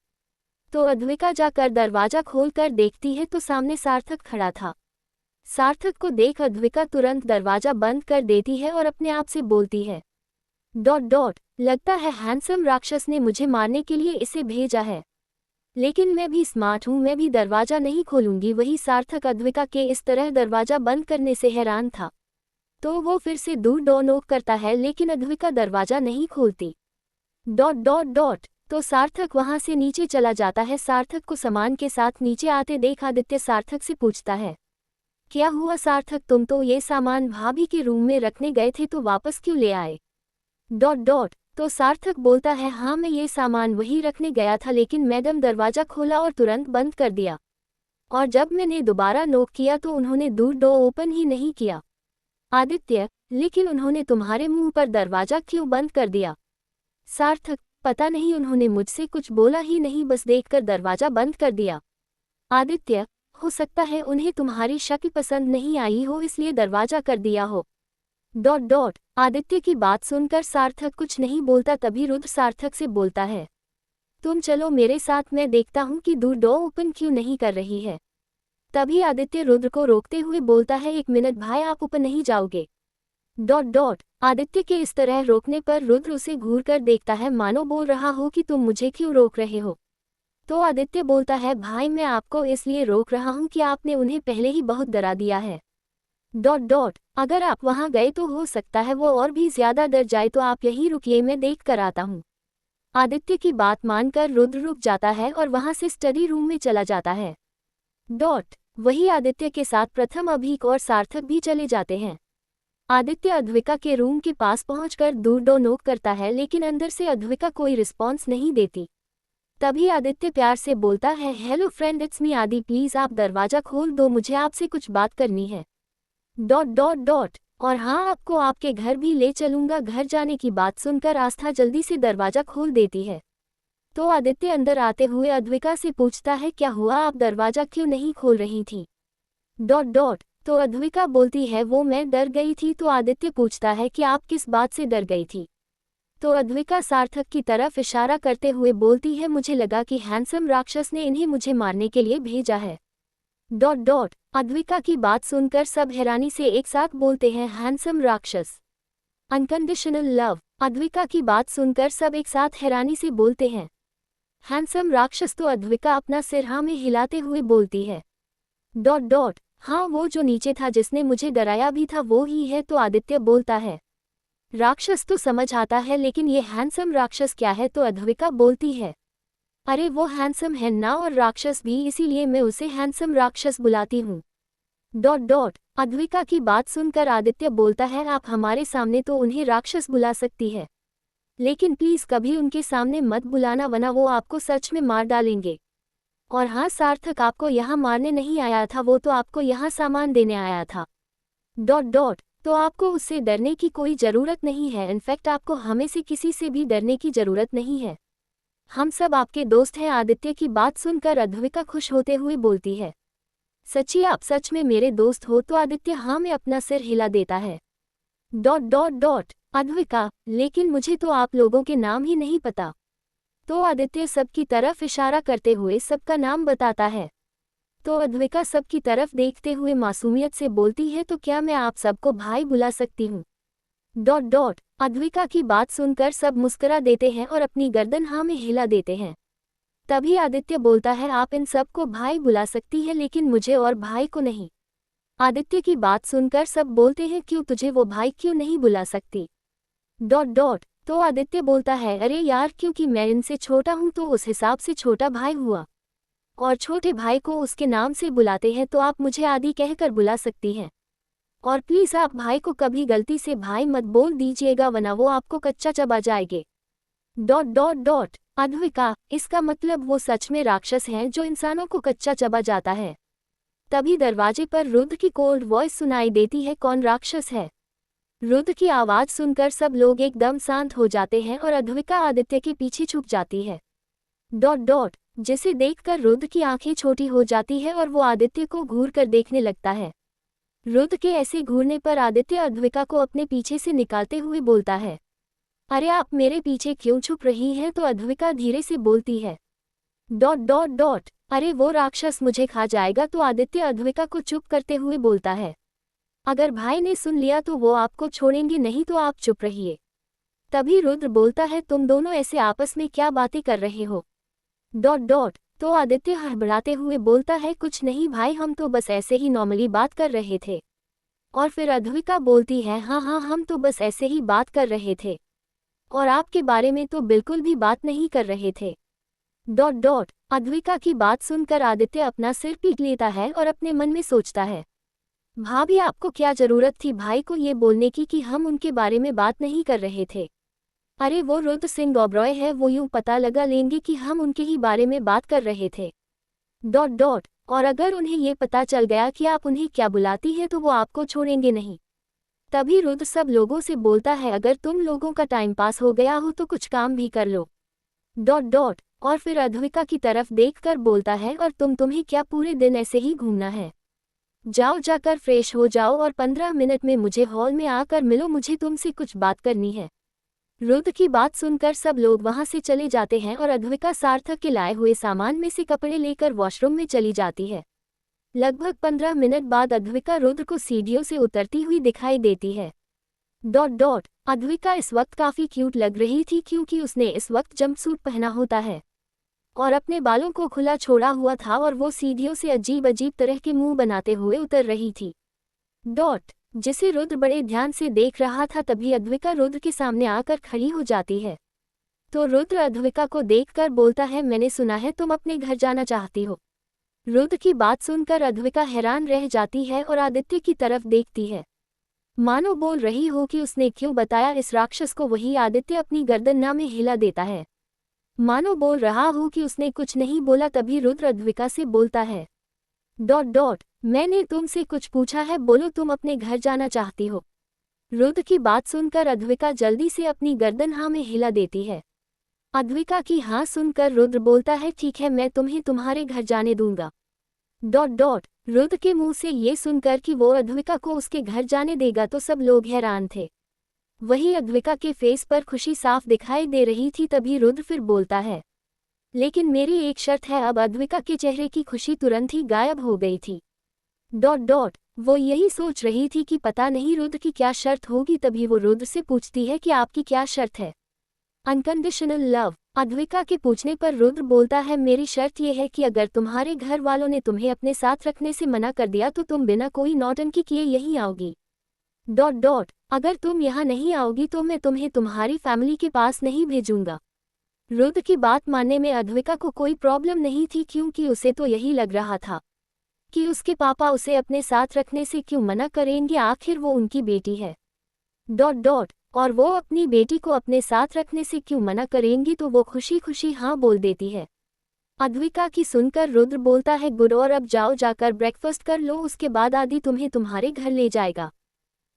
तो अद्विका जाकर दरवाजा खोलकर देखती है तो सामने सार्थक खड़ा था। सार्थक को देख अद्विका तुरंत दरवाजा बंद कर देती है और अपने आप से बोलती है, लगता है हैंडसम राक्षस ने मुझे मारने के लिए इसे भेजा है, लेकिन मैं भी स्मार्ट हूँ, मैं भी दरवाजा नहीं खोलूंगी। वही सार्थक अद्विका के इस तरह दरवाजा बंद करने से हैरान था, तो वो फिर से दूर डोर नॉक करता है, लेकिन अद्विका दरवाजा नहीं खोलती। तो सार्थक वहां से नीचे चला जाता है। सार्थक को सामान के साथ नीचे आते देख आदित्य सार्थक से पूछता है, क्या हुआ सार्थक, तुम तो ये सामान भाभी के रूम में रखने गए थे, तो वापस क्यों ले आए। तो सार्थक बोलता है, हाँ मैं ये सामान वही रखने गया था, लेकिन मैडम दरवाजा खोला और तुरंत बंद कर दिया, और जब मैंने दोबारा नॉक किया तो उन्होंने दूर डोर ओपन ही नहीं किया। आदित्य, लेकिन उन्होंने तुम्हारे मुंह पर दरवाजा क्यों बंद कर दिया। सार्थक, पता नहीं, उन्होंने मुझसे कुछ बोला ही नहीं, बस देखकर दरवाजा बंद कर दिया। आदित्य, हो सकता है उन्हें तुम्हारी शक्ल पसंद नहीं आई हो, इसलिए दरवाजा कर दिया हो। आदित्य की बात सुनकर सार्थक कुछ नहीं बोलता। तभी रुद्र सार्थक से बोलता है, तुम चलो मेरे साथ, मैं देखता हूँ कि दूर डोर ओपन क्यों नहीं कर रही है। तभी आदित्य रुद्र को रोकते हुए बोलता है, 1 मिनट भाई, आप ऊपर नहीं जाओगे। आदित्य के इस तरह रोकने पर रुद्र उसे घूर कर देखता है, मानो बोल रहा हो कि तुम मुझे क्यों रोक रहे हो। तो आदित्य बोलता है, भाई मैं आपको इसलिए रोक रहा हूँ कि आपने उन्हें पहले ही बहुत डरा दिया है। अगर आप वहां गए तो हो सकता है वो और भी ज्यादा डर जाए, तो आप यहीं रुकिए, मैं देख कर आता हूँ। आदित्य की बात मानकर रुद्र रुक जाता है और वहां से स्टडी रूम में चला जाता है। वही आदित्य के साथ प्रथम, अभीक और सार्थक भी चले जाते हैं। आदित्य अद्विका के रूम के पास पहुंचकर दूर डोर नॉक करता है, लेकिन अंदर से अद्विका कोई रिस्पॉन्स नहीं देती। तभी आदित्य प्यार से बोलता है, हेलो फ्रेंड, इट्स मी आदि, प्लीज आप दरवाजा खोल दो, मुझे आपसे कुछ बात करनी है। और हाँ, आपको आपके घर भी ले चलूंगा। घर जाने की बात सुनकर आस्था जल्दी से दरवाजा खोल देती है। तो आदित्य अंदर आते हुए अद्विका से पूछता है, क्या हुआ, आप दरवाजा क्यों नहीं खोल रही थी। तो अद्विका बोलती है, वो मैं डर गई थी। तो आदित्य पूछता है कि आप किस बात से डर गई थी। तो अद्विका सार्थक की तरफ इशारा करते हुए बोलती है, मुझे लगा कि हैंडसम राक्षस ने इन्हें मुझे मारने के लिए भेजा है। अद्विका की बात सुनकर सब हैरानी से एक साथ बोलते हैं, हैंडसम राक्षस, अनकंडीशनल लव। अद्विका की बात सुनकर सब एक साथ हैरानी से बोलते हैं, हैंडसम राक्षस। तो अद्विका अपना सिर हाँ में हिलाते हुए बोलती है, हाँ वो जो नीचे था जिसने मुझे डराया भी था वो ही है। तो आदित्य बोलता है, राक्षस तो समझ आता है, लेकिन ये हैंडसम राक्षस क्या है। तो अद्विका बोलती है, अरे वो हैंडसम है ना, और राक्षस भी, इसीलिए मैं उसे हैंडसम राक्षस बुलाती हूँ। अद्विका की बात सुनकर आदित्य बोलता है, आप हमारे सामने तो उन्हें राक्षस बुला सकती है, लेकिन प्लीज कभी उनके सामने मत बुलाना, वरना वो आपको सच में मार डालेंगे। और हाँ सार्थक आपको यहाँ मारने नहीं आया था, वो तो आपको यहाँ सामान देने आया था। तो आपको उससे डरने की कोई ज़रूरत नहीं है, इनफैक्ट आपको हमें से किसी से भी डरने की ज़रूरत नहीं है। हम सब आपके दोस्त हैं। आदित्य की बात सुनकर अद्विका खुश होते हुए बोलती है, सच्ची आप सच में मेरे दोस्त हो? तो आदित्य हाँ में अपना सिर हिला देता है। अद्विका, लेकिन मुझे तो आप लोगों के नाम ही नहीं पता। तो आदित्य सबकी तरफ इशारा करते हुए सबका नाम बताता है। तो अद्विका सबकी तरफ देखते हुए मासूमियत से बोलती है, तो क्या मैं आप सबको भाई बुला सकती हूँ? अद्विका की बात सुनकर सब मुस्कुरा देते हैं और अपनी गर्दन हाँ में हिला देते हैं। तभी आदित्य बोलता है, आप इन सबको भाई बुला सकती है लेकिन मुझे और भाई को नहीं। आदित्य की बात सुनकर सब बोलते हैं, क्यों, तुझे वो भाई क्यों नहीं बुला सकती? तो आदित्य बोलता है, अरे यार, क्योंकि मैं इनसे छोटा हूँ तो उस हिसाब से छोटा भाई हुआ, और छोटे भाई को उसके नाम से बुलाते हैं, तो आप मुझे आदि कहकर बुला सकती हैं। और प्लीज़ आप भाई को कभी गलती से भाई मत बोल दीजिएगा, वरना वो आपको कच्चा चबा जाएंगे। अद्विका, इसका मतलब वो सच में राक्षस हैं जो इंसानों को कच्चा चबा जाता है। तभी दरवाजे पर रुद्र की कोल्ड वॉइस सुनाई देती है, कौन राक्षस है? रुद्र की आवाज़ सुनकर सब लोग एकदम शांत हो जाते हैं और अद्विका आदित्य के पीछे छुप जाती है। जिसे देखकर रुद्र की आंखें छोटी हो जाती है और वो आदित्य को घूर कर देखने लगता है। रुद्र के ऐसे घूरने पर आदित्य अद्विका को अपने पीछे से निकालते हुए बोलता है, अरे आप मेरे पीछे क्यों छुप रही हैं? तो अद्विका धीरे से बोलती है, अरे वो राक्षस मुझे खा जाएगा। तो आदित्य अद्विका को चुप करते हुए बोलता है, अगर भाई ने सुन लिया तो वो आपको छोड़ेंगे नहीं, तो आप चुप रहिए। तभी रुद्र बोलता है, तुम दोनों ऐसे आपस में क्या बातें कर रहे हो? तो आदित्य हड़बड़ाते हुए बोलता है, कुछ नहीं भाई, हम तो बस ऐसे ही नॉर्मली बात कर रहे थे। और फिर अद्विका बोलती है, हाँ हाँ, हम तो बस ऐसे ही बात कर रहे थे, और आपके बारे में तो बिल्कुल भी बात नहीं कर रहे थे। अद्विका की बात सुनकर आदित्य अपना सिर पीट लेता है और अपने मन में सोचता है, भाभी आपको क्या जरूरत थी भाई को ये बोलने की कि हम उनके बारे में बात नहीं कर रहे थे? अरे वो रुद्र सिंह ओबरॉय है, वो यूं पता लगा लेंगे कि हम उनके ही बारे में बात कर रहे थे। और अगर उन्हें ये पता चल गया कि आप उन्हें क्या बुलाती हैं तो वो आपको छोड़ेंगे नहीं। तभी रुद्र सब लोगों से बोलता है, अगर तुम लोगों का टाइम पास हो गया हो तो कुछ काम भी कर लो। और फिर अद्विका की तरफ देखकर बोलता है, और तुम्हें क्या पूरे दिन ऐसे ही घूमना है? जाओ, जाकर फ्रेश हो जाओ और 15 मिनट में मुझे हॉल में आकर मिलो, मुझे तुमसे कुछ बात करनी है। रुद्र की बात सुनकर सब लोग वहां से चले जाते हैं और अद्विका सार्थक के लाए हुए सामान में से कपड़े लेकर वॉशरूम में चली जाती है। लगभग 15 मिनट बाद अद्विका रुद्र को सीढ़ियों से उतरती हुई दिखाई देती है। अद्विका इस वक्त काफी क्यूट लग रही थी क्योंकि उसने इस वक्त जंपसूट पहना होता है और अपने बालों को खुला छोड़ा हुआ था और वो सीढ़ियों से अजीब अजीब तरह के मुंह बनाते हुए उतर रही थी। जिसे रुद्र बड़े ध्यान से देख रहा था। तभी अद्विका रुद्र के सामने आकर खड़ी हो जाती है। तो रुद्र अद्विका को देखकर बोलता है, मैंने सुना है तुम अपने घर जाना चाहती हो। रुद्र की बात सुनकर अद्विका हैरान रह जाती है और आदित्य की तरफ देखती है, मानो बोल रही हो कि उसने क्यों बताया इस राक्षस को। वही आदित्य अपनी गर्दन ना में हिला देता है, मानो बोल रहा हो कि उसने कुछ नहीं बोला। तभी रुद्र अद्विका से बोलता है, मैंने तुमसे कुछ पूछा है, बोलो तुम अपने घर जाना चाहती हो। रुद्र की बात सुनकर अद्विका जल्दी से अपनी गर्दन हाँ में हिला देती है। अद्विका की हाँ सुनकर रुद्र बोलता है, ठीक है, मैं तुम्हें तुम्हारे घर जाने दूंगा। रुद्र के मुंह से ये सुनकर कि वो अद्विका को उसके घर जाने देगा तो सब लोग हैरान थे। वही अद्विका के फेस पर खुशी साफ दिखाई दे रही थी। तभी रुद्र फिर बोलता है, लेकिन मेरी एक शर्त है। अब अद्विका के चेहरे की खुशी तुरंत ही गायब हो गई थी। वो यही सोच रही थी कि पता नहीं रुद्र की क्या शर्त होगी। तभी वो रुद्र से पूछती है कि आपकी क्या शर्त है? Unconditional love. अद्विका के पूछने पर रुद्र बोलता है, मेरी शर्त यह है कि अगर तुम्हारे घर वालों ने तुम्हें अपने साथ रखने से मना कर दिया तो तुम बिना कोई नौटंकी किए यहीं आओगी। अगर तुम यहाँ नहीं आओगी तो मैं तुम्हें तुम्हारी फैमिली के पास नहीं भेजूंगा। रुद्र की बात मानने में अद्विका को कोई प्रॉब्लम नहीं थी क्योंकि उसे तो यही लग रहा था कि उसके पापा उसे अपने साथ रखने से क्यों मना करेंगे, आखिर वो उनकी बेटी है। और वो अपनी बेटी को अपने साथ रखने से क्यों मना करेंगी, तो वो खुशी खुशी हाँ बोल देती है। अद्विका की सुनकर रुद्र बोलता है गुड, और अब जाओ जाकर ब्रेकफास्ट कर लो, उसके बाद आदि तुम्हें तुम्हारे घर ले जाएगा।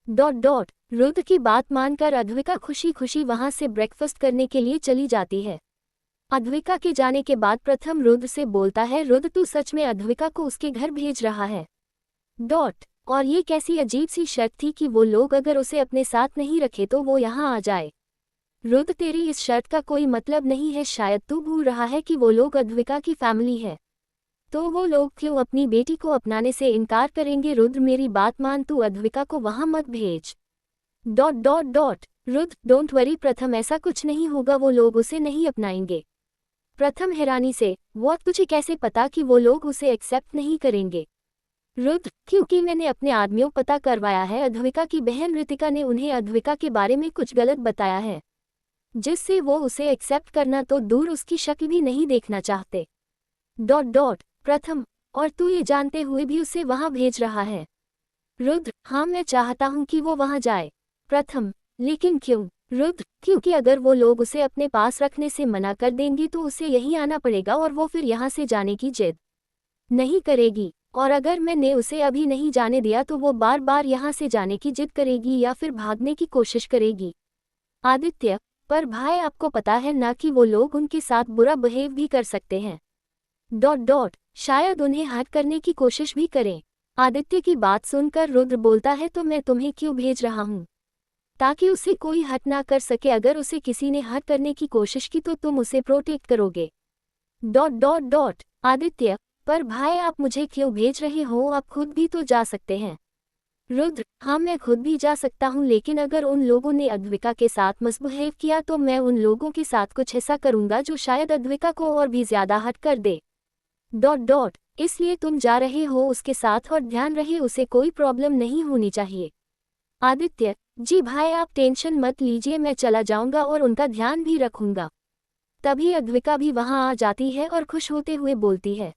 रुद्र की बात मानकर अद्विका खुशी खुशी वहां से ब्रेकफास्ट करने के लिए चली जाती है। अद्विका के जाने के बाद प्रथम रुद्र से बोलता है रुद्र, तू सच में अद्विका को उसके घर भेज रहा है? और ये कैसी अजीब सी शर्त थी कि वो लोग अगर उसे अपने साथ नहीं रखे तो वो यहाँ आ जाए। रुद्र, तेरी इस शर्त का कोई मतलब नहीं है, शायद तू भूल रहा है कि वो लोग अद्विका की फैमिली है। तो वो लोग क्यों अपनी बेटी को अपनाने से इनकार करेंगे? रुद्र, मेरी बात मान, तू अद्विका को वहां मत भेज। रुद्र, डोंट वरी प्रथम, ऐसा कुछ नहीं होगा, वो लोग उसे नहीं अपनाएंगे। प्रथम हैरानी से, वो तुझे कैसे पता कि वो लोग उसे एक्सेप्ट नहीं करेंगे? रुद्र, क्योंकि मैंने अपने आदमियों पता करवाया है, अद्विका की बहन ऋतिका ने उन्हें अद्विका के बारे में कुछ गलत बताया है, जिससे वो उसे एक्सेप्ट करना तो दूर उसकी शक्ल भी नहीं देखना चाहते। प्रथम, और तू ये जानते हुए भी उसे वहां भेज रहा है? रुद्र, हाँ, मैं चाहता हूं कि वो वहां जाए। प्रथम, लेकिन क्यों? रुद्र, क्योंकि अगर वो लोग उसे अपने पास रखने से मना कर देंगी तो उसे यहीं आना पड़ेगा और वो फिर यहाँ से जाने की जिद नहीं करेगी, और अगर मैंने उसे अभी नहीं जाने दिया तो वो बार बार यहाँ से जाने की जिद करेगी या फिर भागने की कोशिश करेगी। आदित्य, पर भाई आपको पता है ना कि वो लोग उनके साथ बुरा बिहेव भी कर सकते हैं। शायद उन्हें हर्ट करने की कोशिश भी करें। आदित्य की बात सुनकर रुद्र बोलता है तो मैं तुम्हें क्यों भेज रहा हूँ? ताकि उसे कोई हर्ट ना कर सके, अगर उसे किसी ने हर्ट करने की कोशिश की तो तुम उसे प्रोटेक्ट करोगे। आदित्य, पर भाई आप मुझे क्यों भेज रहे हो? आप खुद भी तो जा सकते हैं। रुद्र, हाँ, मैं खुद भी जा सकता हूँ, लेकिन अगर उन लोगों ने अद्विका के साथ मिसबिहेव किया तो मैं उन लोगों के साथ कुछ ऐसा करूंगा जो शायद अद्विका को और भी ज्यादा हर्ट कर दे। इसलिए तुम जा रहे हो उसके साथ, और ध्यान रहे उसे कोई प्रॉब्लम नहीं होनी चाहिए। आदित्य, जी भाई आप टेंशन मत लीजिए, मैं चला जाऊंगा और उनका ध्यान भी रखूंगा। तभी अद्विका भी वहां आ जाती है और खुश होते हुए बोलती है।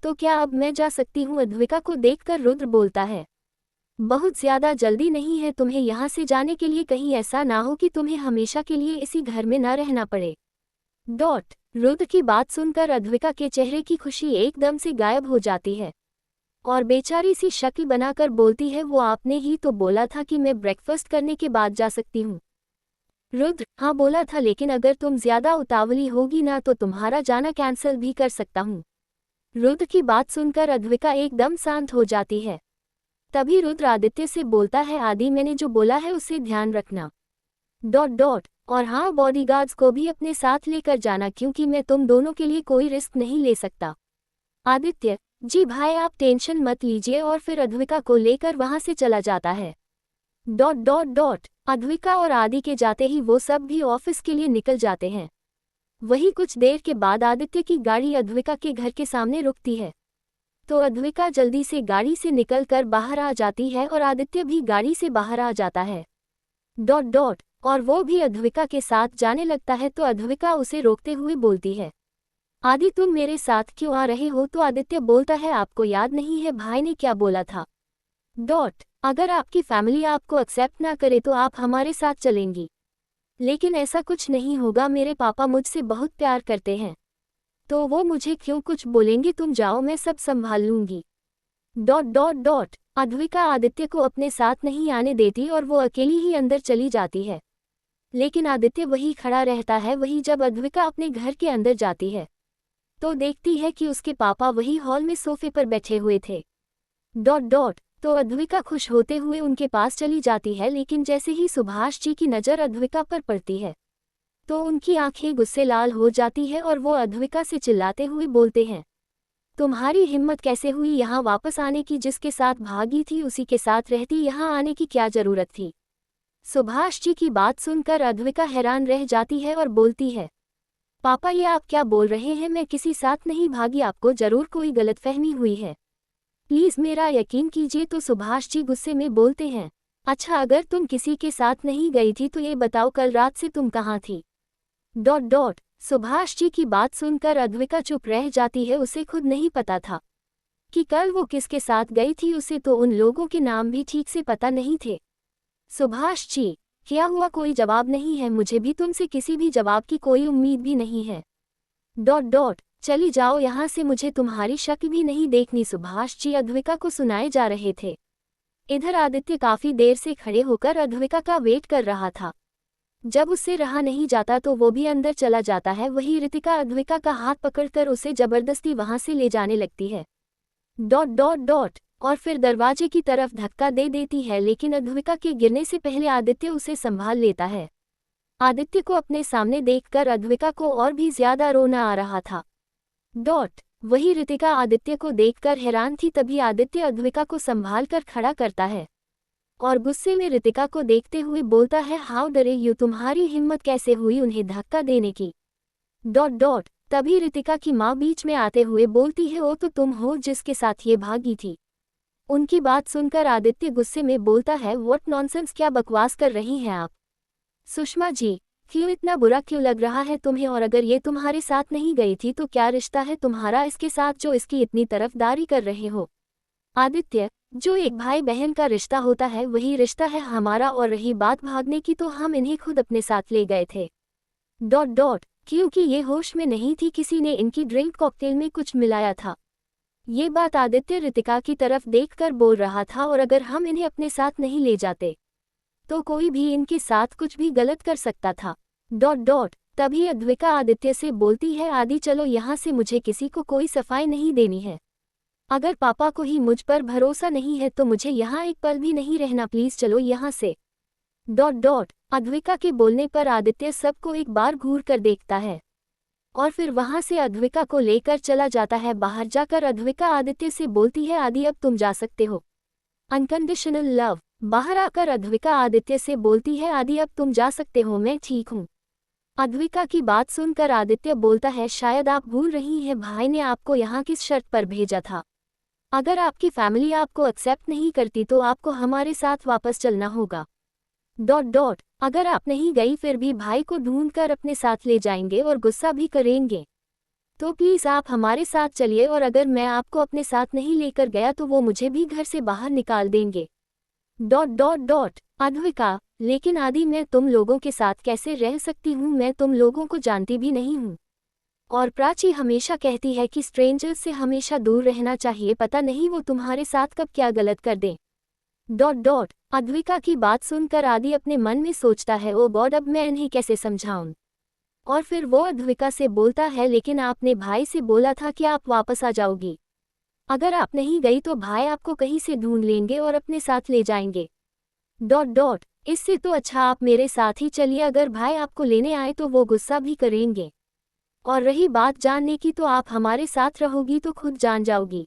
तो क्या अब मैं जा सकती हूँ? अद्विका को देखकर रुद्र बोलता है। बहुत ज्यादा जल्दी नहीं है तुम्हें यहाँ से जाने के लिए, कहीं ऐसा ना हो कि तुम्हें हमेशा के लिए इसी घर में न रहना पड़े। रुद्र की बात सुनकर अद्विका के चेहरे की खुशी एकदम से गायब हो जाती है और बेचारी सी शक्ल बनाकर बोलती है, वो आपने ही तो बोला था कि मैं ब्रेकफास्ट करने के बाद जा सकती हूँ। रुद्र, हाँ बोला था, लेकिन अगर तुम ज्यादा उतावली होगी ना तो तुम्हारा जाना कैंसिल भी कर सकता हूँ। रुद्र की बात सुनकर अद्विका एकदम शांत हो जाती है। तभी रुद्र आदित्य से बोलता है, आदि मैंने जो बोला है उसे ध्यान रखना। और हाँ, बॉडीगार्ड्स को भी अपने साथ लेकर जाना, क्योंकि मैं तुम दोनों के लिए कोई रिस्क नहीं ले सकता। आदित्य, जी भाई आप टेंशन मत लीजिए, और फिर अद्विका को लेकर वहां से चला जाता है। अद्विका और आदि के जाते ही वो सब भी ऑफिस के लिए निकल जाते हैं। वही कुछ देर के बाद आदित्य की गाड़ी अद्विका के घर के सामने रुकती है, तो अद्विका जल्दी से गाड़ी से निकलकर बाहर आ जाती है और आदित्य भी गाड़ी से बाहर आ जाता है। और वो भी अद्विका के साथ जाने लगता है, तो अद्विका उसे रोकते हुए बोलती है, आदि तुम मेरे साथ क्यों आ रहे हो? तो आदित्य बोलता है, आपको याद नहीं है भाई ने क्या बोला था? अगर आपकी फैमिली आपको एक्सेप्ट ना करे तो आप हमारे साथ चलेंगी। लेकिन ऐसा कुछ नहीं होगा, मेरे पापा मुझसे बहुत प्यार करते हैं, तो वो मुझे क्यों कुछ बोलेंगे? तुम जाओ, मैं सब संभाल लूंगी। अद्विका आदित्य को अपने साथ नहीं आने देती और वो अकेली ही अंदर चली जाती है, लेकिन आदित्य वही खड़ा रहता है। वही जब अद्विका अपने घर के अंदर जाती है तो देखती है कि उसके पापा वही हॉल में सोफे पर बैठे हुए थे। तो अद्विका खुश होते हुए उनके पास चली जाती है, लेकिन जैसे ही सुभाष जी की नज़र अद्विका पर पड़ती है तो उनकी आंखें गुस्से लाल हो जाती है और वो अद्विका से चिल्लाते हुए बोलते हैं, तुम्हारी हिम्मत कैसे हुई यहाँ वापस आने की? जिसके साथ भागी थी उसी के साथ रहती, यहाँ आने की क्या जरूरत थी? सुभाष जी की बात सुनकर अद्विका हैरान रह जाती है और बोलती है, पापा ये आप क्या बोल रहे हैं? मैं किसी साथ नहीं भागी, आपको जरूर कोई गलतफहमी हुई है, प्लीज मेरा यकीन कीजिए। तो सुभाष जी गुस्से में बोलते हैं, अच्छा अगर तुम किसी के साथ नहीं गई थी तो ये बताओ कल रात से तुम कहाँ थी? सुभाष जी की बात सुनकर अद्विका चुप रह जाती है। उसे खुद नहीं पता था कि कल वो किसके साथ गई थी, उसे तो उन लोगों के नाम भी ठीक से पता नहीं थे। सुभाष जी, क्या हुआ? कोई जवाब नहीं है? मुझे भी तुमसे किसी भी जवाब की कोई उम्मीद भी नहीं है। डॉट डॉट चली जाओ यहाँ से, मुझे तुम्हारी शक्ल भी नहीं देखनी। सुभाष जी अद्विका को सुनाए जा रहे थे। इधर आदित्य काफी देर से खड़े होकर अद्विका का वेट कर रहा था। जब उससे रहा नहीं जाता तो वो भी अंदर चला जाता है। वही रितिका अद्विका का हाथ पकड़कर उसे जबरदस्ती वहां से ले जाने लगती है। डॉट डॉट डॉट और फिर दरवाजे की तरफ धक्का दे देती है, लेकिन अद्विका के गिरने से पहले आदित्य उसे संभाल लेता है। आदित्य को अपने सामने देखकर अद्विका को और भी ज्यादा रोना आ रहा था। डॉट वही रितिका आदित्य को देखकर हैरान थी। तभी आदित्य अद्विका को संभाल कर खड़ा करता है और गुस्से में रितिका को देखते हुए बोलता है, हाउ डरे यू, तुम्हारी हिम्मत कैसे हुई उन्हें धक्का देने की। डॉट डॉट तभी रितिका की माँ बीच में आते हुए बोलती है, ओ तो तुम हो जिसके साथ ये भागी थी। उनकी बात सुनकर आदित्य गुस्से में बोलता है, व्हाट नॉनसेंस, क्या बकवास कर रही हैं आप। सुषमा जी, क्यों इतना बुरा क्यों लग रहा है तुम्हें, और अगर ये तुम्हारे साथ नहीं गई थी तो क्या रिश्ता है तुम्हारा इसके साथ जो इसकी इतनी तरफदारी कर रहे हो। आदित्य, जो एक भाई बहन का रिश्ता होता है वही रिश्ता है हमारा, और रही बात भागने की तो हम इन्हें खुद अपने साथ ले गए थे। डॉट डॉट क्योंकि ये होश में नहीं थी, किसी ने इनकी ड्रिंक कॉकटेल में कुछ मिलाया था। ये बात आदित्य रितिका की तरफ देखकर बोल रहा था, और अगर हम इन्हें अपने साथ नहीं ले जाते तो कोई भी इनके साथ कुछ भी गलत कर सकता था। डॉट डॉट तभी अद्विका आदित्य से बोलती है, आदि चलो यहाँ से, मुझे किसी को कोई सफाई नहीं देनी है। अगर पापा को ही मुझ पर भरोसा नहीं है तो मुझे यहाँ एक पल भी नहीं रहना, प्लीज चलो यहाँ से। डॉट डॉट अद्विका के बोलने पर आदित्य सबको एक बार घूर कर देखता है और फिर वहां से अद्विका को लेकर चला जाता है। बाहर जाकर अद्विका आदित्य से बोलती है, आदि अब तुम जा सकते हो, अनकंडीशनल लव। बाहर आकर अद्विका आदित्य से बोलती है, आदि अब तुम जा सकते हो, मैं ठीक हूँ। अद्विका की बात सुनकर आदित्य बोलता है, शायद आप भूल रही हैं भाई ने आपको यहाँ किस शर्त पर भेजा था। अगर आपकी फैमिली आपको एक्सेप्ट नहीं करती तो आपको हमारे साथ वापस चलना होगा। डॉट डॉट अगर आप नहीं गई फिर भी भाई को ढूंढकर अपने साथ ले जाएंगे और गुस्सा भी करेंगे, तो प्लीज़ आप हमारे साथ चलिए, और अगर मैं आपको अपने साथ नहीं लेकर गया तो वो मुझे भी घर से बाहर निकाल देंगे। डॉट डॉट डॉट अद्विका, लेकिन आदि मैं तुम लोगों के साथ कैसे रह सकती हूँ, मैं तुम लोगों को जानती भी नहीं हूँ, और प्राची हमेशा कहती है कि स्ट्रेंजर्स से हमेशा दूर रहना चाहिए, पता नहीं वो तुम्हारे साथ कब क्या गलत कर दें। डॉट डॉट अद्विका की बात सुनकर आदि अपने मन में सोचता है, ओ गॉड अब मैं इन्हें कैसे समझाऊं। और फिर वो अद्विका से बोलता है, लेकिन आपने भाई से बोला था कि आप वापस आ जाओगी। अगर आप नहीं गई तो भाई आपको कहीं से ढूंढ लेंगे और अपने साथ ले जाएंगे। डॉट डॉट इससे तो अच्छा आप मेरे साथ ही चलिए, अगर भाई आपको लेने आए तो वो गुस्सा भी करेंगे, और रही बात जानने की तो आप हमारे साथ रहोगी तो खुद जान जाओगी।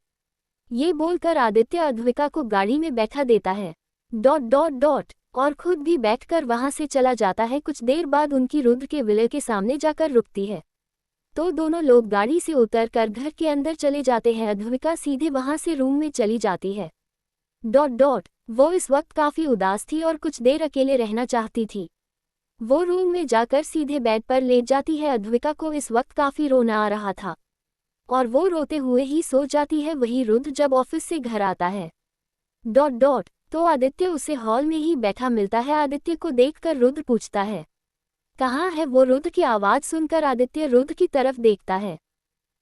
ये बोलकर आदित्य अद्विका को गाड़ी में बैठा देता है। डॉट डॉट डॉट और खुद भी बैठकर वहां से चला जाता है। कुछ देर बाद उनकी रुद्र के विले के सामने जाकर रुकती है, तो दोनों लोग गाड़ी से उतरकर घर के अंदर चले जाते हैं। अद्विका सीधे वहां से रूम में चली जाती है। डॉट डॉट वो इस वक्त काफी उदास थी और कुछ देर अकेले रहना चाहती थी। वो रूम में जाकर सीधे बेड पर लेट जाती है। अद्विका को इस वक्त काफी रोना आ रहा था और वो रोते हुए ही सो जाती है। वही रुद्र जब ऑफिस से घर आता है डॉट डॉट तो आदित्य उसे हॉल में ही बैठा मिलता है। आदित्य को देखकर रुद्र पूछता है, कहाँ है वो। रुद्र की आवाज़ सुनकर आदित्य रुद्र की तरफ देखता है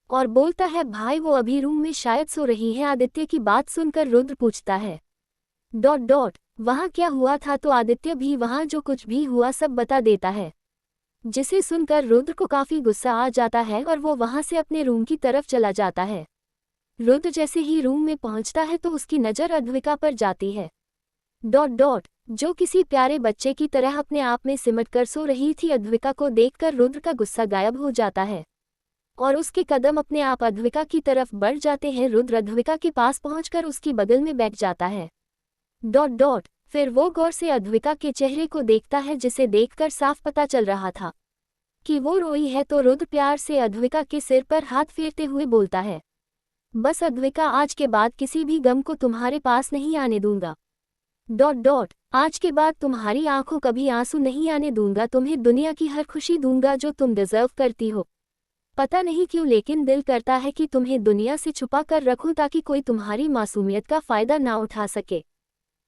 और बोलता है, भाई वो अभी रूम में शायद सो रही है। आदित्य की बात सुनकर रुद्र पूछता है, डॉट डॉट वहाँ क्या हुआ था। तो आदित्य भी वहाँ जो कुछ भी हुआ सब बता देता है, जिसे सुनकर रुद्र को काफी गुस्सा आ जाता है और वो वहाँ से अपने रूम की तरफ चला जाता है। रुद्र जैसे ही रूम में पहुँचता है तो उसकी नज़र अद्विका पर जाती है। डॉट डॉट जो किसी प्यारे बच्चे की तरह अपने आप में सिमटकर सो रही थी। अद्विका को देखकर रुद्र का गुस्सा गायब हो जाता है और उसके कदम अपने आप अद्विका की तरफ बढ़ जाते हैं। रुद्र अद्विका के पास पहुंचकर उसकी बगल में बैठ जाता है। डॉट डॉट फिर वो गौर से अद्विका के चेहरे को देखता है, जिसे देखकर साफ पता चल रहा था कि वो रोई है। तो रुद्र प्यार से अद्विका के सिर पर हाथ फेरते हुए बोलता है, बस अद्विका, आज के बाद किसी भी गम को तुम्हारे पास नहीं आने दूंगा। डॉट डॉट आज के बाद तुम्हारी आंखों कभी आंसू नहीं आने दूंगा। तुम्हें दुनिया की हर खुशी दूंगा जो तुम डिजर्व करती हो। पता नहीं क्यों लेकिन दिल करता है कि तुम्हें दुनिया से छुपा कर रखूं ताकि कोई तुम्हारी मासूमियत का फ़ायदा ना उठा सके।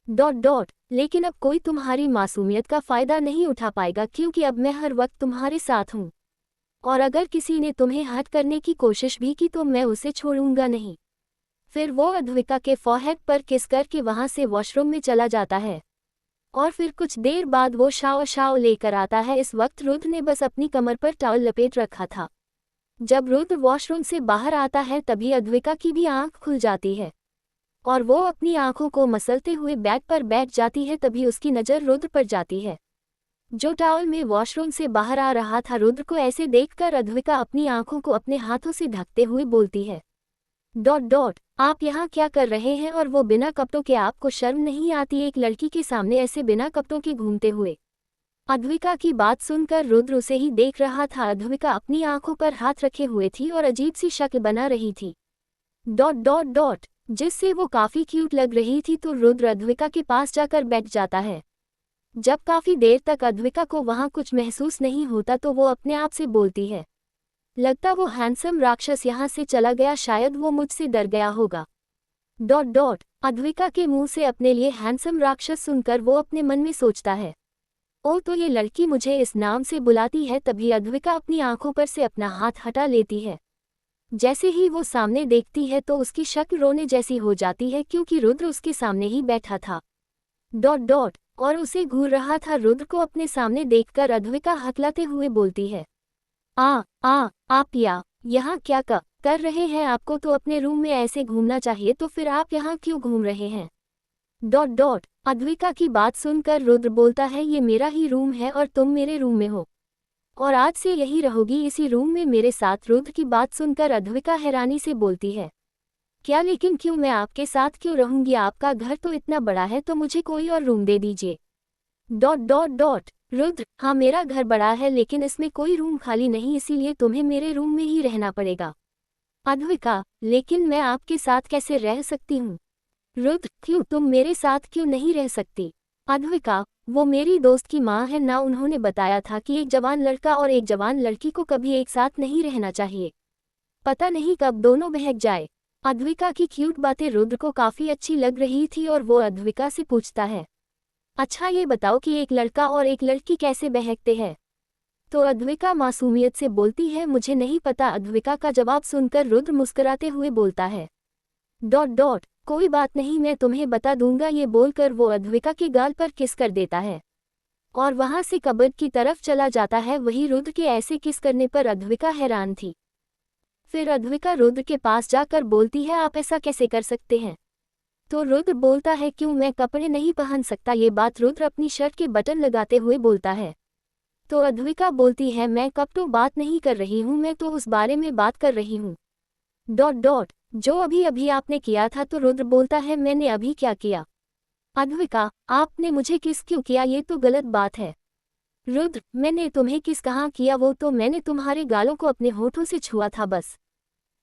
डॉट डॉट लेकिन अब कोई तुम्हारी मासूमियत का फ़ायदा नहीं उठा पाएगा, क्योंकि अब मैं हर वक्त तुम्हारे साथ हूँ और अगर किसी ने तुम्हें हर्ट करने की कोशिश भी की तो मैं उसे छोड़ूंगा नहीं। फिर वो अद्विका के फॉरहेड पर किस करके वहां से वॉशरूम में चला जाता है और फिर कुछ देर बाद वो शाओ लेकर आता है। इस वक्त रुद्र ने बस अपनी कमर पर टॉवल लपेट रखा था। जब रुद्र वॉशरूम से बाहर आता है तभी अद्विका की भी आंख खुल जाती है और वो अपनी आंखों को मसलते हुए बेड पर बैठ जाती है। तभी उसकी नज़र रुद्र पर जाती है जो टॉवल में वॉशरूम से बाहर आ रहा था। रुद्र को ऐसे देखकर अद्विका अपनी आंखों को अपने हाथों से ढकते हुए बोलती है, आप यहाँ क्या कर रहे हैं? और वो बिना कपड़ों के, आपको शर्म नहीं आती एक लड़की के सामने ऐसे बिना कपड़ों के घूमते हुए? अद्विका की बात सुनकर रुद्र उसे ही देख रहा था। अद्विका अपनी आंखों पर हाथ रखे हुए थी और अजीब सी शक्ल बना रही थी जिससे वो काफी क्यूट लग रही थी। तो रुद्र अद्विका के पास जाकर बैठ जाता है। जब काफी देर तक अद्विका को वहां कुछ महसूस नहीं होता तो वो अपने आप से बोलती है, लगता वो हैंडसम राक्षस यहाँ से चला गया, शायद वो मुझसे डर गया होगा। अद्विका के मुंह से अपने लिए हैंडसम राक्षस सुनकर वो अपने मन में सोचता है, ओ तो ये लड़की मुझे इस नाम से बुलाती है। तभी अद्विका अपनी आंखों पर से अपना हाथ हटा लेती है। जैसे ही वो सामने देखती है तो उसकी शक्ल रोने जैसी हो जाती है क्योंकि रुद्र उसके सामने ही बैठा था और उसे घूर रहा था। रुद्र को अपने सामने देखकर अद्विका हकलाते हुए बोलती है, आप यहाँ क्या कर रहे हैं? आपको तो अपने रूम में ऐसे घूमना चाहिए, तो फिर आप यहाँ क्यों घूम रहे हैं? अद्विका की बात सुनकर रुद्र बोलता है, ये मेरा ही रूम है और तुम मेरे रूम में हो और आज से यही रहोगी इसी रूम में मेरे साथ। रुद्र की बात सुनकर अद्विका हैरानी से बोलती है, क्या? लेकिन क्यों? मैं आपके साथ क्यों रहूंगी? आपका घर तो इतना बड़ा है, तो मुझे कोई और रूम दे दीजिए। रुद्र, हाँ मेरा घर बड़ा है लेकिन इसमें कोई रूम खाली नहीं, इसीलिए तुम्हें मेरे रूम में ही रहना पड़ेगा। अद्विका, लेकिन मैं आपके साथ कैसे रह सकती हूँ? रुद्र, क्यों? तुम मेरे साथ क्यों नहीं रह सकती? अद्विका, वो मेरी दोस्त की माँ है ना, उन्होंने बताया था कि एक जवान लड़का और एक जवान लड़की को कभी एक साथ नहीं रहना चाहिए, पता नहीं कब दोनों बहक जाए। अद्विका की क्यूट बातें रुद्र को काफी अच्छी लग रही थी और वो अद्विका से पूछता है, अच्छा ये बताओ कि एक लड़का और एक लड़की कैसे बहकते हैं? तो अद्विका मासूमियत से बोलती है, मुझे नहीं पता। अद्विका का जवाब सुनकर रुद्र मुस्कुराते हुए बोलता है, कोई बात नहीं, मैं तुम्हें बता दूंगा। ये बोलकर वो अद्विका के गाल पर किस कर देता है और वहां से कबर्ड की तरफ चला जाता है। वही रुद्र के ऐसे किस करने पर अद्विका हैरान थी। फिर अद्विका रुद्र के पास जाकर बोलती है, आप ऐसा कैसे कर सकते हैं? तो रुद्र बोलता है, क्यों, मैं कपड़े नहीं पहन सकता? ये बात रुद्र अपनी शर्ट के बटन लगाते हुए बोलता है। तो अद्विका बोलती है, मैं कपड़ों बात नहीं कर रही हूँ, मैं तो उस बारे में बात कर रही हूँ जो अभी अभी आपने किया था। तो रुद्र बोलता है, मैंने अभी क्या किया? अद्विका, आपने मुझे किस क्यों किया? ये तो गलत बात है। रुद्र, मैंने तुम्हें किस कहाँ किया? वो तो मैंने तुम्हारे गालों को अपने होठों से छुआ था बस।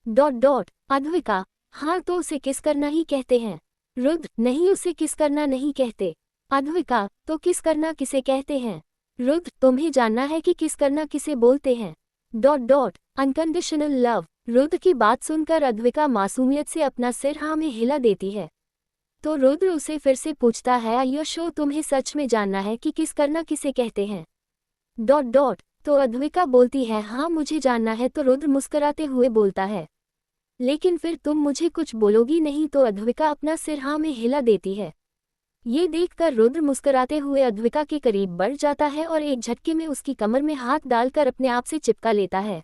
अद्विका, हाँ तो उसे किस करना ही कहते हैं। रुद्र, नहीं, उसे किस करना नहीं कहते। अद्विका, तो किस करना किसे कहते हैं? रुद्र, तुम्हें जानना है कि किस करना किसे बोलते हैं। Unconditional love. रुद्र की बात सुनकर अद्विका मासूमियत से अपना सिर हाँ में हिला देती है। तो रुद्र उसे फिर से पूछता है, आयुषो, तुम्हें सच में जानना है कि किस करना किसे कहते हैं? तो अद्विका बोलती है, हाँ मुझे जानना है। तो रुद्र मुस्कुराते हुए बोलता है, लेकिन फिर तुम मुझे कुछ बोलोगी नहीं? तो अद्विका अपना सिर हाँ में हिला देती है। ये देखकर रुद्र मुस्कुराते हुए अद्विका के करीब बढ़ जाता है और एक झटके में उसकी कमर में हाथ डालकर अपने आप से चिपका लेता है।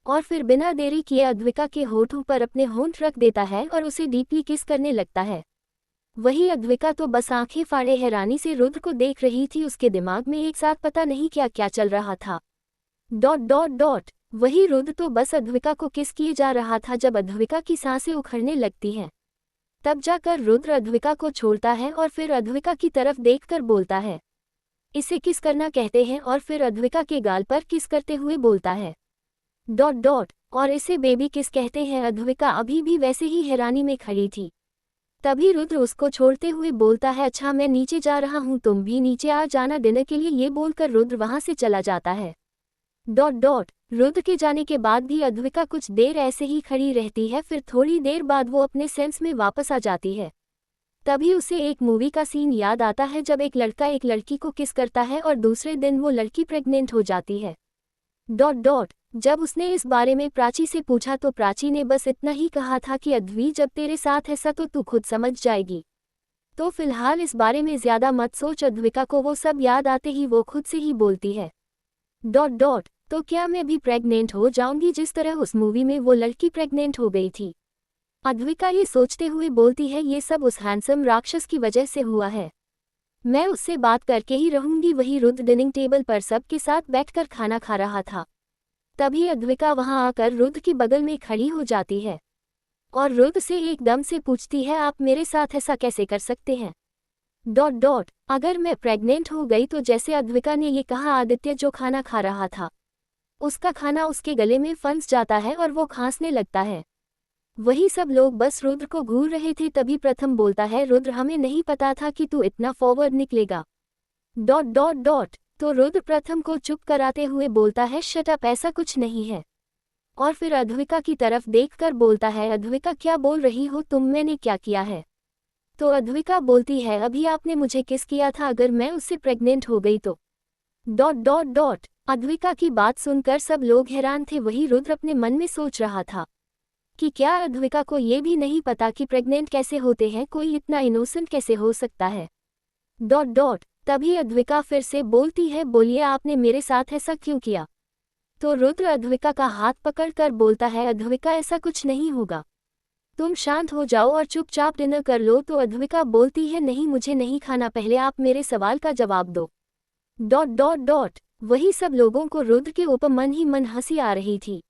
और फिर बिना देरी किए अद्विका के होठों पर अपने होंठ रख देता है और उसे डीपली किस करने लगता है। वही अद्विका तो बस आंखें फाड़े हैरानी से रुद्र को देख रही थी। उसके दिमाग में एक साथ पता नहीं क्या क्या चल रहा था। वही रुद्र तो बस अद्विका को किस किए जा रहा था। जब अद्विका की सांसें उखड़ने लगती हैं तब जाकर रुद्र अद्विका को छोड़ता है और फिर अद्विका की तरफ देखकर बोलता है, इसे किस करना कहते हैं? और फिर अद्विका के गाल पर किस करते हुए बोलता है, और इसे बेबी किस कहते हैं। अद्विका अभी भी वैसे ही हैरानी में खड़ी थी। तभी रुद्र उसको छोड़ते हुए बोलता है, अच्छा मैं नीचे जा रहा हूँ, तुम भी नीचे आ जाना डिनर के लिए। ये बोलकर रुद्र वहां से चला जाता है। रुद्र के जाने के बाद भी अद्विका कुछ देर ऐसे ही खड़ी रहती है। फिर थोड़ी देर बाद वो अपने सेंस में वापस आ जाती है। तभी उसे एक मूवी का सीन याद आता है जब एक लड़का एक लड़की को किस करता है और दूसरे दिन वो लड़की प्रेग्नेंट हो जाती है। डॉट डॉट जब उसने इस बारे में प्राची से पूछा तो प्राची ने बस इतना ही कहा था कि अद्वी जब तेरे साथ ऐसा तो तू खुद समझ जाएगी, तो फिलहाल इस बारे में ज्यादा मत सोच। अद्विका को वो सब याद आते ही वो खुद से ही बोलती है डॉट डॉट तो क्या मैं भी प्रेग्नेंट हो जाऊंगी जिस तरह उस मूवी में वो लड़की प्रेग्नेंट हो गई थी। अद्विका ये सोचते हुए बोलती है ये सब उस हैंडसम राक्षस की वजह से हुआ है, मैं उससे बात करके ही रहूंगी। वही रुद्र डाइनिंग टेबल पर सबके साथ बैठकर खाना खा रहा था। तभी अद्विका वहां आकर रुद्र की बगल में खड़ी हो जाती है और रुद्र से एकदम से पूछती है आप मेरे साथ ऐसा कैसे कर सकते हैं। डॉट डॉट अगर मैं प्रेग्नेंट हो गई तो जैसे अद्विका ने ये कहा आदित्य जो खाना खा रहा था उसका खाना उसके गले में फंस जाता है और वो खांसने लगता है। वही सब लोग बस रुद्र को घूर रहे थे। तभी प्रथम बोलता है रुद्र हमें नहीं पता था कि तू इतना फॉरवर्ड निकलेगा। डॉट डॉट डॉट तो रुद्र प्रथम को चुप कराते हुए बोलता है शट अप ऐसा कुछ नहीं है, और फिर अद्विका की तरफ देखकर बोलता है अद्विका क्या बोल रही हो तुम, मैंने क्या किया है। तो अद्विका बोलती है अभी आपने मुझे किस किया था, अगर मैं उससे प्रेग्नेंट हो गई तो। डॉट डॉट डॉट अद्विका की बात सुनकर सब लोग हैरान थे। वही रुद्र अपने मन में सोच रहा था कि क्या अद्विका को ये भी नहीं पता कि प्रेग्नेंट कैसे होते हैं, कोई इतना इनोसेंट कैसे हो सकता है। डॉट डॉट तभी अद्विका फिर से बोलती है बोलिए आपने मेरे साथ ऐसा क्यों किया। तो रुद्र अद्विका का हाथ पकड़कर बोलता है अद्विका ऐसा कुछ नहीं होगा, तुम शांत हो जाओ और चुपचाप डिनर कर लो। तो अद्विका बोलती है नहीं मुझे नहीं खाना, पहले आप मेरे सवाल का जवाब दो। डॉट डॉट डॉट वही सब लोगों को रुद्र के ऊपर मन ही मन हंसी आ रही थी।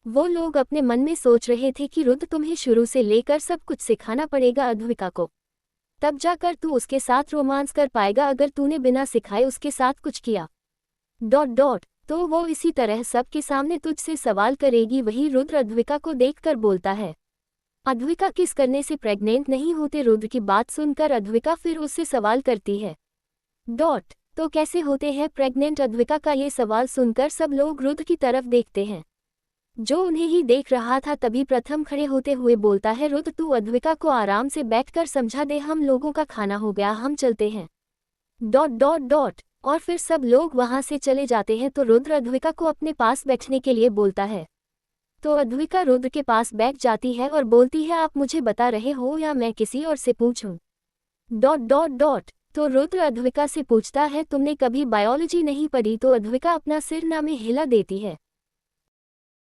वो लोग अपने मन में सोच रहे थे कि रुद्र तुम्हें शुरू से लेकर सब कुछ सिखाना पड़ेगा अद्विका को, तब जाकर तू उसके साथ रोमांस कर पाएगा, अगर तूने बिना सिखाए उसके साथ कुछ किया। डॉट डॉट तो वो इसी तरह सबके सामने तुझसे सवाल करेगी। वही रुद्र अद्विका को देखकर बोलता है अद्विका किस करने से प्रेग्नेंट नहीं होते। रुद्र की बात सुनकर अद्विका फिर उससे सवाल करती है डॉट तो कैसे होते हैं प्रेग्नेंट। अद्विका का ये सवाल सुनकर सब लोग रुद्र की तरफ देखते हैं जो उन्हें ही देख रहा था। तभी प्रथम खड़े होते हुए बोलता है रुद्र तू अद्विका को आराम से बैठकर समझा दे, हम लोगों का खाना हो गया, हम चलते हैं। डॉट डॉट डॉट और फिर सब लोग वहां से चले जाते हैं। तो रुद्र अद्विका को अपने पास बैठने के लिए बोलता है। तो अद्विका रुद्र के पास बैठ जाती है और बोलती है आप मुझे बता रहे हो या मैं किसी और से पूछूं। डॉट डॉट डॉट तो रुद्र अद्विका से पूछता है तुमने कभी बायोलॉजी नहीं पढ़ी। तो अद्विका अपना सिर ना में हिला देती है।